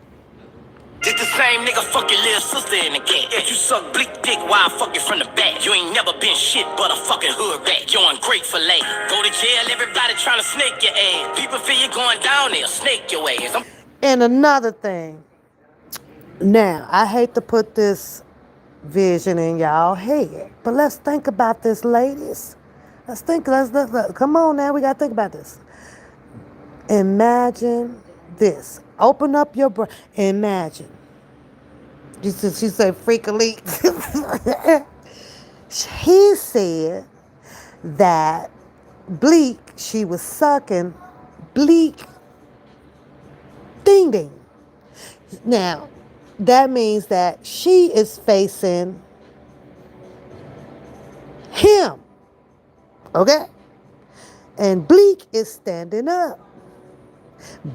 This the same nigga fuck your little sister in the cat. If you suck bleak dick while I fuck you from the back. You ain't never been shit but a fucking hood rat. You ungrateful late. Go to jail, everybody trying to snake your ass. People feel you going down there, snake your ass. And another thing. Now, I hate to put this vision in y'all head, but let's think about this, ladies. Let's come on now, we gotta think about this. Imagine this. Open up your brain. Imagine. She said freakily. He said that bleak, she was sucking bleak ding. Now, that means that she is facing him. Okay? And bleak is standing up.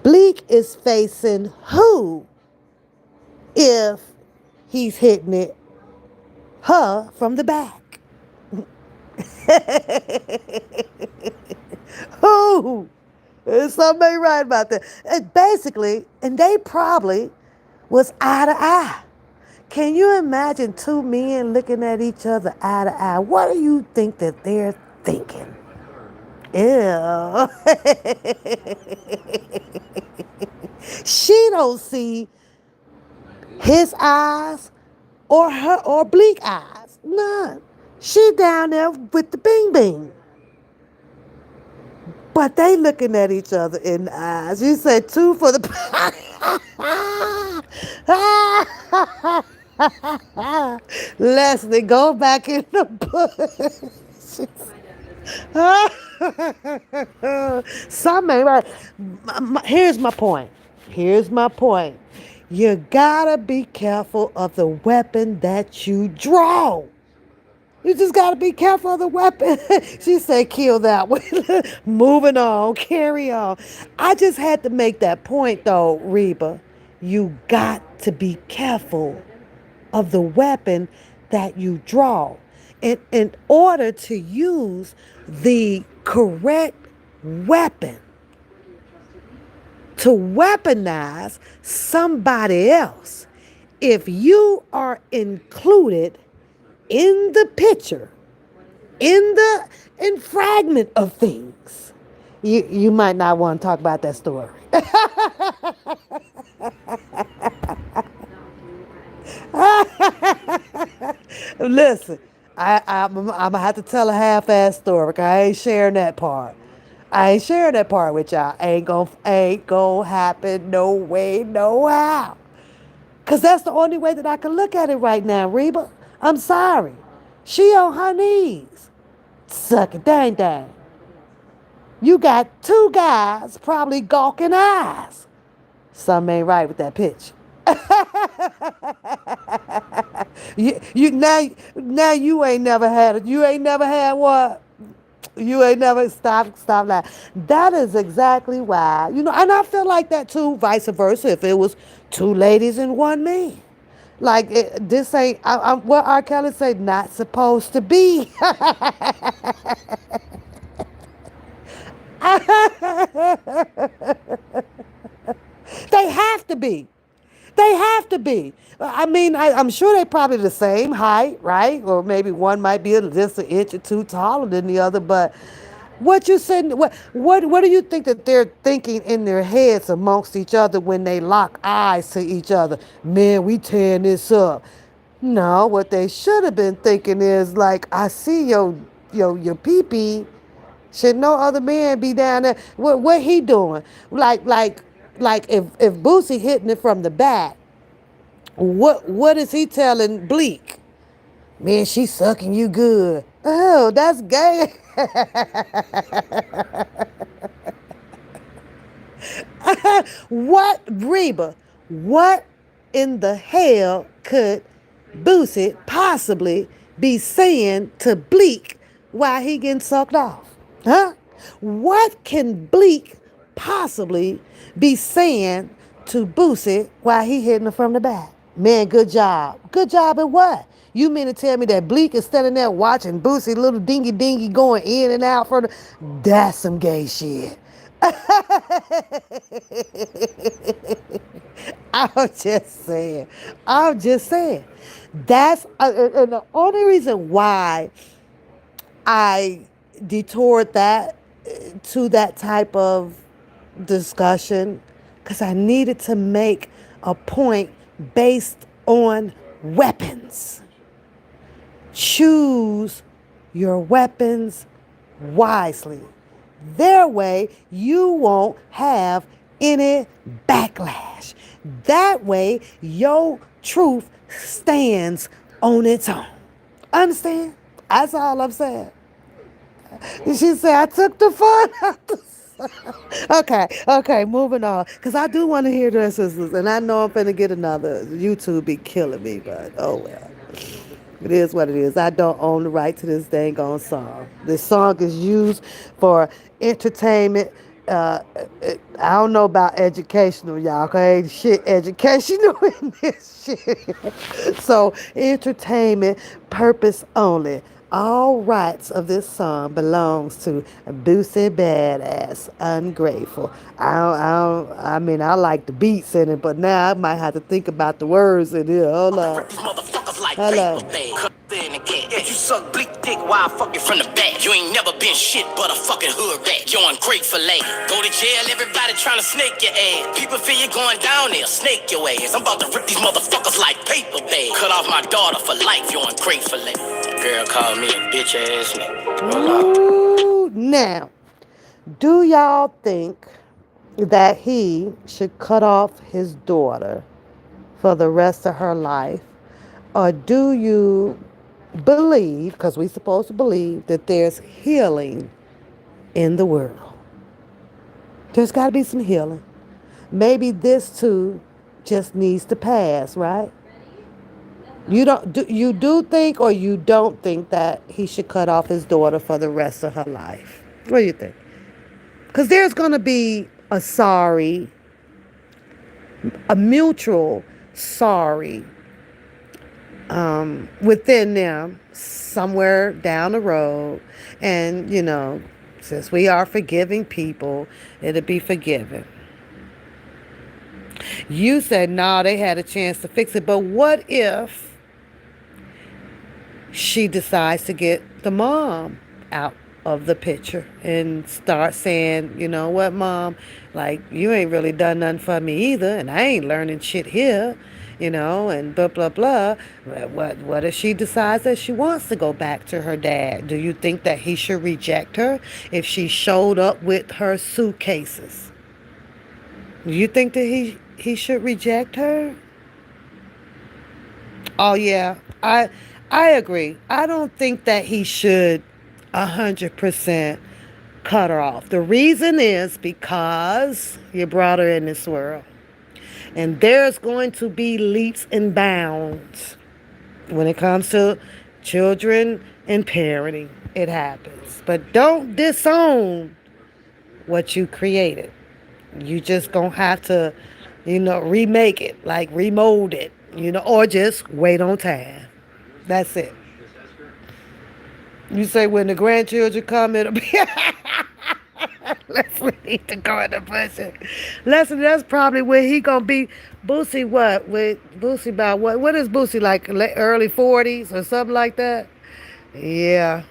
Bleak is facing who if he's hitting her from the back? Who? Somebody right about that. And they probably was eye to eye. Can you imagine two men looking at each other eye to eye? What do you think that they're thinking? Ew. She don't see his eyes or bleak eyes. None. She down there with the bing. But they looking at each other in the eyes. You said two for the Leslie, go back in the bush. Something right. Here's my point. You gotta be careful of the weapon that you draw. You just got to be careful of the weapon. She said, kill that one. Moving on, carry on. I just had to make that point, though, Reba. You got to be careful of the weapon that you draw. In order to use the correct weapon to weaponize somebody else, if you are included in the picture, in fragment of things, you might not want to talk about that story. Listen, I'm gonna have to tell a half-ass story. 'Cause I ain't sharing that part. I ain't sharing that part with y'all. Ain't gonna happen. No way, no how. Cause that's the only way that I can look at it right now, Reba. I'm sorry. She on her knees. Suck it, dang dang. You got two guys probably gawking eyes. Something ain't right with that pitch. You now you ain't never had it. You ain't never had what? You ain't never stop that. That is exactly why, and I feel like that too, vice versa, if it was two ladies and one man. Like this ain't what R. Kelly say, not supposed to be. They have to be. They have to be. I mean, I'm sure they're probably the same height, right? Or maybe one might be just an inch or two taller than the other. But what you said, what do you think that they're thinking in their heads amongst each other when they lock eyes to each other? Man, we tearing this up. No, what they should have been thinking is like, I see your pee-pee. Should no other man be down there? What he doing? Like if Boosie hitting it from the back, what is he telling Bleak? Man, she sucking you good. Oh, that's gay. What, Reba? What in the hell could Boosie possibly be saying to Bleak while he getting sucked off? Huh? What can Bleak possibly be saying to Boosie while he hitting her from the back? Man, good job. Good job at what? You mean to tell me that Bleak is standing there watching Boosie little dingy dingy going in and out from the... That's some gay shit. I'm just saying. I'm just saying. That's and the only reason why I detoured that to that type of discussion, because I needed to make a point based on weapons. Choose your weapons wisely. Their way, you won't have any backlash. That way, your truth stands on its own. Understand? That's all I'm saying. She said, I took the fun out the Okay, moving on. Because I do want to hear their sisters. And I know I'm finna get another. YouTube be killing me, but oh well. It is what it is. I don't own the right to this dang on song. This song is used for entertainment. I don't know about educational, y'all. Okay, shit, educational in this shit. So entertainment purpose only. All rights of this song belongs to Boosie Badass. Ungrateful. I mean, I like the beats in it, but now I might have to think about the words in here. Hold on. Hello. Yeah, you suck bleak dick while I fuck you from the back. You ain't never been shit but a fucking hood rat. You ungrateful ass. Go to jail, everybody trying to snake your ass. People feel you going down there, snake your ass. I'm about to rip these motherfuckers like paper bags. Cut off my daughter for life, you ungrateful ass. Girl called me a bitch ass nigga. Ooh, now, do y'all think that he should cut off his daughter for the rest of her life? Or do you believe, because we're supposed to believe, that there's healing in the world? There's got to be some healing. Maybe this too just needs to pass, right? You do think or you don't think that he should cut off his daughter for the rest of her life? What do you think? Because there's going to be a mutual sorry within them somewhere down the road. And, since we are forgiving people, it'll be forgiven. You said, no, they had a chance to fix it. But what if she decides to get the mom out of the picture and start saying, you know what, mom, like, you ain't really done nothing for me either, and I ain't learning shit here, and blah, blah, blah. What if she decides that she wants to go back to her dad? Do you think that he should reject her if she showed up with her suitcases? Do you think that he should reject her? Oh, yeah. I agree. I don't think that he should 100% cut her off. The reason is because you brought her in this world. And there's going to be leaps and bounds when it comes to children and parenting. It happens. But don't disown what you created. You just gonna have to, remake it, like remold it, or just wait on time. That's it. You say when the grandchildren come, it'll be... Leslie need to go in the bushes. Leslie, that's probably where he gonna be. Boosie, what? With Boosie about what? What is Boosie, like early 40s or something like that? Yeah.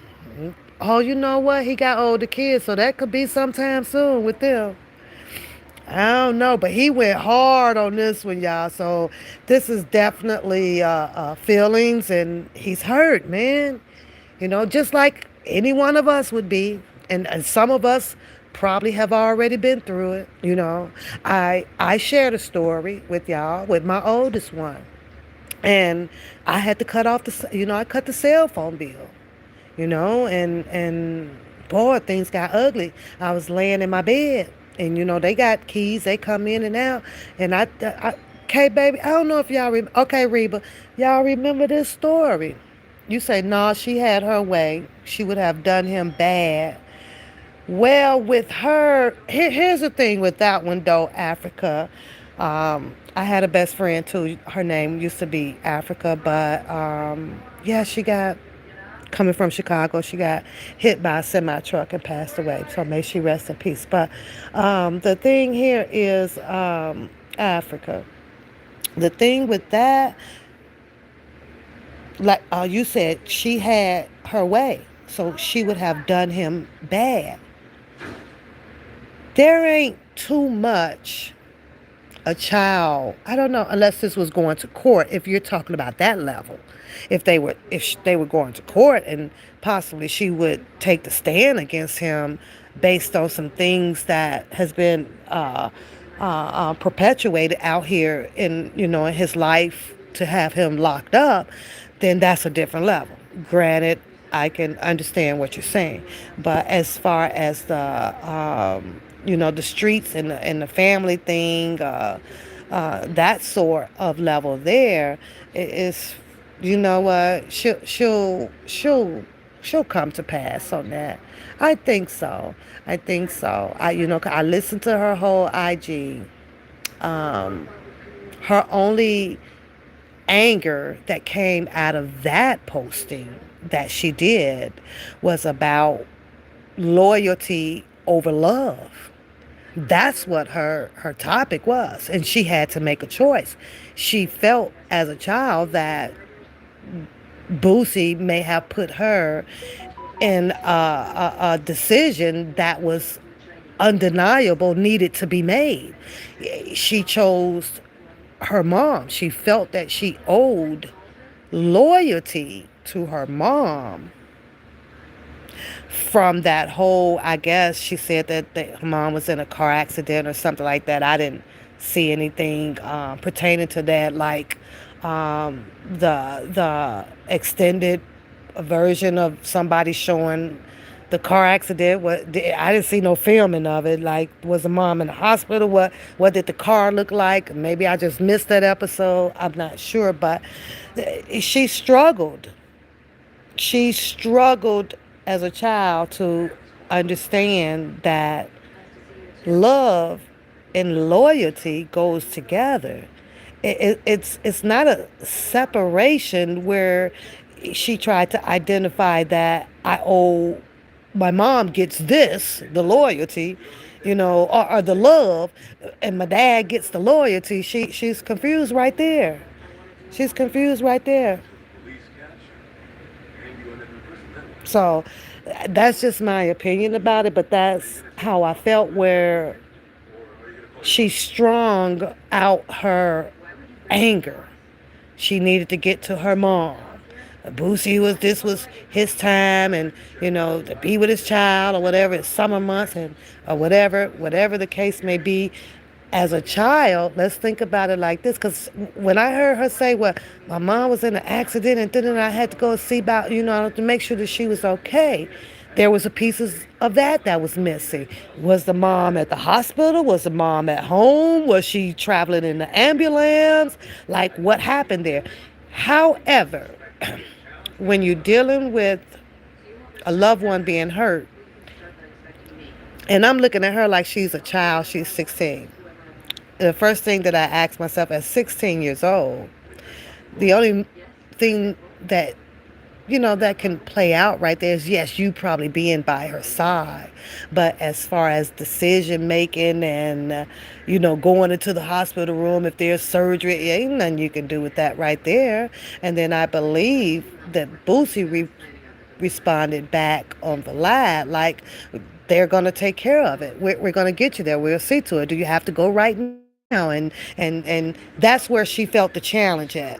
Oh, you know what? He got older kids, so that could be sometime soon with them. I don't know, but he went hard on this one, y'all. So this is definitely feelings, and he's hurt, man. Just like any one of us would be. And some of us probably have already been through it. I shared a story with y'all with my oldest one. And I had to cut off I cut the cell phone bill, and boy, things got ugly. I was laying in my bed, and, they got keys. They come in and out. And okay, baby, I don't know if y'all okay, Reba, y'all remember this story? You say, no, she had her way. She would have done him bad. Well, with her, here's the thing with that one, though, Africa. I had a best friend, too. Her name used to be Africa, but, yeah, she got, coming from Chicago, she got hit by a semi-truck and passed away. So may she rest in peace. But the thing here is Africa. The thing with that, like you said, she had her way, so she would have done him bad. There ain't too much a child, I don't know, unless this was going to court, if you're talking about that level. If they were going to court, and possibly she would take the stand against him based on some things that has been perpetuated out here in his life, to have him locked up, then that's a different level. Granted, I can understand what you're saying, but as far as the the streets and the family thing, that sort of level there is, she'll come to pass on that. I think so. I listened to her whole IG. Her only anger that came out of that posting that she did was about loyalty over love. That's what her topic was, and she had to make a choice. She felt as a child that Boosie may have put her in a decision that was undeniable, needed to be made. She chose her mom. She felt that she owed loyalty to her mom from that whole, I guess she said that her mom was in a car accident or something like that. I didn't see anything pertaining to that, like the extended version of somebody showing the car accident. I didn't see no filming of it. Like, was the mom in the hospital? What did the car look like? Maybe I just missed that episode. I'm not sure, but she struggled. She struggled as a child to understand that love and loyalty goes together. It's not a separation where she tried to identify that I owe my mom gets this, the loyalty, or the love, and my dad gets the loyalty. She's confused right there. She's confused right there. So that's just my opinion about it, but that's how I felt, where she strung out her anger. She needed to get to her mom. This was his time, and to be with his child or whatever, it's summer months, and or whatever the case may be. As a child, let's think about it like this, because when I heard her say, well, my mom was in an accident and then I had to go see about, to make sure that she was okay, there was a pieces of that was missing. Was the mom at the hospital? Was the mom at home? Was she traveling in the ambulance? Like, what happened there? However, when you're dealing with a loved one being hurt, and I'm looking at her like she's a child, she's 16. The first thing that I asked myself at 16 years old, the only thing that, that can play out right there is, yes, you probably being by her side. But as far as decision making and, going into the hospital room, if there's surgery, ain't nothing you can do with that right there. And then I believe that Boosie responded back on the live, like, they're going to take care of it. We're going to get you there. We'll see to it. Do you have to go right now? And that's where she felt the challenge at,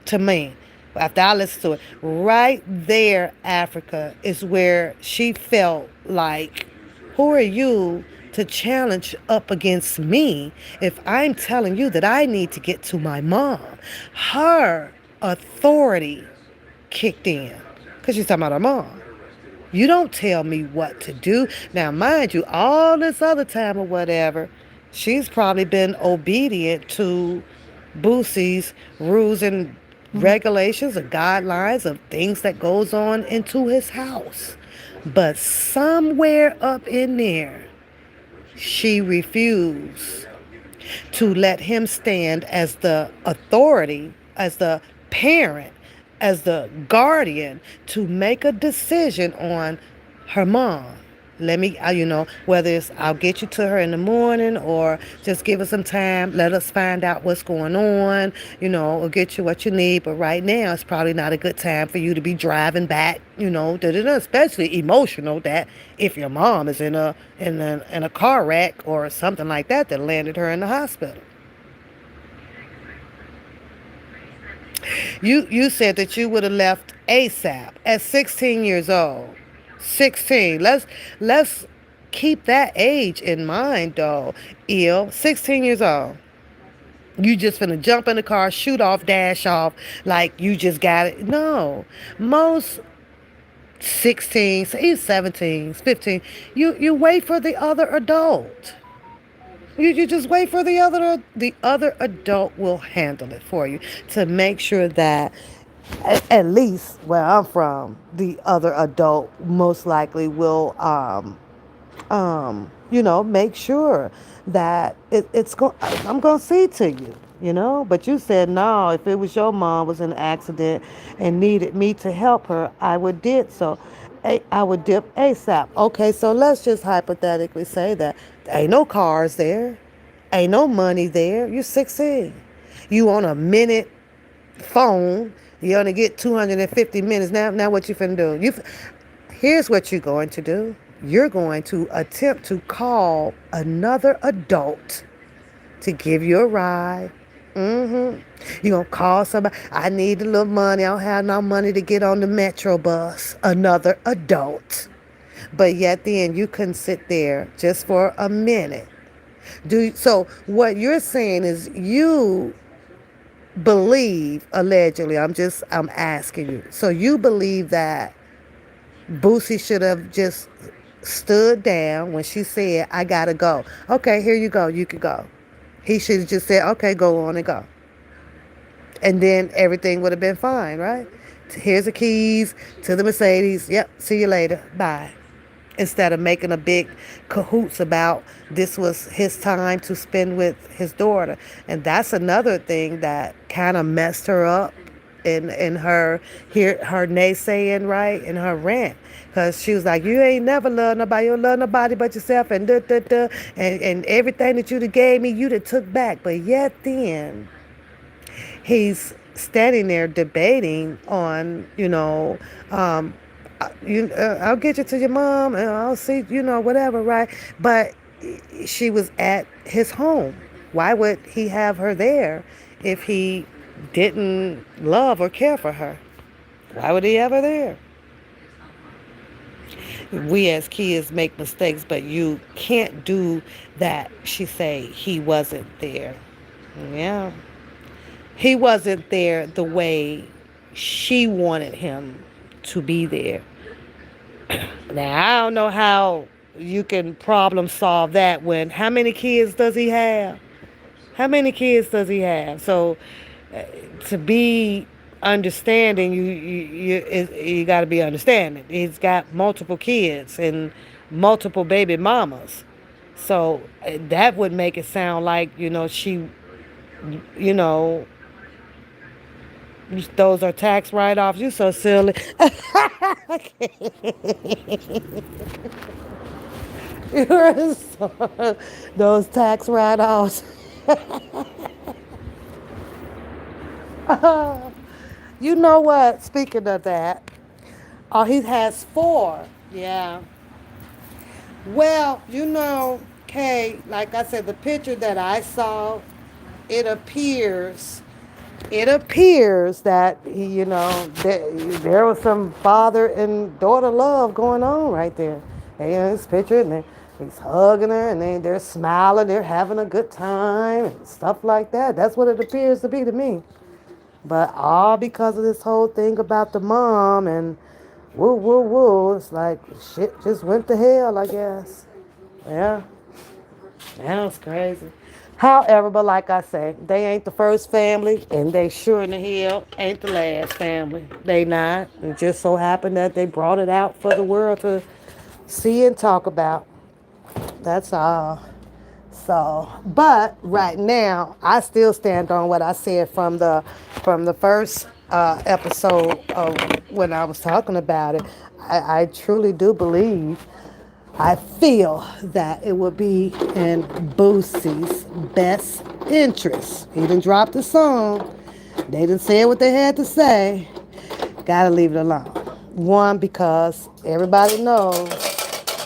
to me. After I listened to it, right there, Africa, is where she felt like, who are you to challenge up against me if I'm telling you that I need to get to my mom? Her authority kicked in, because she's talking about her mom. You don't tell me what to do. Now, mind you, all this other time or whatever, she's probably been obedient to Boosie's rules and regulations or guidelines of things that goes on into his house. But somewhere up in there, she refused to let him stand as the authority, as the parent, as the guardian, to make a decision on her mom. Let me, whether it's I'll get you to her in the morning, or just give us some time, let us find out what's going on, or get you what you need. But right now, it's probably not a good time for you to be driving back, especially emotional, that if your mom is in a car wreck or something like that landed her in the hospital. You said that you would have left ASAP at 16 years old. 16. Let's keep that age in mind, though. 16 years old. You just finna jump in the car, shoot off, dash off, like you just got it. No. Most 16, even 17, 15, you wait for the other adult. You just wait for the other adult will handle it for you, to make sure that at least where I'm from, the other adult most likely will make sure that I'm gonna see to you, but you said no. If it was your mom was in an accident and needed me to help her, I would did so. I would dip ASAP. Okay, so let's just hypothetically say that ain't no cars there, ain't no money there. You're 16. You on a minute phone. You only get 250 minutes. Now what you finna do? Here's what you're going to do. You're going to attempt to call another adult to give you a ride. You're going to call somebody. I need a little money. I don't have no money to get on the metro bus. Another adult. But yet then you couldn't sit there just for a minute. So what you're saying is you believe, allegedly, I'm asking you. So you believe that Boosie should have just stood down when she said, I gotta go. Okay, here you go. You could go. He should have just said, okay, go on and go. And then everything would have been fine, right? Here's the keys to the Mercedes. Yep, see you later. Bye. Instead of making a big cahoots about this was his time to spend with his daughter. And that's another thing that kind of messed her up in her naysaying, right, in her rant. Because she was like, you ain't never loved nobody. You don't love nobody but yourself. And and everything that you done gave me, you done took back. But yet then, he's standing there debating on, I'll get you to your mom and I'll see, whatever, right? But she was at his home. Why would he have her there if he didn't love or care for her? Why would he have her there? We as kids make mistakes, but you can't do that. She say he wasn't there. Yeah. He wasn't there the way she wanted him to be there. Now, I don't know how you can problem solve that when, how many kids does he have? How many kids does he have? So to be understanding, you got to be understanding. He's got multiple kids and multiple baby mamas. So that would make it sound like, she, those are tax write-offs. You so silly. You're those tax write-offs. You know what? Speaking of that, oh, he has 4. Yeah. Well, Kay, like I said, the picture that I saw, it appears that there was some father and daughter love going on right there. They in this picture, and he's hugging her, and they're smiling, they're having a good time, and stuff like that. That's what it appears to be to me. But all because of this whole thing about the mom and woo, woo, woo, it's like shit just went to hell, I guess. Yeah. That's crazy. However, but like I say, they ain't the first family, and they sure in the hell ain't the last family. They not. It just so happened that they brought it out for the world to see and talk about. That's all. So, but right now, I still stand on what I said from the first episode of when I was talking about it. I truly do believe, I feel that it would be in Boosie's best interest. He done dropped the song. They done said what they had to say. Gotta leave it alone. One, because everybody knows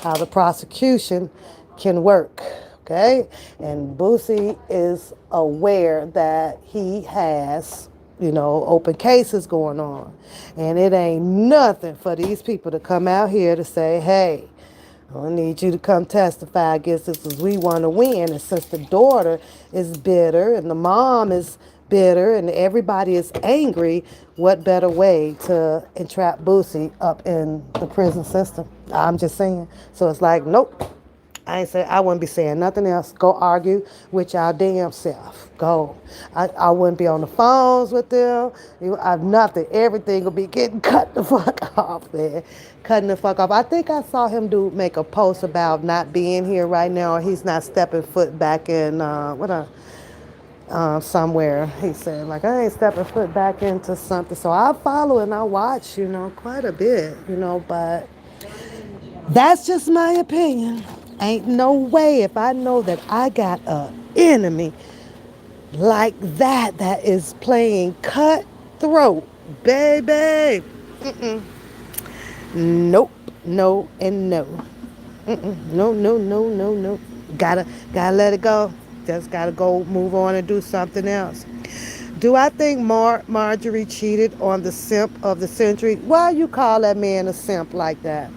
how the prosecution can work. Okay? And Boosie is aware that he has, open cases going on. And it ain't nothing for these people to come out here to say, hey, I need you to come testify against this because we want to win. And since the daughter is bitter and the mom is bitter and everybody is angry, what better way to entrap Boosie up in the prison system? I'm just saying. So it's like, nope. I wouldn't be saying nothing else. Go argue with y'all damn self. Go. I wouldn't be on the phones with them. I've nothing. Everything will be getting cut the fuck off there. Cutting the fuck off. I think I saw him make a post about not being here right now, or he's not stepping foot back in somewhere. He said, like, I ain't stepping foot back into something. So I follow and I watch, quite a bit, but that's just my opinion. Ain't no way, if I know that I got an enemy like that is playing cutthroat, baby. Nope, no, and no. No. Gotta let it go. Just gotta go move on and do something else. Do I think Marjorie cheated on the simp of the century? Why you call that man a simp like that?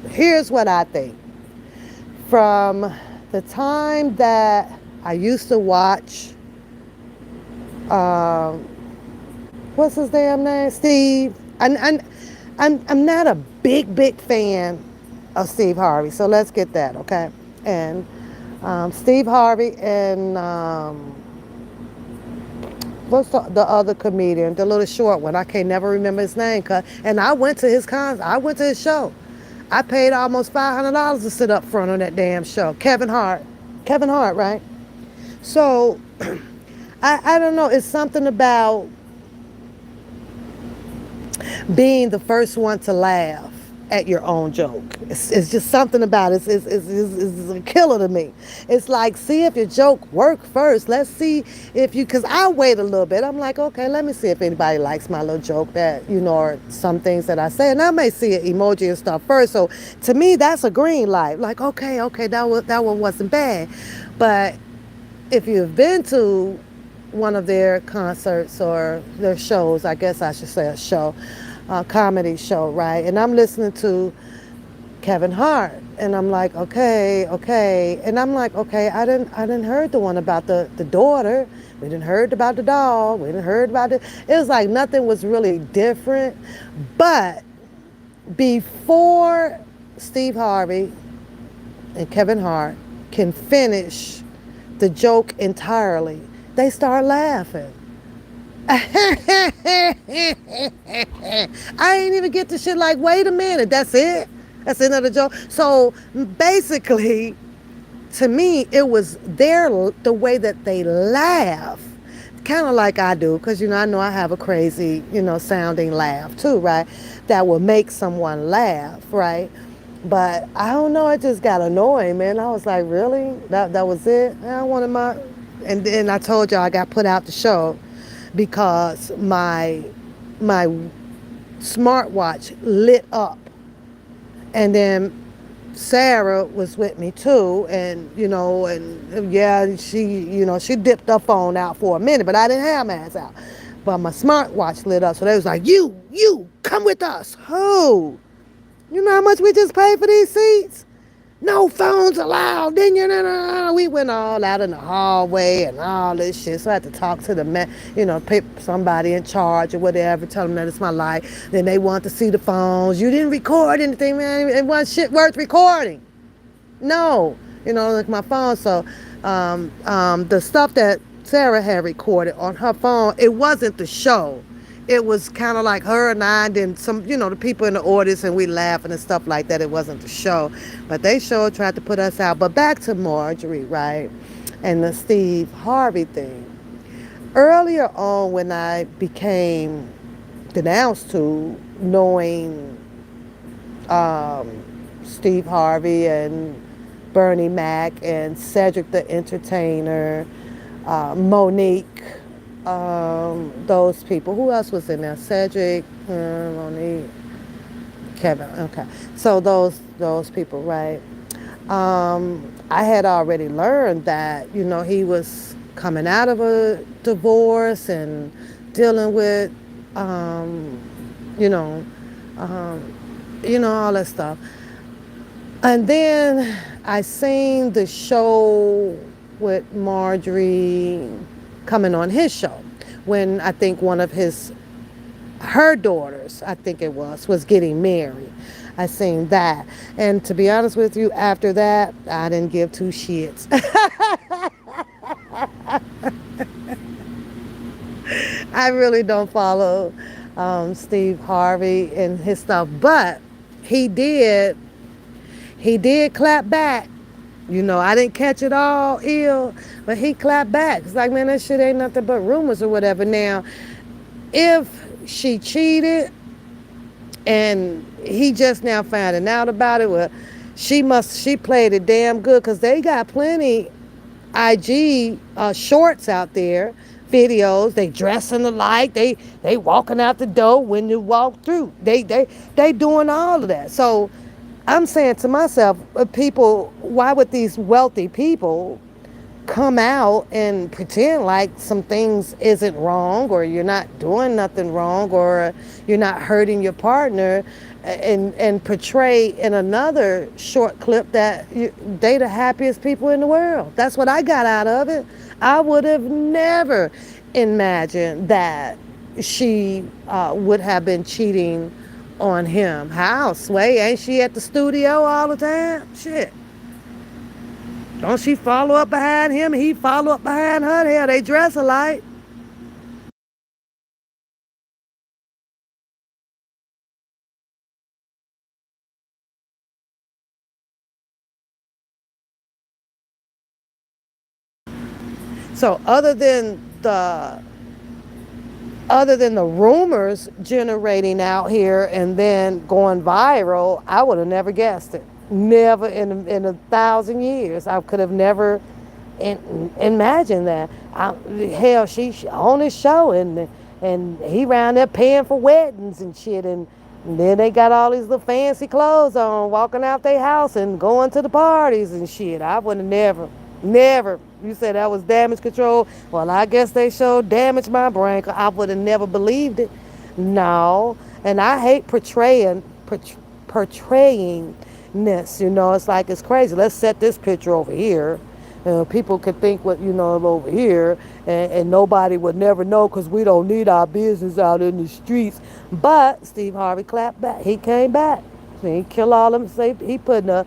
Here's what I think. From the time that I used to watch, what's his damn name? Steve. I'm not a big fan of Steve Harvey. So let's get that, okay? And Steve Harvey and what's the other comedian, the little short one? I can't never remember his name. And I went to his concert. I went to his show. I paid almost $500 to sit up front on that damn show. Kevin Hart. Kevin Hart, right? So I don't know. It's something about being the first one to laugh at your own joke. It's just something about it. It's a killer to me. It's like, see if your joke work first. Let's see if you, because I wait a little bit. I'm like, okay, let me see if anybody likes my little joke that, or some things that I say. And I may see an emoji and stuff first. So to me, that's a green light. Like, okay, that one wasn't bad. But if you've been to one of their concerts or their shows, I guess I should say a show, comedy show, right? And I'm listening to Kevin Hart, and I'm like, okay, and I'm like, okay, I didn't heard the one about the daughter. We didn't heard about the dog. We didn't heard about it. It was like nothing was really different. But before Steve Harvey and Kevin Hart can finish the joke entirely, they start laughing. I ain't even get the shit like, wait a minute, that's it? That's the end of the joke? So basically, to me, it was the way that they laugh, kind of like I do, because, I know I have a crazy, sounding laugh too, right? That will make someone laugh, right? But I don't know, it just got annoying, man. I was like, really? That was it? I wanted and then I told y'all I got put out the show because my smartwatch lit up, and then Sarah was with me too, and yeah, she dipped her phone out for a minute, but I didn't have mine out. But my smartwatch lit up, so they was like, you come with us. Who? You know how much we just paid for these seats? No phones allowed. Then we went all out in the hallway and all this shit. So I had to talk to the man, somebody in charge or whatever, tell them that it's my life. Then they want to see the phones. You didn't record anything, man. It wasn't shit worth recording. No, like my phone. So the stuff that Sarah had recorded on her phone, it wasn't the show. It was kind of like her and I, and then some, the people in the audience, and we laughing and stuff like that. It wasn't the show. But they sure tried to put us out. But back to Marjorie, right? And the Steve Harvey thing. Earlier on, when I became denounced to knowing Steve Harvey and Bernie Mac and Cedric the Entertainer, Monique, those people. Who else was in there? Cedric, Monique, Kevin. Okay, so those people, right? I had already learned that he was coming out of a divorce and dealing with all that stuff. And then I seen the show with Marjorie coming on his show when I think one of her daughters, I think it was getting married. I seen that. And to be honest with you, after that, I didn't give two shits. I really don't follow Steve Harvey and his stuff, but he did clap back. I didn't catch it all ill, but he clapped back. It's like, man, that shit ain't nothing but rumors or whatever. Now, if she cheated and he just now finding out about it, well, she played it damn good, because they got plenty IG shorts out there, videos. They dressing alike. They walking out the door when you walk through. They doing all of that. So I'm saying to myself, people, why would these wealthy people come out and pretend like some things isn't wrong, or you're not doing nothing wrong, or you're not hurting your partner, and portray in another short clip that they the happiest people in the world? That's what I got out of it. I would have never imagined that she would have been cheating on him. How, Sway? Ain't she at the studio all the time? Shit. Don't she follow up behind him and he follow up behind her? Hell, they dress alike. So other than the rumors generating out here and then going viral, I would have never guessed it. Never in 1,000 years. I could have never imagined that. Hell, she on his show and he around there paying for weddings and shit, and then they got all these little fancy clothes on, walking out their house and going to the parties and shit. I would have never. You said that was damage control. Well, I guess they showed damage my brain. I would have never believed it. No, and I hate portraying this. You know, it's like it's crazy. Let's set this picture over here. People could think what over here, and nobody would never know because we don't need our business out in the streets. But Steve Harvey clapped back. He came back. He killed all them. He putting a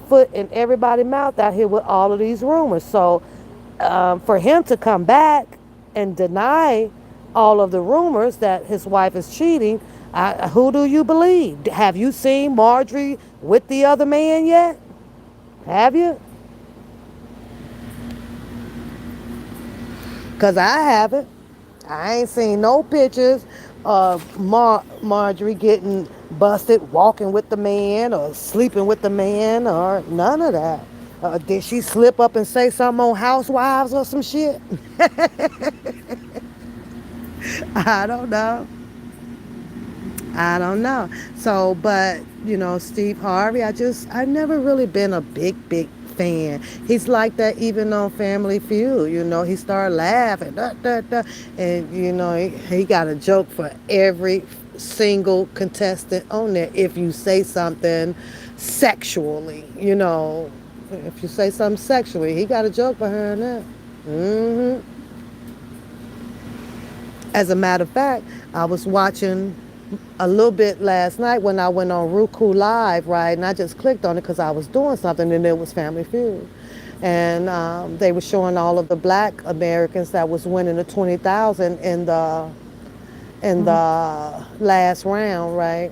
foot in everybody's mouth out here with all of these rumors. So for him to come back and deny all of the rumors that his wife is cheating, who do you believe? Have you seen Marjorie with the other man yet? Have you? Because I haven't. I ain't seen no pictures of Marjorie getting busted walking with the man or sleeping with the man or none of that. Did she slip up and say something on Housewives or some shit? I don't know. So, but, Steve Harvey, I've never really been a big fan. He's like that even on Family Feud. He started laughing. And, he got a joke for every single contestant on there. If you say something sexually, if you say something sexually, he got a joke behind that. As a matter of fact, I was watching a little bit last night when I went on Roku Live, right? And I just clicked on it because I was doing something, and it was Family Feud. And they were showing all of the black Americans that was winning the $20,000 in the last round, right?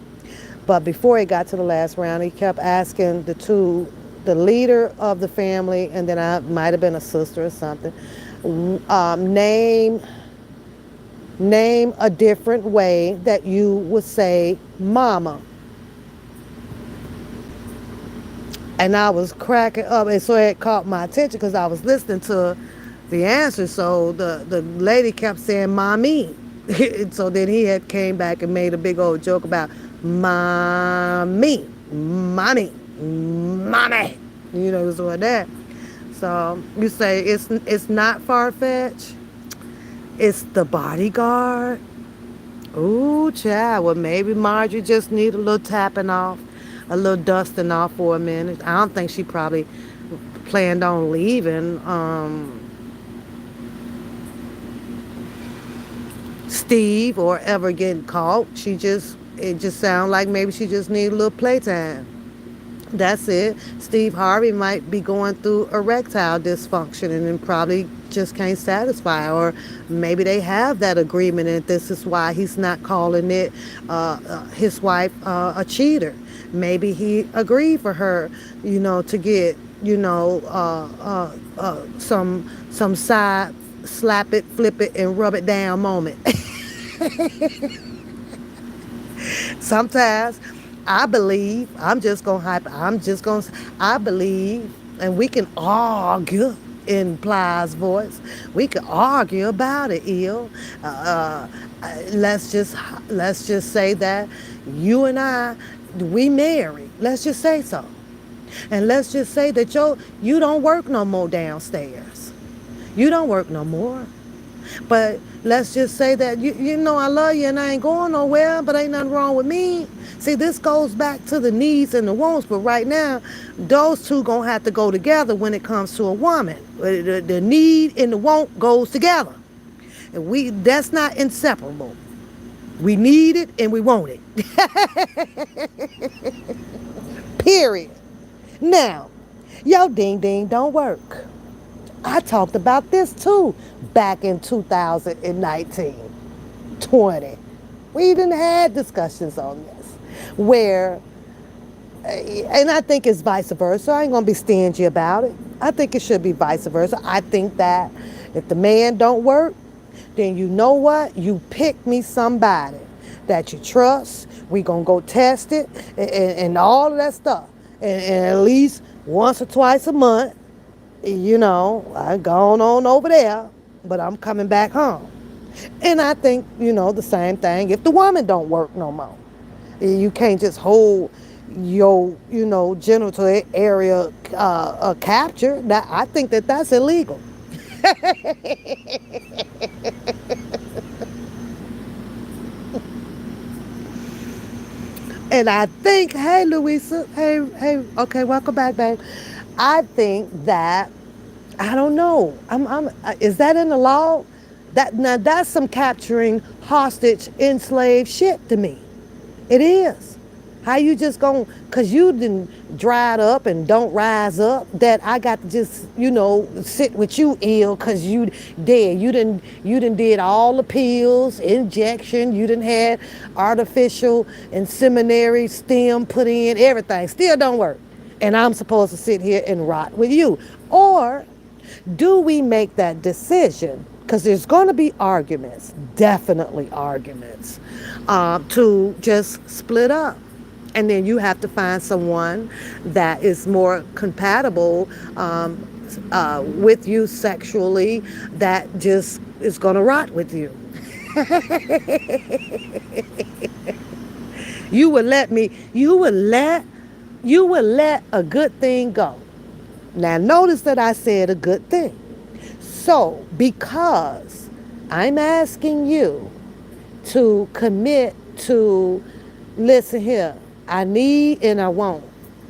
But before he got to the last round, he kept asking the leader of the family, and then I might have been a sister or something, name a different way that you would say mama. And I was cracking up, and so it caught my attention because I was listening to the answer. So the lady kept saying mommy. And so then he had came back and made a big old joke about mommy. It was all that. So you say it's not far-fetched. It's the bodyguard. Ooh, child. Well, maybe Marjorie just need a little tapping off, a little dusting off for a minute. I don't think she probably planned on leaving Steve or ever getting caught. It just sounds like maybe she just need a little playtime. That's it. Steve Harvey might be going through erectile dysfunction and then probably just can't satisfy, or maybe they have that agreement and this is why he's not calling it his wife a cheater. Maybe he agreed for her, to get, some side slap it, flip it, and rub it down moment. Sometimes I believe, I believe, and we can argue in Plies' voice. We can argue about it, let's just say that you and I, we married. Let's just say so. And let's just say that you don't work no more downstairs. You don't work no more. But let's just say that, I love you and I ain't going nowhere, but ain't nothing wrong with me. See, this goes back to the needs and the wants, but right now, those two gonna have to go together when it comes to a woman. The need and the want goes together. And that's not inseparable. We need it and we want it. Period. Now, your ding ding don't work. I talked about this too back in 2019, 20. We even had discussions on this where, and I think it's vice versa. I ain't gonna be stingy about it. I think it should be vice versa. I think that if the man don't work, then you know what? You pick me somebody that you trust. We gonna go test it and all of that stuff. And at least once or twice a month, you know, I gone on over there, but I'm coming back home. And I think, you know, the same thing if the woman don't work no more. You can't just hold your, you know, genital area captured. That, I think that that's illegal. And I think, hey, Louisa, hey, okay, welcome back, babe. I think that, I don't know, is that in the law? Now that's some capturing hostage, enslaved shit to me. It is. How you just gonna, cause you didn't dried up and don't rise up, that I got to just, you know, sit with you ill cause you dead. You didn't did all the pills, injection, you didn't had artificial inseminary stem put in, everything. Still don't work. And I'm supposed to sit here and rot with you. Or do we make that decision? Because there's going to be arguments, definitely arguments, to just split up. And then you have to find someone that is more compatible with you sexually, that just is going to rot with you. You would let a good thing go. Now notice that I said a good thing. So, because I'm asking you to commit to, listen here, I need and I want.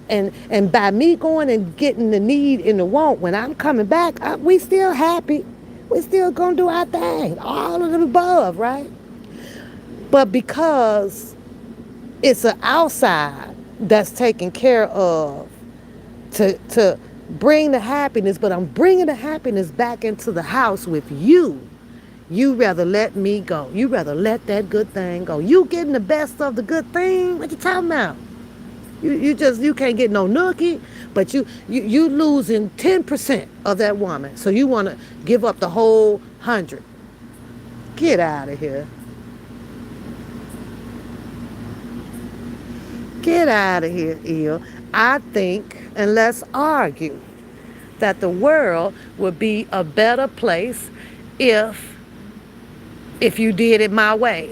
And by me going and getting the need and the want, when I'm coming back, we still happy. We still gonna do our thing. All of the above, right? But because it's an outside that's taken care of to bring the happiness, but I'm bringing the happiness back into the house with you. You rather let me go. You rather let that good thing go. You getting the best of the good thing? What you talking about? You can't get no nookie, but you losing 10% of that woman. So you want to give up the whole 100. Get out of here. Get out of here, Eel. I think, and let's argue, that the world would be a better place if you did it my way.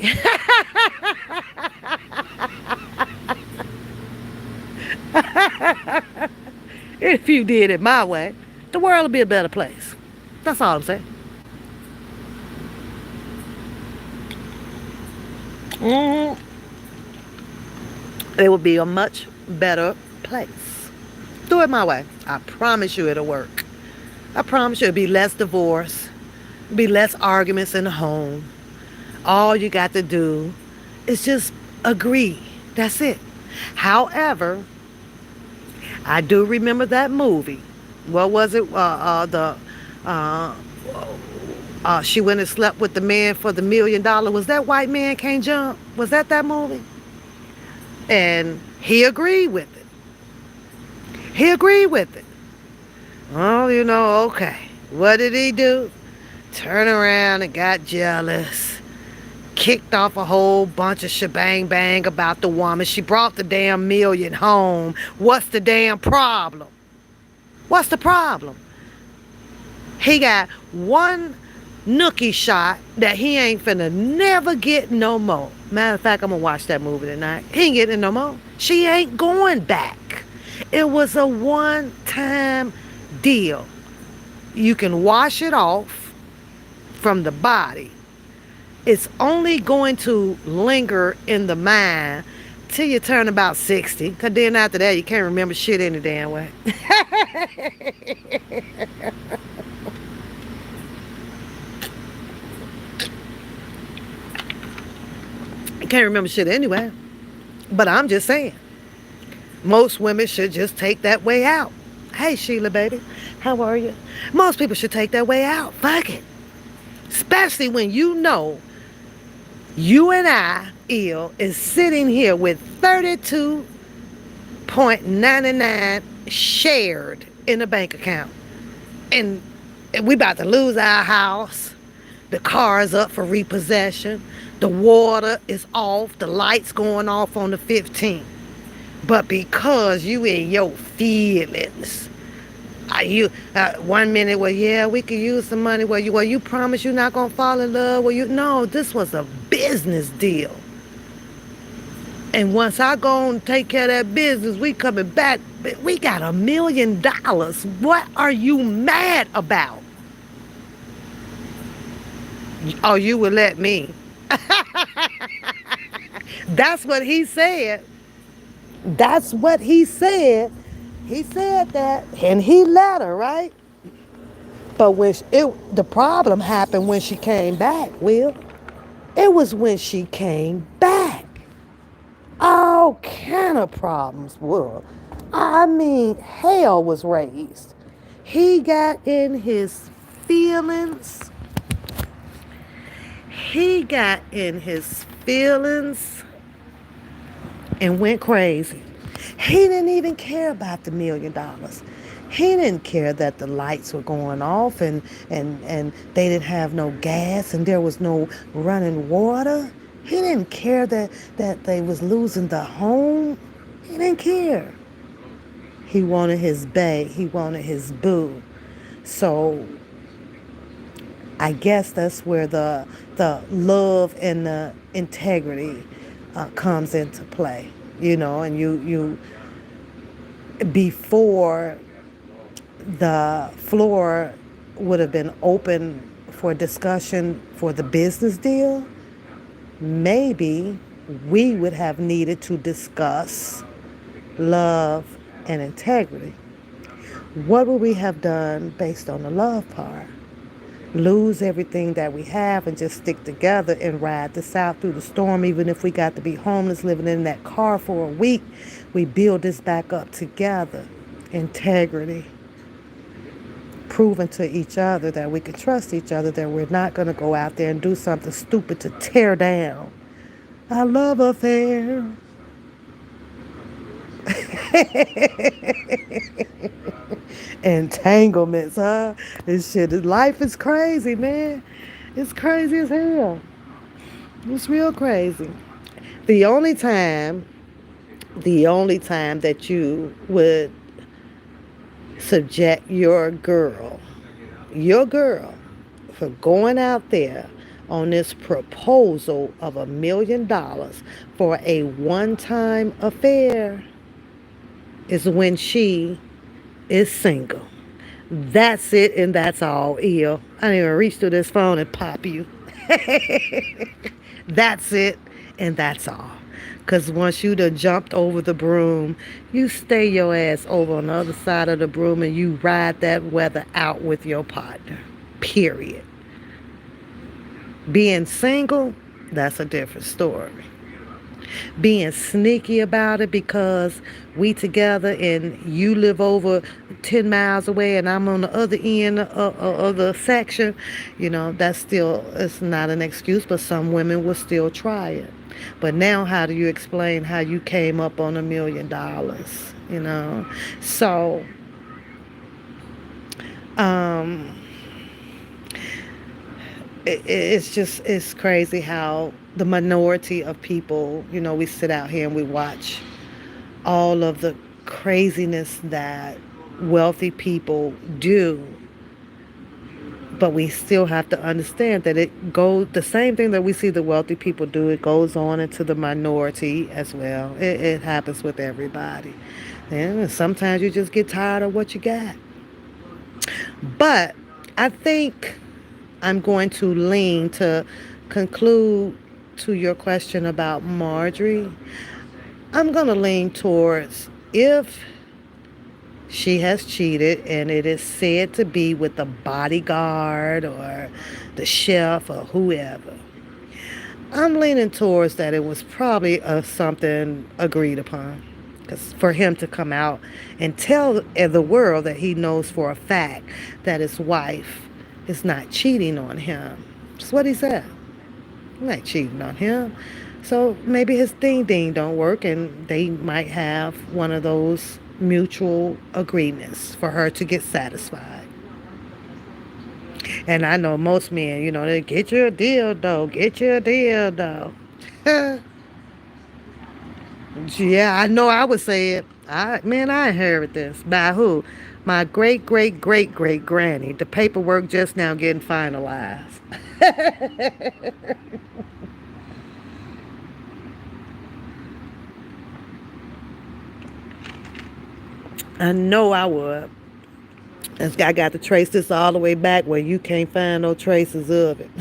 If you did it my way, the world would be a better place. That's all I'm saying. It would be a much better place. Do it my way. I promise you it'll work. I promise you it'll be less divorce, be less arguments in the home. All you got to do is just agree. That's it. However, I do remember that movie. What was it? She went and slept with the man for the $1 million. Was that White Man Can't Jump? Was that movie? And he agreed with it. Oh, you know, okay. What did he do? Turn around and got jealous. Kicked off a whole bunch of shebang bang about the woman. She brought the damn $1 million home. What's the damn problem? What's the problem? He got one nookie shot that he ain't finna never get no more. Matter of fact, I'm gonna watch that movie tonight. He ain't getting it no more. She ain't going back. It was a one-time deal. You can wash it off from the body. It's only going to linger in the mind till you turn about 60. Because then after that, you can't remember shit any damn way. Can't remember shit anyway. But I'm just saying, most women should just take that way out. Hey, Sheila, baby. How are you? Most people should take that way out. Fuck it. Especially when you know you and I, is sitting here with 32.99 shared in the bank account. And we about to lose our house. The car's up for repossession. The water is off. The lights going off on the 15th. But because you in your feelings, you 1 minute, well, yeah, we could use some money. Well, you promise you're not gonna fall in love. No, this was a business deal. And once I go and take care of that business, we coming back. We got $1 million. What are you mad about? Oh, you would let me. That's what he said. That's what he said. He said that, and he let her, right? But the problem happened when she came back, Will. It was when she came back. All kind of problems, Will. I mean, hell was raised. He got in his feelings. He got in his feelings and went crazy. He didn't even care about the $1 million. He didn't care that the lights were going off and they didn't have no gas and there was no running water. He didn't care that they was losing the home. He didn't care. He wanted his bae. He wanted his boo. So I guess that's where the love and the integrity comes into play. And you before the floor would have been open for discussion for the business deal, maybe we would have needed to discuss love and integrity. What would we have done based on the love part? Lose everything that we have and just stick together and ride this out through the storm, even if we got to be homeless living in that car for a week. We build this back up together. Integrity. Proving to each other that we can trust each other, that we're not going to go out there and do something stupid to tear down our love affair. Entanglements, huh? This shit, life is crazy, man. It's crazy as hell. It's real crazy. The only time that you would subject your girl for going out there on this proposal of $1 million for a one-time affair is when she is single. That's it and that's all, I didn't even reach through this phone and pop you. That's it and that's all. Because once you done jumped over the broom, you stay your ass over on the other side of the broom and you ride that weather out with your partner. Period. Being single, that's a different story. Being sneaky about it because we together and you live over 10 miles away and I'm on the other end of the section, that's still, it's not an excuse, but some women will still try it. But now how do you explain how you came up on $1 million, So, it's crazy how the minority of people, we sit out here and we watch all of the craziness that wealthy people do. But we still have to understand that the same thing that we see the wealthy people do, it goes on into the minority as well. It happens with everybody. And sometimes you just get tired of what you got. But I think I'm going to lean to conclude to your question about Marjorie. I'm going to lean towards if she has cheated and it is said to be with the bodyguard or the chef or whoever, I'm leaning towards that it was probably something agreed upon. Because for him to come out and tell the world that he knows for a fact that his wife is not cheating on him. That's what he said. I'm not cheating on him. So maybe his ding ding don't work and they might have one of those mutual agreements for her to get satisfied. And I know most men, they get you a dildo, get you a dildo. Yeah, I know I would say it. I inherited this. By who? My great, great, great, great granny. The paperwork just now getting finalized. I know I would. I got to trace this all the way back where you can't find no traces of it.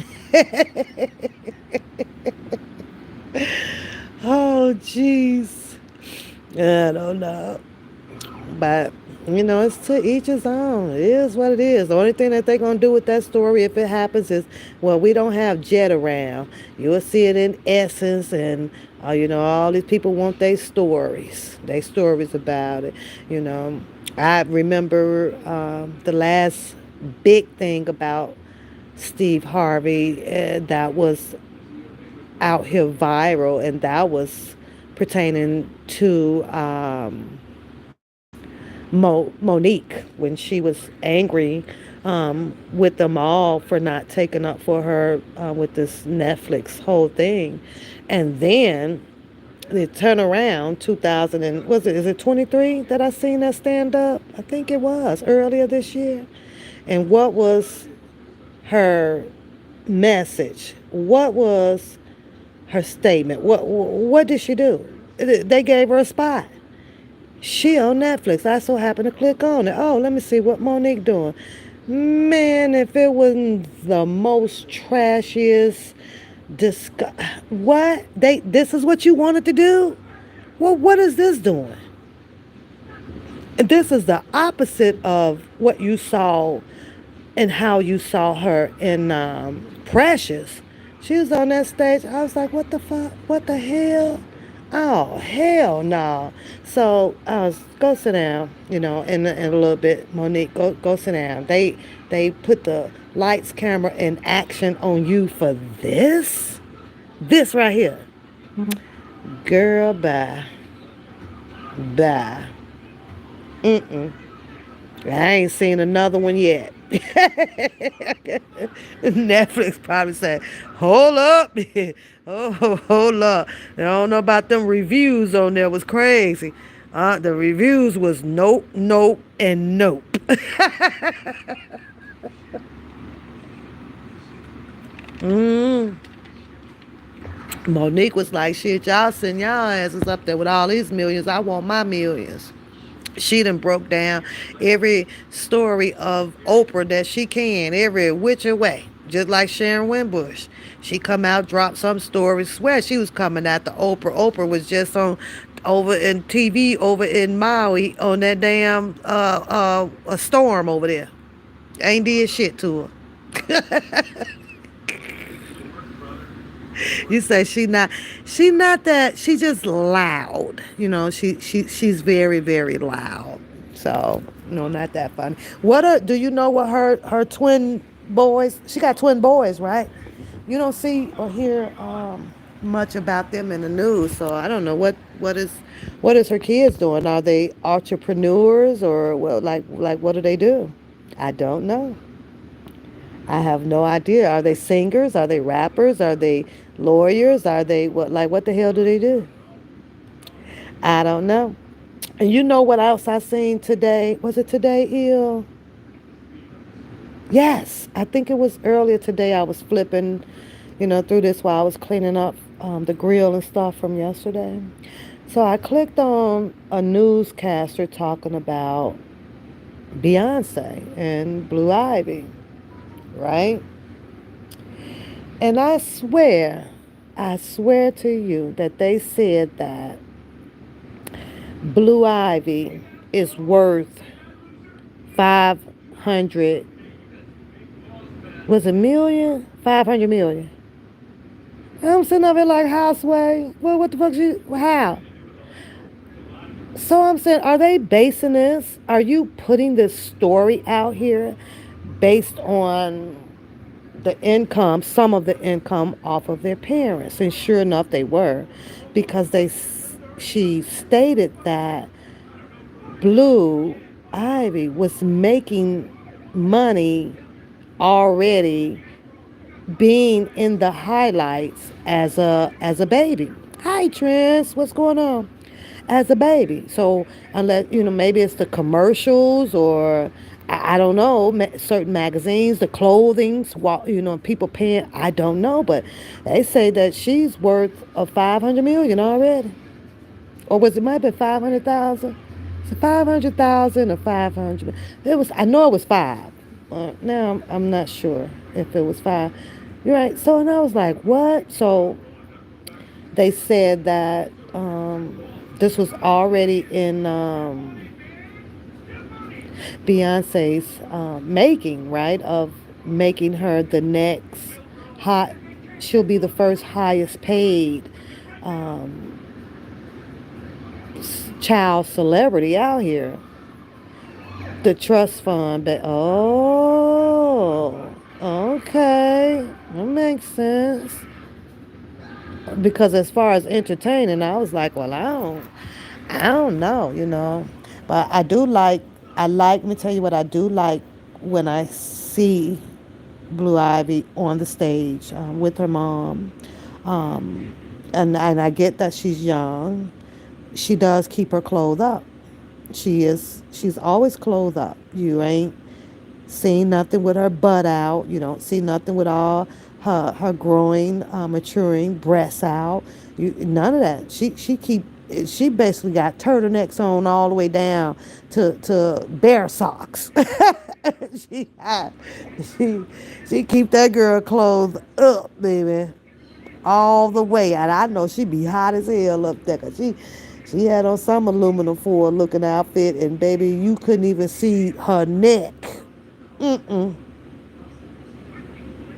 Oh, jeez. I don't know. But, it's to each his own. It is what it is. The only thing that they're going to do with that story, if it happens, is, well, we don't have Jet around. You'll see it in Essence, and, all these people want their stories. Their stories about it. I remember the last big thing about Steve Harvey that was out here viral, and that was pertaining to Monique when she was angry with them all for not taking up for her with this Netflix whole thing. And then they turn around 2000 and is it 23 that I seen that stand up? I think it was earlier this year. And what was her message? What was her statement? What did she do? They gave her a spot. She on Netflix. I so happened to click on it. Oh, let me see what Monique doing. Man, if it wasn't the most trashiest, what? This is what you wanted to do? Well, what is this doing? This is the opposite of what you saw and how you saw her in Precious. She was on that stage. I was like, what the fuck? What the hell? Oh, hell no. So go sit down, in a little bit. Monique, go sit down. They put the lights, camera, and action on you for this? This right here. Girl, bye. Bye. I ain't seen another one yet. Netflix probably said, hold up. Oh, hold up. I don't know about them reviews on there was crazy. The reviews was nope, nope, and nope. Monique was like, shit, y'all send y'all asses up there with all these millions. I want my millions. She done broke down every story of Oprah that she can, every which way. Just like Sharon Winbush. She come out, drop some stories. Swear she was coming after Oprah. Oprah was just over in TV over in Maui on that damn a storm over there. Ain't did shit to her. You say she's not that, she just loud. She's very, very loud. So, not that funny. Do you know what her twin boys, she got twin boys, right? You don't see or hear much about them in the news. So I don't know what is her kids doing? Are they entrepreneurs or like what do they do? I don't know. I have no idea. Are they singers? Are they rappers? Are they lawyers? Are they what the hell do they do? I don't know. And you know what else I seen today? Was it today, Il? Yes, I think it was earlier today. I was flipping, through this while I was cleaning up the grill and stuff from yesterday. So I clicked on a newscaster talking about Beyonce and Blue Ivy, right? And I swear to you that they said that Blue Ivy is worth 500 million? 500 million. And I'm sitting up here like, houseway. Well, what the fuck? How? So I'm saying, are they basing this? Are you putting this story out here based on the income, some of the income off of their parents? And sure enough, they were, because she stated that Blue Ivy was making money already, being in the highlights as a baby. Hi, Trent. What's going on? As a baby. So unless maybe it's the commercials, or I don't know, certain magazines, the clothings, people paying. I don't know, but they say that she's worth of 500 million already, or was it might be 500,000? So 500,000 or 500. It was. I know it was five. Now I'm not sure if it was five. You're right. So and I was like, what? So they said that this was already in Beyonce's making, right? Of making her the next hot. She'll be the first highest paid child celebrity out here. The trust fund, but oh, okay, that makes sense. Because as far as entertaining, I was like, well, I don't know. But let me tell you what I do like when I see Blue Ivy on the stage with her mom. Um, and I get that she's young. She does keep her clothed up. She's always clothed up. You ain't seen nothing with her butt out. You don't see nothing with all her growing, maturing breasts out. None of that. She basically got turtlenecks on all the way down to bare socks. she had, she she keep that girl clothed up, baby, all the way. And I know she be hot as hell up there, 'cause she had on some aluminum foil looking outfit, and baby, you couldn't even see her neck. Mm-mm.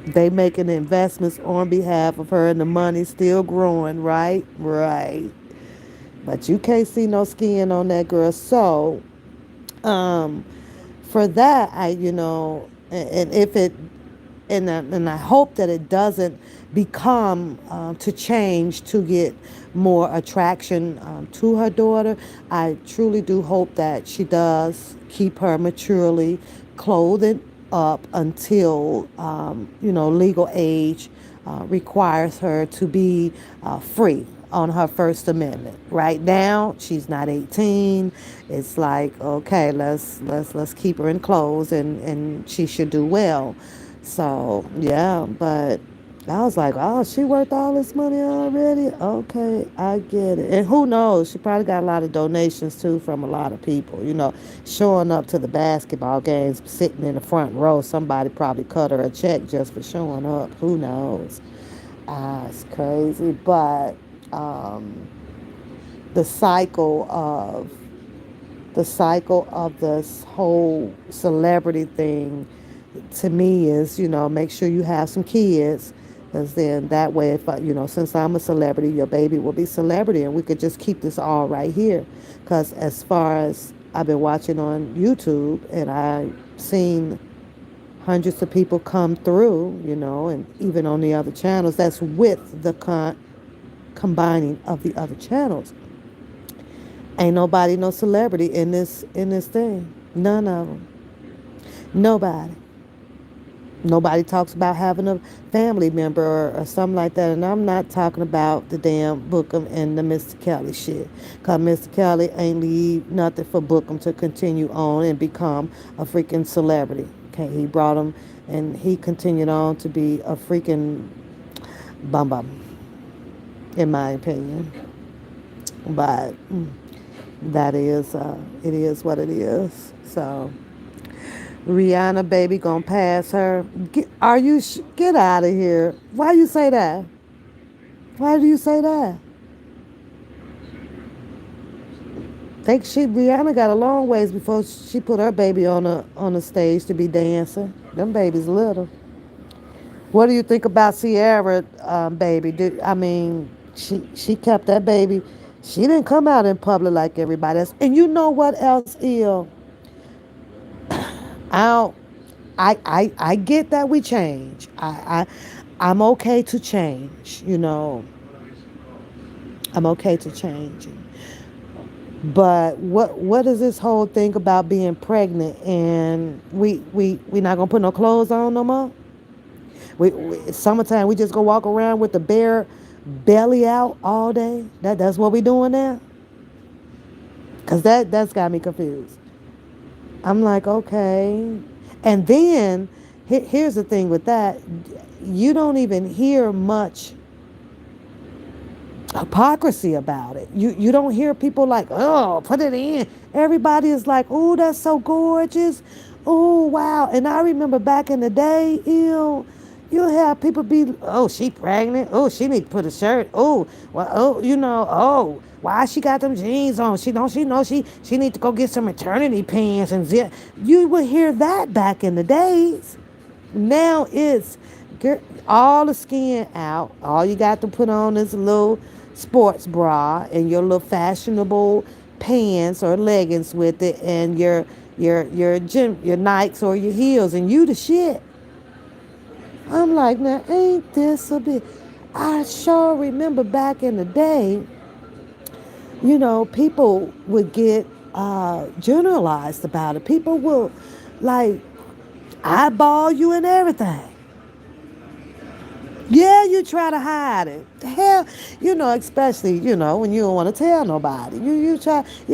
They making investments on behalf of her, and the money's still growing, right? Right. But you can't see no skin on that girl. So, um, for that, and if it, and I hope that it doesn't become to change to get more attraction to her daughter. I truly do hope that she does keep her maturely clothed up until legal age requires her to be free on her First Amendment. Right now, she's not 18. It's like, okay, let's keep her in clothes, and she should do well. So yeah, but I was like, oh, she worth all this money already? Okay, I get it. And who knows? She probably got a lot of donations too from a lot of people. Showing up to the basketball games, sitting in the front row. Somebody probably cut her a check just for showing up. Who knows? It's crazy, but um, the cycle of this whole celebrity thing, to me, is make sure you have some kids, because then that way, if since I'm a celebrity, your baby will be celebrity, and we could just keep this all right here. Because as far as I've been watching on YouTube, and I've seen hundreds of people come through, and even on the other channels, that's with the combining of the other channels. Ain't nobody no celebrity in this thing. None of them. Nobody. Nobody talks about having a family member or something like that. And I'm not talking about the damn Bookham and the Mr. Kelly shit. Because Mr. Kelly ain't leave nothing for Bookham to continue on and become a freaking celebrity. Okay, he brought him, and he continued on to be a freaking bum, in my opinion. But that is, it is what it is. So Rihanna, baby, gonna pass her. Get out of here. Why you say that? Why do you say that? Rihanna got a long ways before she put her baby on a stage to be dancing. Them babies little. What do you think about Sierra, baby? I mean, she kept that baby. She didn't come out in public like everybody else. And you know what else, ill? I don't. I get that we change. I'm okay to change. I'm okay to change. But what is this whole thing about being pregnant and we not gonna put no clothes on no more? Summertime we just gonna walk around with the bare belly out all day. That's what we doing now. Cause that's got me confused. I'm like, okay. And then here's the thing with that. You don't even hear much hypocrisy about it. You don't hear people like, oh, put it in. Everybody is like, oh, that's so gorgeous. Oh, wow. And I remember back in the day, you have people be, oh, she pregnant. Oh, she need to put a shirt. Oh, well, oh, oh, why she got them jeans on? She know she need to go get some maternity pants and zip. You would hear that back in the days. Now it's all the skin out. All you got to put on is a little sports bra and your little fashionable pants or leggings with it, and your gym, your Nikes or your heels, and you the shit. I'm like, now ain't this a bit? I sure remember back in the day, people would get generalized about it. People will like eyeball you and everything. Yeah, you try to hide it. Hell, especially, when you don't want to tell nobody. You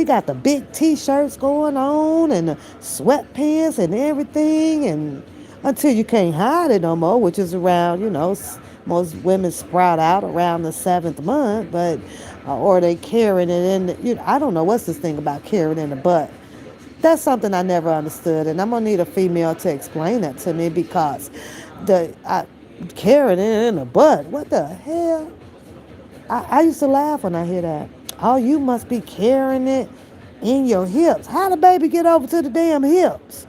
got the big t-shirts going on and the sweatpants and everything, and until you can't hide it no more, which is around, most women sprout out around the 7th month, but, or they carrying it in, I don't know what's this thing about carrying in the butt. That's something I never understood, and I'm gonna need a female to explain that to me, because carrying it in the butt. What the hell? I used to laugh when I hear that. Oh, you must be carrying it in your hips. How the baby get over to the damn hips?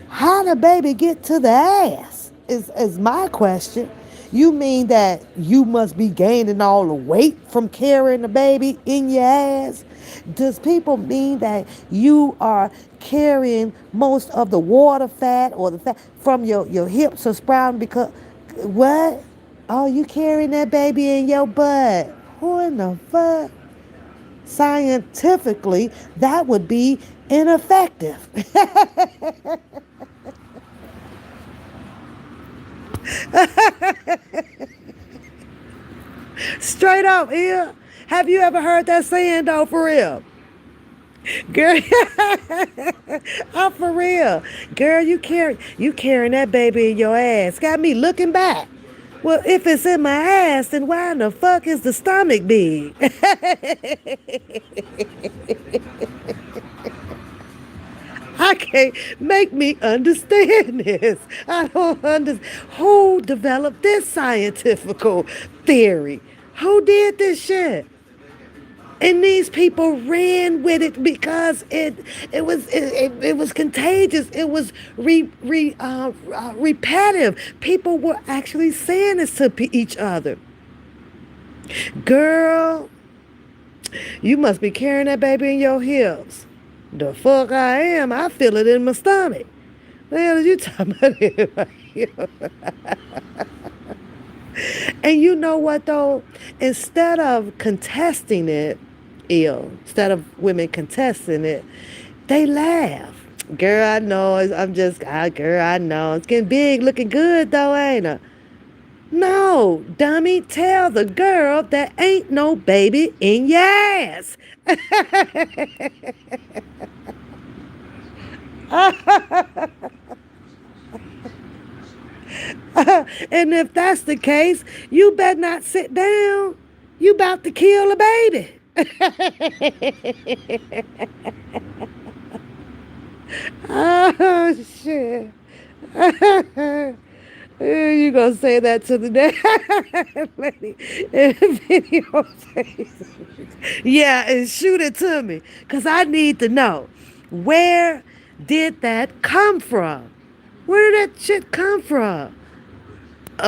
How the baby get to the ass? Is my question. You mean that you must be gaining all the weight from carrying the baby in your ass? Does people mean that you are carrying most of the water fat or the fat from your hips or sprouting? Because what? Oh, you carrying that baby in your butt? What in the fuck? Scientifically, that would be ineffective. Straight up, yeah. Have you ever heard that saying though, for real? Girl, I'm for real. Girl, you carrying that baby in your ass. Got me looking back. Well, if it's in my ass, then why in the fuck is the stomach big? I can't make me understand this. I don't understand. Who developed this scientific theory? Who did this shit? And these people ran with it because it was contagious. It was repetitive. People were actually saying this to each other. Girl, you must be carrying that baby in your hips. The fuck I am. I feel it in my stomach. The hell are you talking about? And you know what though? Instead of contesting it, instead of women contesting it, they laugh. Girl, I know. Girl, I know. It's getting big, looking good though, ain't it? No, dummy, tell the girl that ain't no baby in your ass. And if that's the case, you better not sit down. You about to kill a baby. Oh, shit. You gonna say that to the lady in the video? Yeah, and shoot it to me, because I need to know, where did that come from? Where did that shit come from?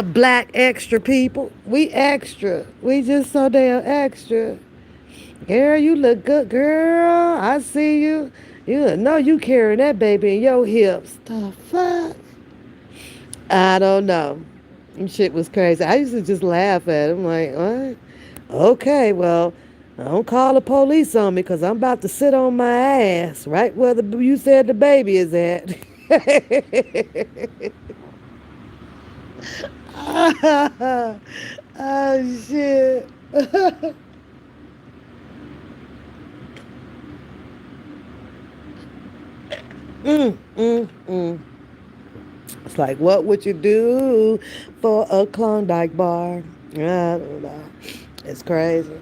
black extra people. We extra. We just so damn extra. Girl, you look good, girl. I see you. You know you carrying that baby in your hips. The fuck? I don't know. Shit was crazy. I used to just laugh at him like, what? Okay, well, don't call the police on me because I'm about to sit on my ass right where you said the baby is at. Oh, shit. Mm. It's like, what would you do for a Klondike bar? I don't know. It's crazy.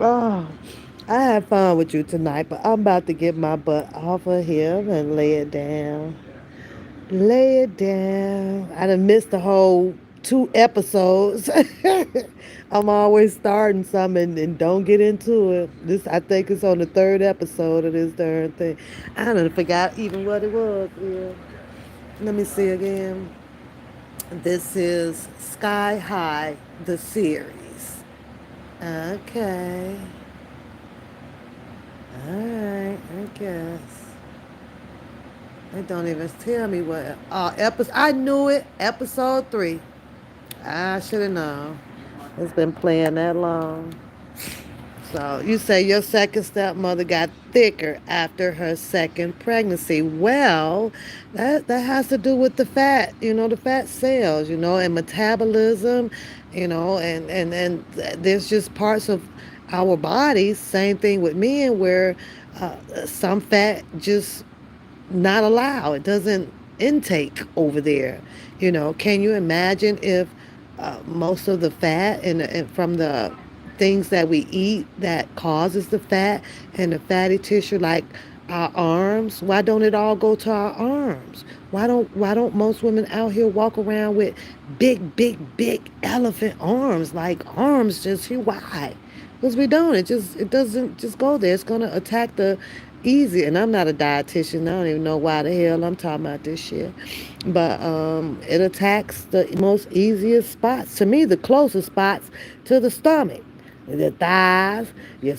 Oh, I had fun with you tonight, but I'm about to get my butt off of here and lay it down. Lay it down. I done missed the whole 2 episodes. I'm always starting something and don't get into it. This, I think it's on the 3rd episode of this darn thing. I done forgot even what it was. Yeah. Let me see again. This is Sky High, the series. Okay. Alright, I guess. They don't even tell me what episode. I knew it. Episode 3. I should have known. It's been playing that long. So you say your second stepmother got thicker after her second pregnancy. Well, that has to do with the fat, the fat cells, and metabolism, and there's just parts of our bodies, same thing with men, where some fat just not allowed. It doesn't intake over there. Can you imagine if most of the fat and from the things that we eat that causes the fat and the fatty tissue, like our arms, why don't it all go to our arms? Why don't most women out here walk around with big elephant arms, like arms just here? Why? Because we don't. It doesn't just go there. It's gonna attack the easy. And I'm not a dietitian. I don't even know why the hell I'm talking about this shit. But it attacks the most easiest spots. To me, the closest spots to the stomach, the thighs, your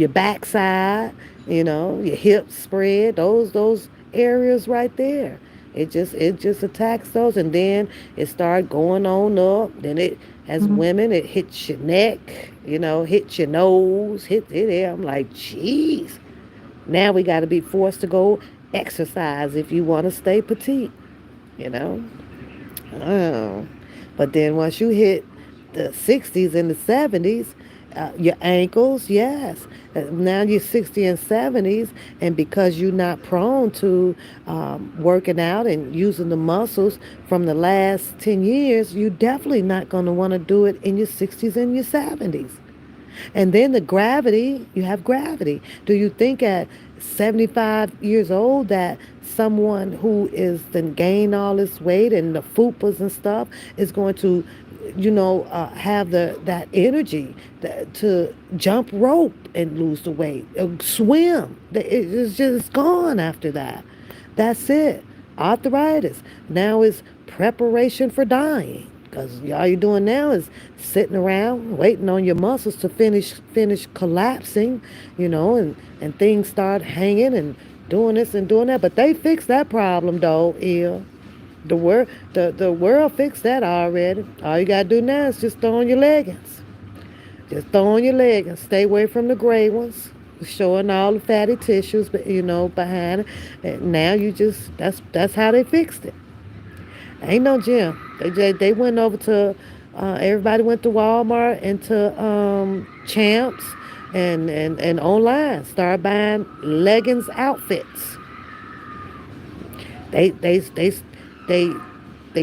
backside. Your hips spread. Those areas right there. It just attacks those, and then it started going on up. Then as women, it hits your neck, hits your nose, hit it there. I'm like, jeez. Now we got to be forced to go exercise if you want to stay petite, you know. Oh. But then once you hit the 60s and the 70s, your ankles, yes. Now you're 60 and 70s, and because you're not prone to working out and using the muscles from the last 10 years, you're definitely not going to want to do it in your 60s and your 70s. And then you have gravity. Do you think at 75 years old that someone who is then gained all this weight and the fupas and stuff is going to, have that energy to jump rope and lose the weight, swim? It's just gone after that. That's it. Arthritis. Now is preparation for dying. Because all you're doing now is sitting around waiting on your muscles to finish collapsing, and things start hanging and doing this and doing that. But they fixed that problem, though, Ill. The world fixed that already. All you got to do now is just throw on your leggings. Just throw on your leggings. Stay away from the gray ones, showing all the fatty tissues, behind it. And now that's how they fixed it. Ain't no gym. They went over to everybody went to Walmart and to Champs and online started buying leggings outfits. They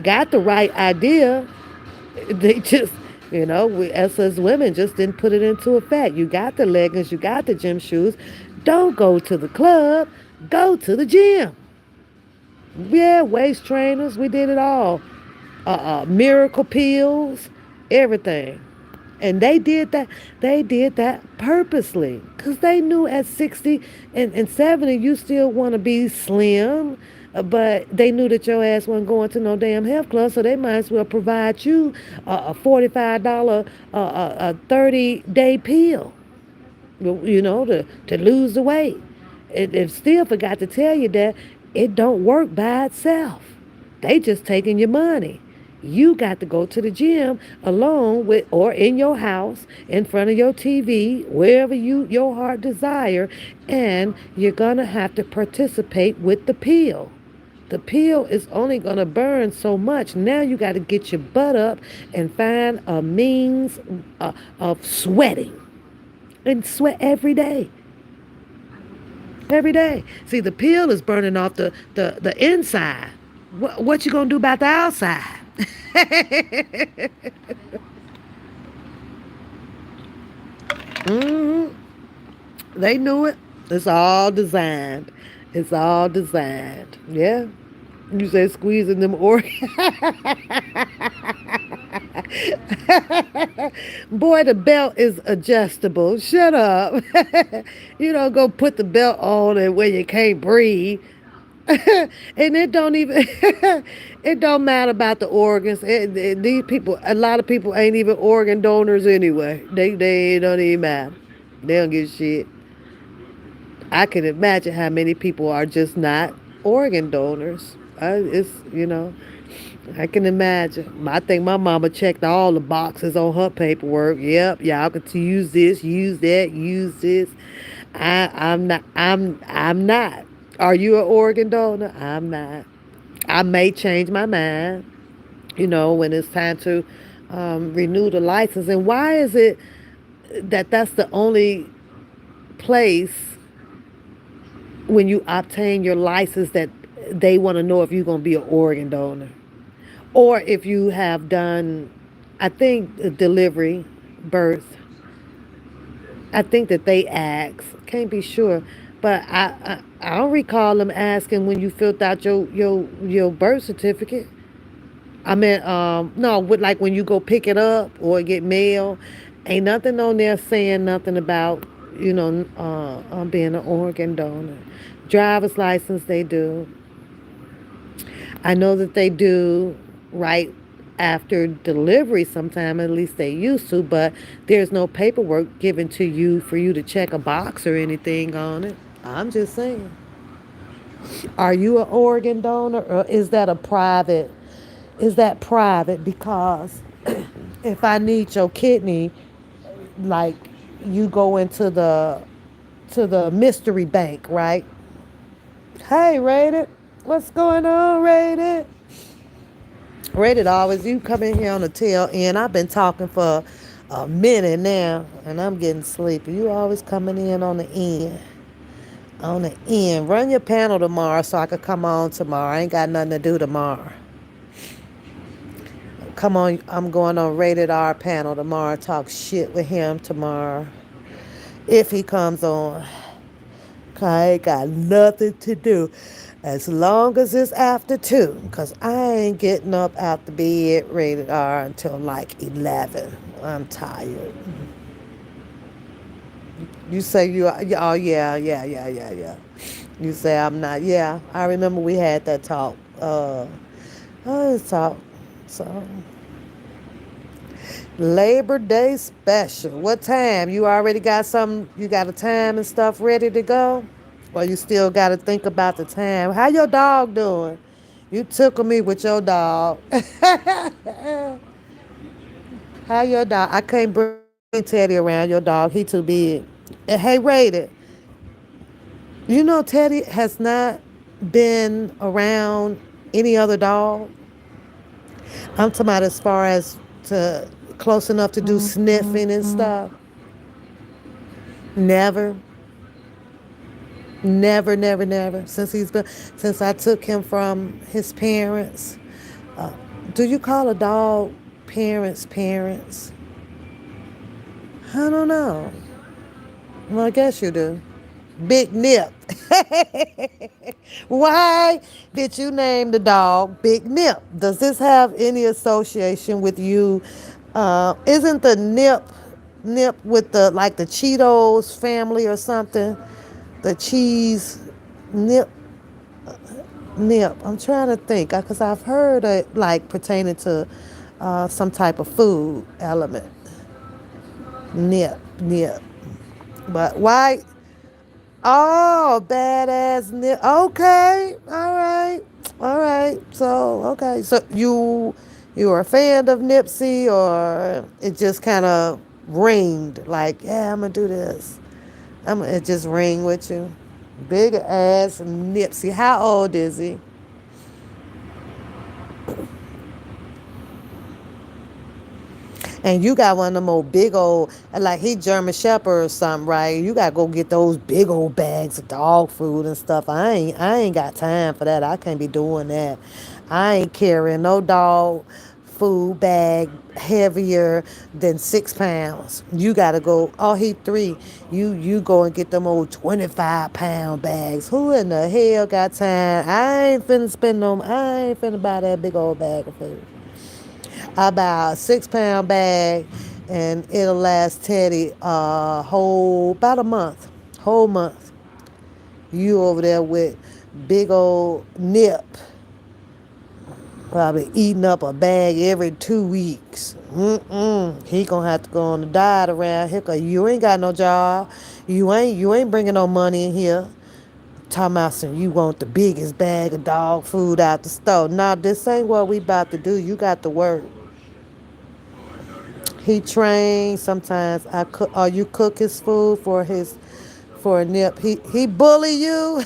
got the right idea. They just we as women just didn't put it into effect. You got the leggings, you got the gym shoes. Don't go to the club. Go to the gym. Yeah, waist trainers, we did it all. Miracle pills, everything. And they did that purposely. Because they knew at 60 and 70, you still want to be slim, But they knew that your ass wasn't going to no damn health club, so they might as well provide you a $45 a 30-day pill, to lose the weight. It still forgot to tell you that it don't work by itself. They just taking your money. You got to go to the gym alone with or in your house, in front of your TV, wherever your heart desire, and you're gonna have to participate with the pill. The pill is only gonna burn so much. Now you got to get your butt up and find a means of sweating and sweat every day. Every day. See, the pill is burning off the inside. What you gonna do about the outside? hmm They knew it. It's all designed. It's all designed. Yeah. You say squeezing them organs. Boy, the belt is adjustable. Shut up. You don't go put the belt on and where you can't breathe. And it don't even it don't matter about the organs. These people, a lot of people ain't even organ donors anyway. They don't even matter. They don't give a shit. I can imagine how many people are just not organ donors. I can imagine. I think my mama checked all the boxes on her paperwork. Yep, y'all could use this, use that, use this. I'm not. I'm not. Are you an organ donor? I'm not. I may change my mind. When it's time to renew the license. And why is it that that's the only place when you obtain your license that they want to know if you're going to be an organ donor, or if you have done, I think, delivery, birth. I think that they ask. Can't be sure, but I don't recall them asking when you filled out your birth certificate. I mean, no, with like when you go pick it up or get mail, ain't nothing on there saying nothing about being an organ donor. Driver's license, they do. I know that they do right after delivery sometime, at least they used to, but there's no paperwork given to you for you to check a box or anything on it. I'm just saying. Are you an organ donor, or is that private? Is that private? Because if I need your kidney, like, you go into the mystery bank, right? Hey, Rated. What's going on, Rated? Rated always, you come in here on the tail end. I've been talking for a minute now, and I'm getting sleepy. You always coming in on the end. On the end. Run your panel tomorrow so I could come on tomorrow. I ain't got nothing to do tomorrow. Come on, I'm going on Rated R panel tomorrow. Talk shit with him tomorrow. If he comes on. I ain't got nothing to do. As long as it's after 2. Because I ain't getting up out the bed Rated R until like 11. I'm tired. You say you are, oh yeah. You say I'm not. Yeah, I remember we had that talk. Let's talk. So, Labor Day special. What time? You already got something? You got a time and stuff ready to go? Or you still got to think about the time? How your dog doing? You tickle me with your dog. How your dog? I can't bring Teddy around your dog. He too big. And hey, Rated. You know Teddy has not been around any other dog. I'm talking about as far as to close enough to do sniffing and stuff. Never. Never. Since I took him from his parents. Do you call a dog parents? I don't know. Well, I guess you do. Big Nip. Why did you name the dog Big Nip? Does this have any association with you? Isn't the Nip with the Cheetos family or something? The cheese Nip. Nip. I'm trying to think because I've heard it like pertaining to some type of food element. Nip. But why? Oh, badass nip. Okay, all right. So okay, so you are a fan of Nipsey, or it just kind of ringed like, yeah, I'm gonna do this. It just ring with you. Big ass Nipsey. How old is he? And you got one of them old big old, like he German Shepherd or something, right? You gotta go get those big old bags of dog food and stuff. I ain't got time for that. I can't be doing that. I ain't carrying no dog food bag heavier than 6 pounds. You gotta go. Oh, he 3. You go and get them old 25-pound bags. Who in the hell got time? I ain't finna spend no. I ain't finna buy that big old bag of food. I buy a 6-pound bag, and it'll last Teddy a whole about a month, whole month. You over there with big old Nip, probably eating up a bag every 2 weeks. He gonna have to go on the diet around here 'cause you ain't got no job. You ain't bringing no money in here. Talking about some, you want the biggest bag of dog food out the store. Nah, this ain't what we about to do. You got to work. He trains. Sometimes I cook, or you cook his food for Nip. He bully you.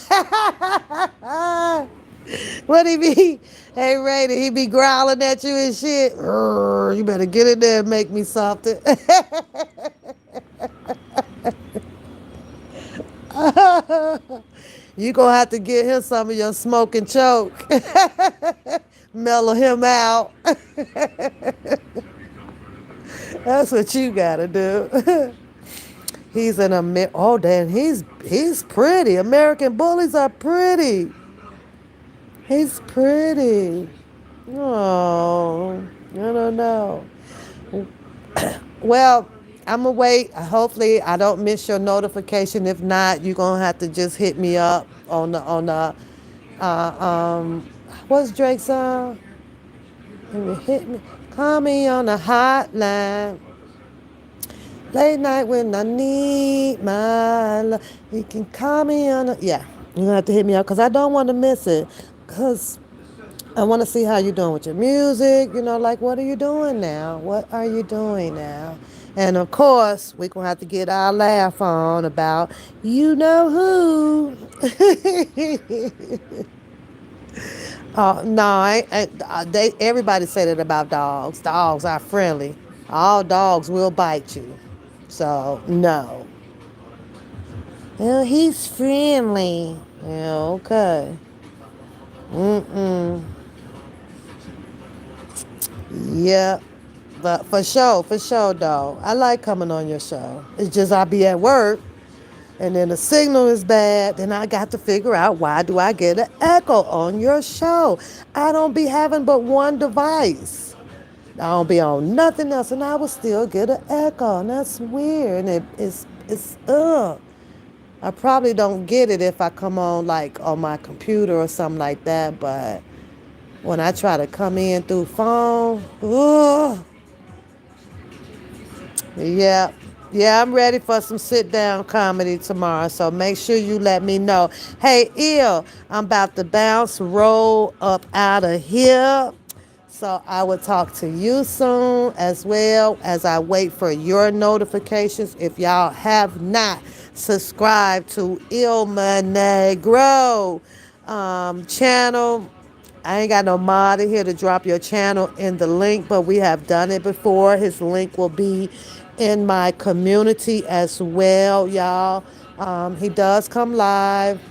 What he be? Hey Ray, he be growling at you and shit. You better get in there and make me something. You gonna have to get him some of your smoke and choke. Mellow him out. That's what you gotta do. He's an oh damn, he's pretty. American bullies are pretty. He's pretty. Oh, I don't know. Well, I'm gonna wait. Hopefully, I don't miss your notification. If not, you're gonna have to just hit me up on the what's Drake's song? Hit me, call me on the hotline. Late night when I need my love. You can call me on the, yeah. You're gonna have to hit me up because I don't want to miss it. Because I want to see how you're doing with your music. Like, what are you doing now? What are you doing now? And of course, we're going to have to get our laugh on about you know who. Oh, no, everybody say that about dogs. Dogs are friendly. All dogs will bite you. So, no. Well, he's friendly. Yeah, okay. Yeah, but for sure, though. I like coming on your show. It's just I be at work, and then the signal is bad. Then I got to figure out why do I get an echo on your show? I don't be having but one device. I don't be on nothing else, and I will still get an echo, and that's weird. And it's I probably don't get it if I come on like on my computer or something like that, but when I try to come in through phone, yeah. Yeah, I'm ready for some sit-down comedy tomorrow, so make sure you let me know. Hey, I'm about to roll up out of here. So I will talk to you soon, as well as I wait for your notifications. If y'all have not subscribed to Ilma Negro channel, I ain't got no mod in here to drop your channel in the link, but we have done it before. His link will be in my community as well, y'all. He does come live,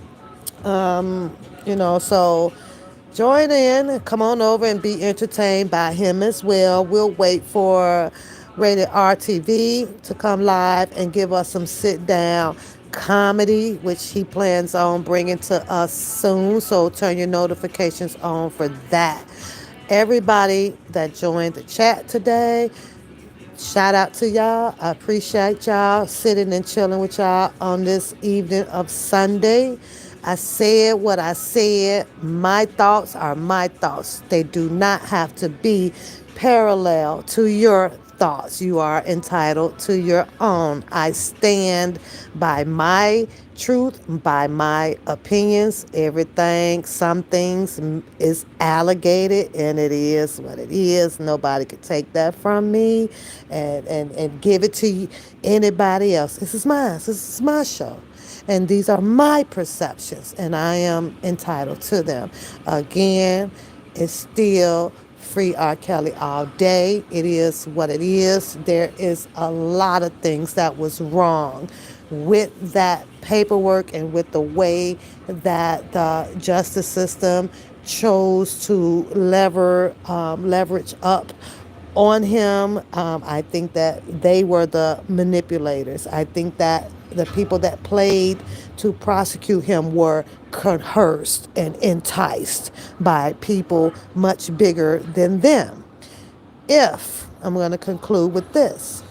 so join in, come on over and be entertained by him as well. We'll wait for Rated RTV to come live and give us some sit-down comedy, which he plans on bringing to us soon. So turn your notifications on for that. Everybody that joined the chat today, shout out to y'all. I appreciate y'all sitting and chilling with y'all on this evening of Sunday. I said what I said. My thoughts are my thoughts. They do not have to be parallel to your thoughts. You are entitled to your own. I stand by my truth, by my opinions. Everything, some things is allocated, and it is what it is. Nobody could take that from me and give it to anybody else. This is mine. This is my show. And these are my perceptions, and I am entitled to them. Again, it's still free R. Kelly all day. It is what it is. There is a lot of things that was wrong with that paperwork and with the way that the justice system chose to leverage up on him. I think that they were the manipulators. I think that the people that played to prosecute him were coerced and enticed by people much bigger than them. If, I'm going to conclude with this,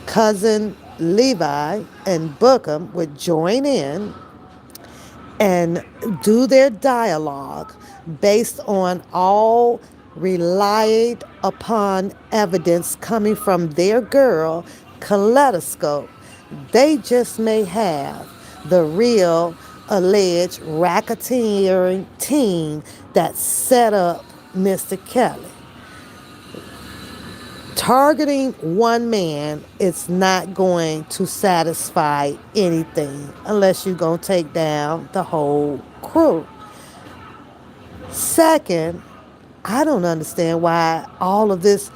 cousin Levi and Bookham would join in and do their dialogue based on all relied upon evidence coming from their girl, Kaleidoscope, they just may have the real alleged racketeering team that set up Mr. Kelly. Targeting one man is not going to satisfy anything unless you're going to take down the whole crew. Second, I don't understand why all of this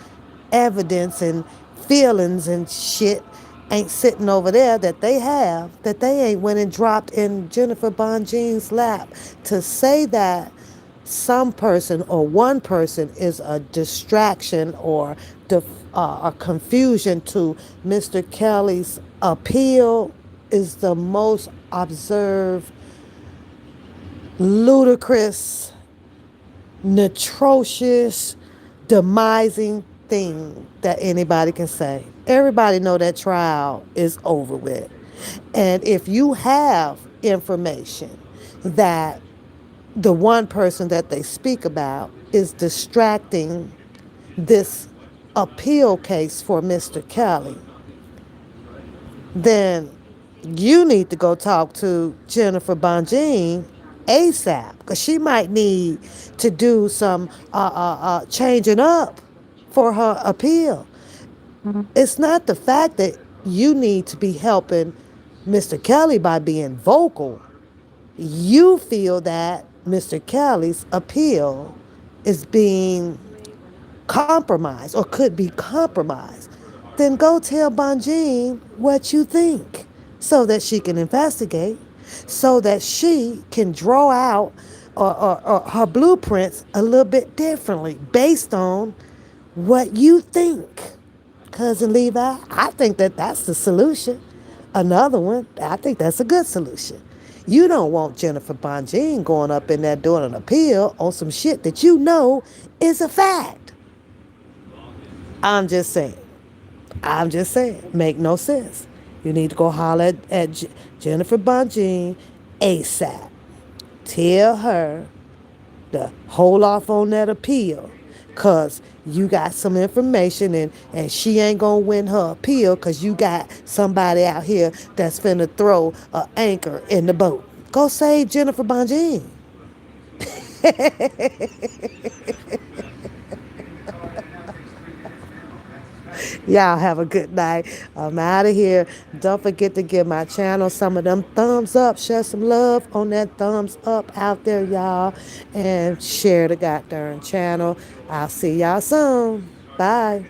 evidence and feelings and shit ain't sitting over there that they have, that they ain't went and dropped in Jennifer Bonjean's lap to say that some person or one person is a distraction or a confusion to Mr. Kelly's appeal is the most observed, ludicrous, atrocious, demising thing that anybody can say. Everybody know that trial is over with. And if you have information that the one person that they speak about is distracting this appeal case for Mr. Kelly, then you need to go talk to Jennifer Bonjean ASAP, because she might need to do some changing up for her appeal. It's not the fact that you need to be helping Mr. Kelly by being vocal. You feel that Mr. Kelly's appeal is being compromised or could be compromised. Then go tell Bonjean what you think so that she can investigate, so that she can draw out or her blueprints a little bit differently based on what you think. Cousin Levi, I think that that's the solution. Another one, I think that's a good solution. You don't want Jennifer Bonjean going up in there doing an appeal on some shit that you know is a fact. I'm just saying. Make no sense. You need to go holler at Jennifer Bonjean ASAP. Tell her to hold off on that appeal, because you got some information and she ain't going to win her appeal because you got somebody out here that's finna throw an anchor in the boat. Go save Jennifer Bonjean. Y'all have a good night. I'm out of here. Don't forget to give my channel some of them thumbs up. Share some love on that thumbs up out there, y'all. And share the goddamn channel. I'll see y'all soon. Bye.